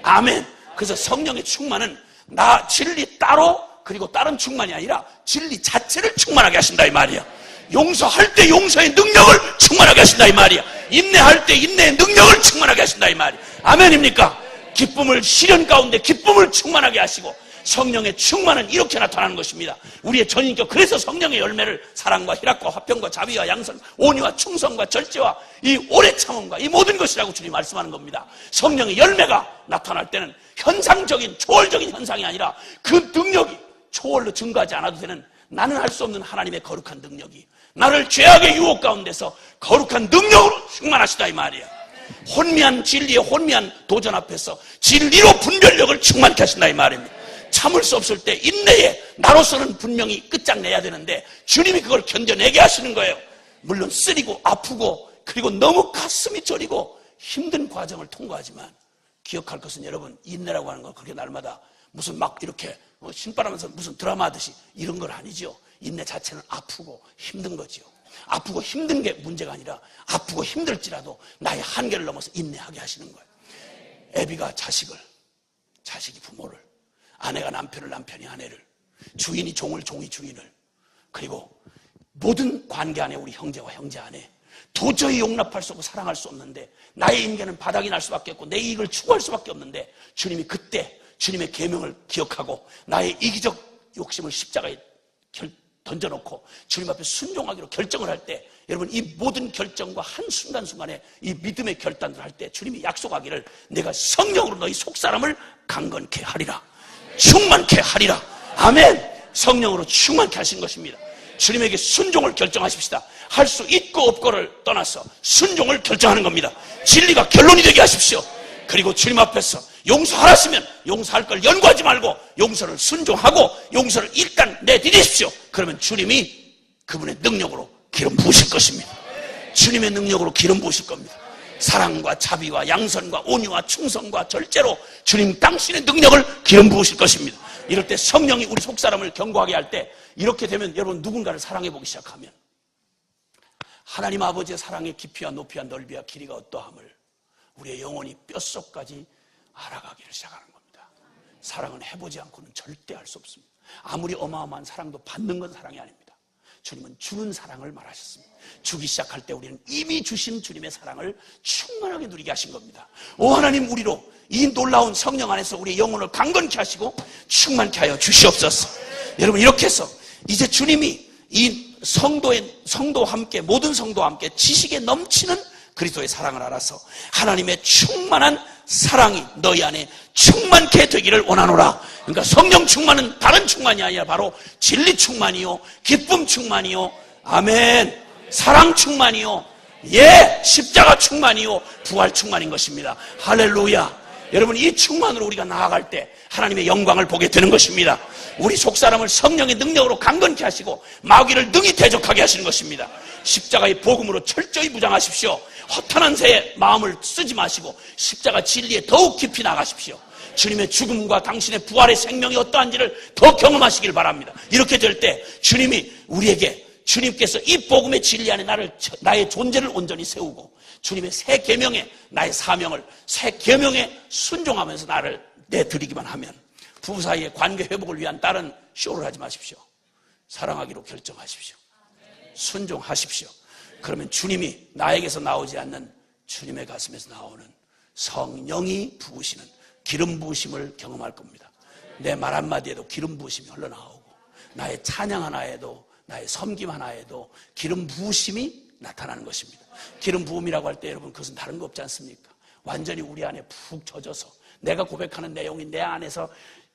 아멘. 그래서 성령의 충만은 나 진리 따로, 그리고 다른 충만이 아니라 진리 자체를 충만하게 하신다 이 말이야. 용서할 때 용서의 능력을 충만하게 하신다 이 말이야. 인내할 때 인내의 능력을 충만하게 하신다 이 말이야. 아멘입니까? 기쁨을, 시련 가운데 기쁨을 충만하게 하시고, 성령의 충만은 이렇게 나타나는 것입니다. 우리의 전인격, 그래서 성령의 열매를 사랑과 희락과 화평과 자비와 양선, 온유와 충성과 절제와 이 오래 참음과 이 모든 것이라고 주님이 말씀하는 겁니다. 성령의 열매가 나타날 때는 현상적인, 초월적인 현상이 아니라 그 능력이 초월로 증거하지 않아도 되는, 나는 할 수 없는 하나님의 거룩한 능력이 나를 죄악의 유혹 가운데서 거룩한 능력으로 충만하시다 이 말이야. 혼미한 진리의 혼미한 도전 앞에서 진리로 분별력을 충만케 하신다 이 말입니다. 참을 수 없을 때 인내에 나로서는 분명히 끝장내야 되는데 주님이 그걸 견뎌내게 하시는 거예요. 물론 쓰리고 아프고 그리고 너무 가슴이 저리고 힘든 과정을 통과하지만 기억할 것은, 여러분, 인내라고 하는 건 그렇게 날마다 무슨 막 이렇게 신바람에서 무슨 드라마 하듯이 이런 건 아니죠. 인내 자체는 아프고 힘든 거지요. 아프고 힘든 게 문제가 아니라 아프고 힘들지라도 나의 한계를 넘어서 인내하게 하시는 거예요. 애비가 자식을, 자식이 부모를, 아내가 남편을, 남편이 아내를, 주인이 종을, 종이 주인을, 그리고 모든 관계 안에 우리 형제와 형제 안에 도저히 용납할 수 없고 사랑할 수 없는데 나의 인계는 바닥이 날 수밖에 없고 내 이익을 추구할 수밖에 없는데, 주님이 그때 주님의 계명을 기억하고 나의 이기적 욕심을 십자가에 던져놓고 주님 앞에 순종하기로 결정을 할 때, 여러분, 이 모든 결정과 한순간순간에 이 믿음의 결단을 할 때 주님이 약속하기를 내가 성령으로 너희 속사람을 강건케 하리라, 충만케 하리라. 아멘. 성령으로 충만케 하신 것입니다. 주님에게 순종을 결정하십시다. 할 수 있고 없고를 떠나서 순종을 결정하는 겁니다. 진리가 결론이 되게 하십시오. 그리고 주님 앞에서 용서하라시면 용서할 걸 연구하지 말고 용서를 순종하고 용서를 일단 내디디십시오. 그러면 주님이 그분의 능력으로 기름 부으실 것입니다. 주님의 능력으로 기름 부으실 겁니다. 사랑과 자비와 양선과 온유와 충성과 절제로 주님 당신의 능력을 기름 부으실 것입니다. 이럴 때 성령이 우리 속사람을 견고하게 할 때, 이렇게 되면 여러분, 누군가를 사랑해 보기 시작하면 하나님 아버지의 사랑의 깊이와 높이와 넓이와 길이가 어떠함을 우리의 영혼이 뼛속까지 알아가기를 시작하는 겁니다. 사랑은 해보지 않고는 절대 할 수 없습니다. 아무리 어마어마한 사랑도 받는 건 사랑이 아닙니다. 주님은 주는 사랑을 말하셨습니다. 주기 시작할 때 우리는 이미 주신 주님의 사랑을 충만하게 누리게 하신 겁니다. 오 하나님, 우리로 이 놀라운 성령 안에서 우리의 영혼을 강건케 하시고 충만케 하여 주시옵소서. 여러분, 이렇게 해서 이제 주님이 이 성도와 함께, 모든 성도와 함께 지식에 넘치는 그리스도의 사랑을 알아서 하나님의 충만한 사랑이 너희 안에 충만케 되기를 원하노라. 그러니까 성령 충만은 다른 충만이 아니라 바로 진리 충만이요, 기쁨 충만이요, 아멘, 사랑 충만이요, 예, 십자가 충만이요, 부활 충만인 것입니다. 할렐루야. 여러분, 이 충만으로 우리가 나아갈 때 하나님의 영광을 보게 되는 것입니다. 우리 속사람을 성령의 능력으로 강건케 하시고 마귀를 능히 대적하게 하시는 것입니다. 십자가의 복음으로 철저히 무장하십시오. 허탄한 새에 마음을 쓰지 마시고 십자가 진리에 더욱 깊이 나가십시오. 주님의 죽음과 당신의 부활의 생명이 어떠한지를 더 경험하시길 바랍니다. 이렇게 될 때 주님이 우리에게 주님께서 이 복음의 진리 안에 나의 존재를 온전히 세우고 주님의 새 계명에 나의 사명을 새 계명에 순종하면서 나를 내드리기만 하면 부부 사이의 관계 회복을 위한 다른 쇼를 하지 마십시오. 사랑하기로 결정하십시오. 순종하십시오. 그러면 주님이 나에게서 나오지 않는 주님의 가슴에서 나오는 성령이 부으시는 기름 부으심을 경험할 겁니다. 내 말 한마디에도 기름 부으심이 흘러나오고 나의 찬양 하나에도 나의 섬김 하나에도 기름 부으심이 나타나는 것입니다. 기름 부음이라고 할 때 여러분 그것은 다른 거 없지 않습니까? 완전히 우리 안에 푹 젖어서 내가 고백하는 내용이 내 안에서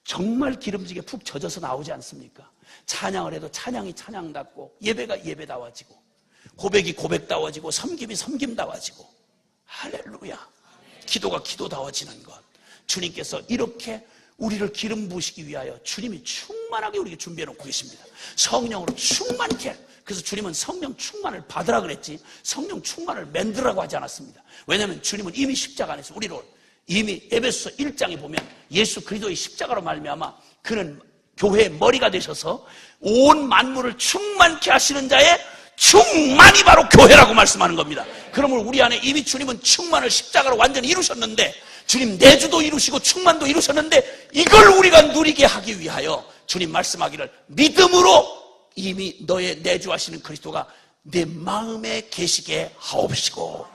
정말 기름지게 푹 젖어서 나오지 않습니까? 찬양을 해도 찬양이 찬양답고 예배가 예배다워지고 고백이 고백다워지고 섬김이 섬김다워지고 할렐루야. 기도가 기도다워지는 것. 주님께서 이렇게 우리를 기름 부으시기 위하여 주님이 충만하게 우리에게 준비해 놓고 계십니다. 성령으로 충만케. 그래서 주님은 성령 충만을 받으라 그랬지 성령 충만을 만들라고 하지 않았습니다. 왜냐하면 주님은 이미 십자가 안에서 우리를 이미 에베소서 1장에 보면 예수 그리스도의 십자가로 말미암아 그는 교회의 머리가 되셔서 온 만물을 충만케 하시는 자의 충만이 바로 교회라고 말씀하는 겁니다. 그러므로 우리 안에 이미 주님은 충만을 십자가로 완전히 이루셨는데 주님 내주도 이루시고 충만도 이루셨는데 이걸 우리가 누리게 하기 위하여 주님 말씀하기를 믿음으로 이미 너의 내주하시는 그리스도가 내 마음에 계시게 하옵시고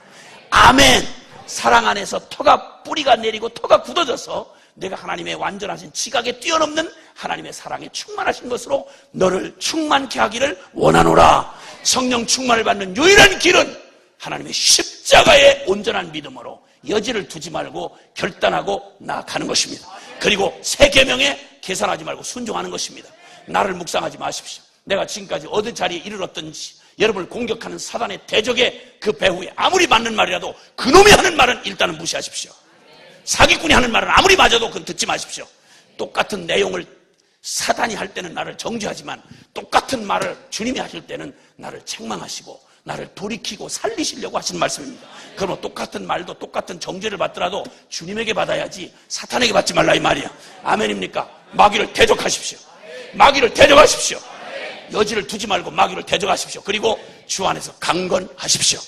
아멘. 사랑 안에서 터가 뿌리가 내리고 터가 굳어져서 내가 하나님의 완전하신 지각에 뛰어넘는 하나님의 사랑에 충만하신 것으로 너를 충만케 하기를 원하노라. 성령 충만을 받는 유일한 길은 하나님의 십자가의 온전한 믿음으로 여지를 두지 말고 결단하고 나아가는 것입니다. 그리고 새 계명에 계산하지 말고 순종하는 것입니다. 나를 묵상하지 마십시오. 내가 지금까지 어느 자리에 이르렀든지 여러분을 공격하는 사단의 대적의 그 배후에 아무리 맞는 말이라도 그놈이 하는 말은 일단은 무시하십시오. 사기꾼이 하는 말은 아무리 맞아도 그건 듣지 마십시오. 똑같은 내용을 사단이 할 때는 나를 정죄하지만 똑같은 말을 주님이 하실 때는 나를 책망하시고 나를 돌이키고 살리시려고 하시는 말씀입니다. 그러면 똑같은 말도 똑같은 정죄를 받더라도 주님에게 받아야지 사탄에게 받지 말라 이 말이야. 아멘입니까? 마귀를 대적하십시오. 마귀를 대적하십시오. 여지를 두지 말고 마귀를 대적하십시오. 그리고 주 안에서 강건하십시오.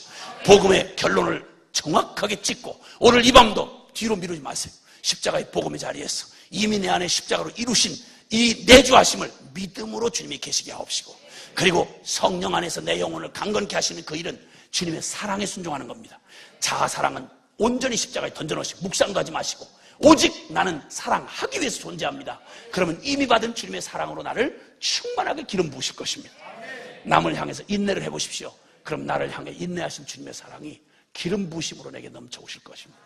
복음의 결론을 정확하게 찍고 오늘 이 밤도 뒤로 미루지 마세요. 십자가의 복음의 자리에서 이미 내 안에 십자가로 이루신 이 내주하심을 믿음으로 주님이 계시게 하옵시고 그리고 성령 안에서 내 영혼을 강건케 하시는 그 일은 주님의 사랑에 순종하는 겁니다. 자아사랑은 온전히 십자가에 던져놓으시고 묵상도 하지 마시고 오직 나는 사랑하기 위해서 존재합니다. 그러면 이미 받은 주님의 사랑으로 나를 충만하게 기름 부으실 것입니다. 남을 향해서 인내를 해보십시오. 그럼 나를 향해 인내하신 주님의 사랑이 기름 부으심으로 내게 넘쳐오실 것입니다.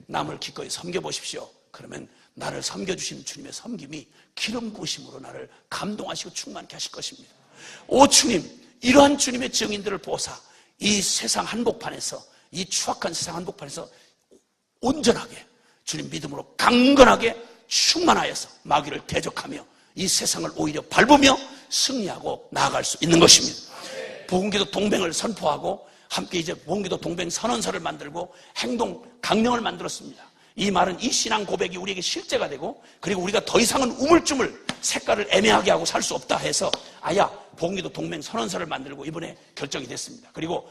남을 기꺼이 섬겨보십시오. 그러면 나를 섬겨주신 주님의 섬김이 기름 부으심으로 나를 감동하시고 충만케 하실 것입니다. 오 주님, 이러한 주님의 증인들을 보사 이 세상 한복판에서 이 추악한 세상 한복판에서 온전하게 주님 믿음으로 강건하게 충만하여서 마귀를 대적하며 이 세상을 오히려 밟으며 승리하고 나아갈 수 있는 것입니다. 복음기도 동맹을 선포하고 함께 이제 복음기도 동맹 선언서를 만들고 행동 강령을 만들었습니다. 이 말은 이 신앙 고백이 우리에게 실제가 되고 그리고 우리가 더 이상은 우물쭈물 색깔을 애매하게 하고 살 수 없다 해서 아야 복음기도 동맹 선언서를 만들고 이번에 결정이 됐습니다. 그리고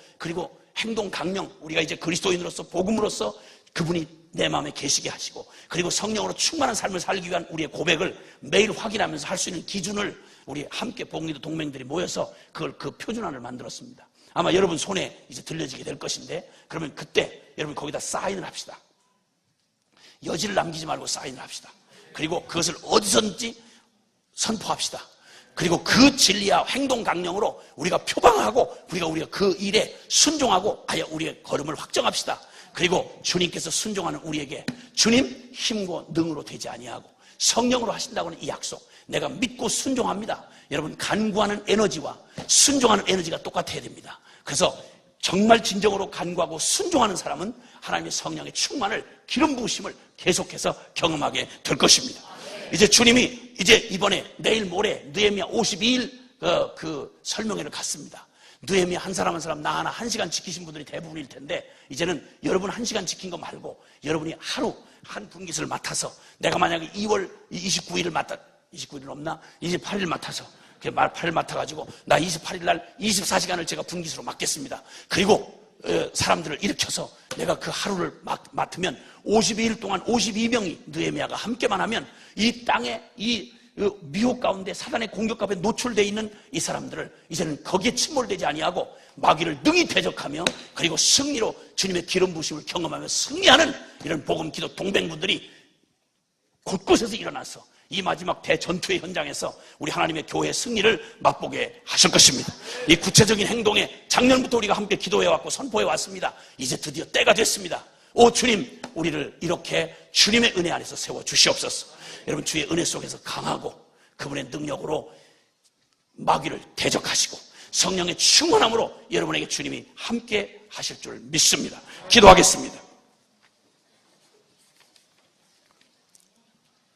행동 강령 우리가 이제 그리스도인으로서 복음으로서 그분이 내 마음에 계시게 하시고 그리고 성령으로 충만한 삶을 살기 위한 우리의 고백을 매일 확인하면서 할 수 있는 기준을 우리 함께 복음기도 동맹들이 모여서 그 표준안을 만들었습니다. 아마 여러분 손에 이제 들려지게 될 것인데 그러면 그때 여러분 거기다 사인을 합시다. 여지를 남기지 말고 사인을 합시다. 그리고 그것을 어디선지 선포합시다. 그리고 그 진리와 행동 강령으로 우리가 표방하고 우리가 그 일에 순종하고 아예 우리의 걸음을 확정합시다. 그리고 주님께서 순종하는 우리에게 주님 힘과 능으로 되지 아니하고 성령으로 하신다고는 이 약속 내가 믿고 순종합니다. 여러분 간구하는 에너지와 순종하는 에너지가 똑같아야 됩니다. 그래서 정말 진정으로 간구하고 순종하는 사람은 하나님의 성령의 충만을 기름 부으심을 계속해서 경험하게 될 것입니다. 이제 주님이 이제 이번에 내일 모레 느헤미야 52일 그 설명회를 갔습니다. 느헤미야 한 사람 한 사람 나 하나 1시간 지키신 분들이 대부분일 텐데 이제는 여러분 1시간 지킨 거 말고 여러분이 하루 한 분깃을 맡아서 내가 만약에 2월 29일을 맡아 29일 없나? 28일 맡아서 팔을 맡아가지고 나 28일 날 24시간을 제가 분깃으로 맡겠습니다. 그리고 사람들을 일으켜서 내가 그 하루를 맡으면 52일 동안 52명이 느헤미야가 함께만 하면 이 땅에 이 미혹 가운데 사단의 공격 가운데 노출되어 있는 이 사람들을 이제는 거기에 침몰되지 아니하고 마귀를 능히 대적하며 그리고 승리로 주님의 기름 부으심을 경험하며 승리하는 이런 복음 기도 동맹군들이 곳곳에서 일어나서 이 마지막 대전투의 현장에서 우리 하나님의 교회의 승리를 맛보게 하실 것입니다. 이 구체적인 행동에 작년부터 우리가 함께 기도해왔고 선포해왔습니다. 이제 드디어 때가 됐습니다. 오 주님, 우리를 이렇게 주님의 은혜 안에서 세워주시옵소서. 여러분, 주의 은혜 속에서 강하고 그분의 능력으로 마귀를 대적하시고 성령의 충만함으로 여러분에게 주님이 함께 하실 줄 믿습니다. 기도하겠습니다.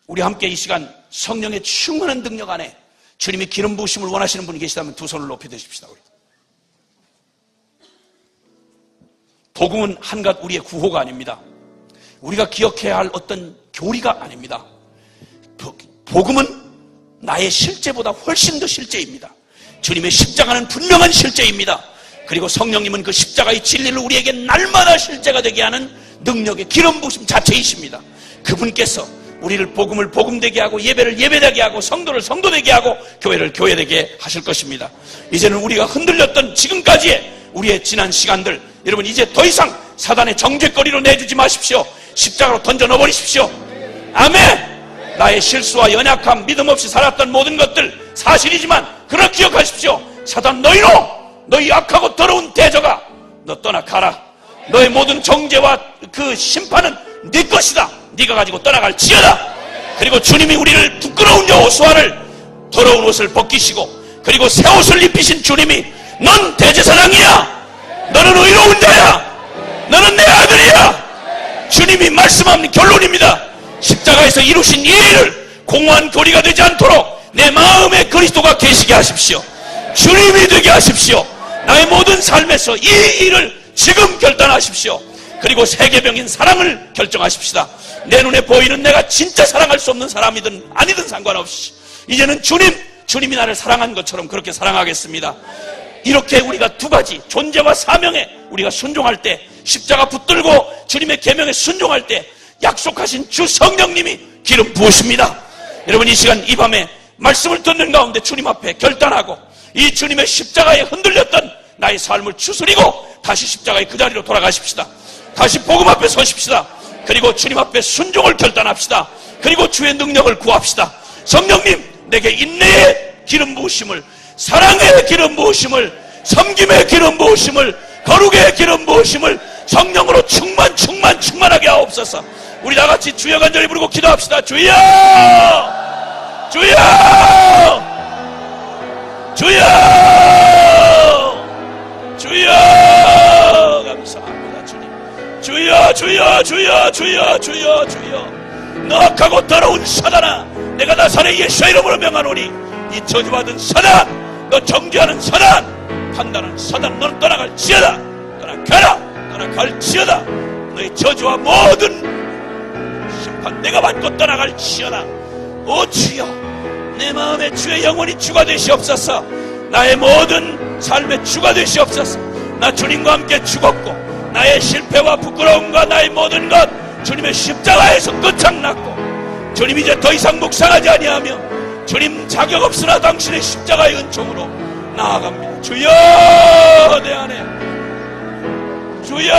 우리 함께 이 시간 성령의 충만한 능력 안에 주님의 기름 부으심을 원하시는 분이 계시다면 두 손을 높이 드십시다. 복음은 한갓 우리의 구호가 아닙니다. 우리가 기억해야 할 어떤 교리가 아닙니다. 복음은 나의 실제보다 훨씬 더 실제입니다. 주님의 십자가는 분명한 실제입니다. 그리고 성령님은 그 십자가의 진리를 우리에게 날마다 실제가 되게 하는 능력의 기름 부으심 자체이십니다. 그분께서 우리를 복음을 복음되게 하고 예배를 예배되게 하고 성도를 성도되게 하고 교회를 교회되게 하실 것입니다. 이제는 우리가 흔들렸던 지금까지의 우리의 지난 시간들, 여러분 이제 더 이상 사단의 정죄거리로 내주지 마십시오. 십자가로 던져 넣어버리십시오. 아멘. 나의 실수와 연약함, 믿음 없이 살았던 모든 것들 사실이지만 그러나 기억하십시오. 사단 너희 악하고 더러운 대적아, 너 떠나 가라. 너의 모든 정죄와 그 심판은 네 것이다. 네가 가지고 떠나갈지어다. 그리고 주님이 우리를 부끄러운 여호수아를 더러운 옷을 벗기시고 그리고 새 옷을 입히신 주님이 넌 대제사장이야. 너는 의로운 자야. 너는 내 아들이야. 주님이 말씀하는 결론입니다. 십자가에서 이루신 이 일을 공허한 교리가 되지 않도록 내 마음에 그리스도가 계시게 하십시오. 주님이 되게 하십시오. 나의 모든 삶에서 이 일을 지금 결단하십시오. 그리고 세계병인 사랑을 결정하십시다. 내 눈에 보이는 내가 진짜 사랑할 수 없는 사람이든 아니든 상관없이 이제는 주님이 나를 사랑한 것처럼 그렇게 사랑하겠습니다. 이렇게 우리가 두 가지 존재와 사명에 우리가 순종할 때, 십자가 붙들고 주님의 계명에 순종할 때 약속하신 주 성령님이 기름 부으십니다. 여러분 이 시간 이 밤에 말씀을 듣는 가운데 주님 앞에 결단하고 이 주님의 십자가에 흔들렸던 나의 삶을 추스리고 다시 십자가의 그 자리로 돌아가십시다. 다시 복음 앞에 서십시다. 그리고 주님 앞에 순종을 결단합시다. 그리고 주의 능력을 구합시다. 성령님, 내게 인내의 기름 부으심을, 사랑의 기름 부으심을, 섬김의 기름 부으심을, 거룩의 기름 부으심을 성령으로 충만하게 하옵소서. 우리 다같이 주여 간절히 부르고 기도합시다. 주여! 주여! 주여! 주여! 감사합니다 주님. 주여 주여 주여 주여 주여 주여. 너 악하고 더러운 사단아, 내가 나사렛 예수의 이름으로 명하노니 이 저주받은 사단, 너 정죄하는 사단, 판단하는 사단, 너는 떠나갈지어다. 떠나가라. 떠나갈지어다. 너의 저주와 모든 심판 내가 받고 떠나갈지어다. 오 주여, 내 마음에 주의 영혼이 주가 되시옵소서. 나의 모든 삶의 주가 되시옵소서. 나 주님과 함께 죽었고 나의 실패와 부끄러움과 나의 모든 것 주님의 십자가에서 끝장났고 주님 이제 더 이상 묵상하지 아니하며 주님 자격 없으나 당신의 십자가의 은총으로 나아갑니다. 주여, 내 안에 주여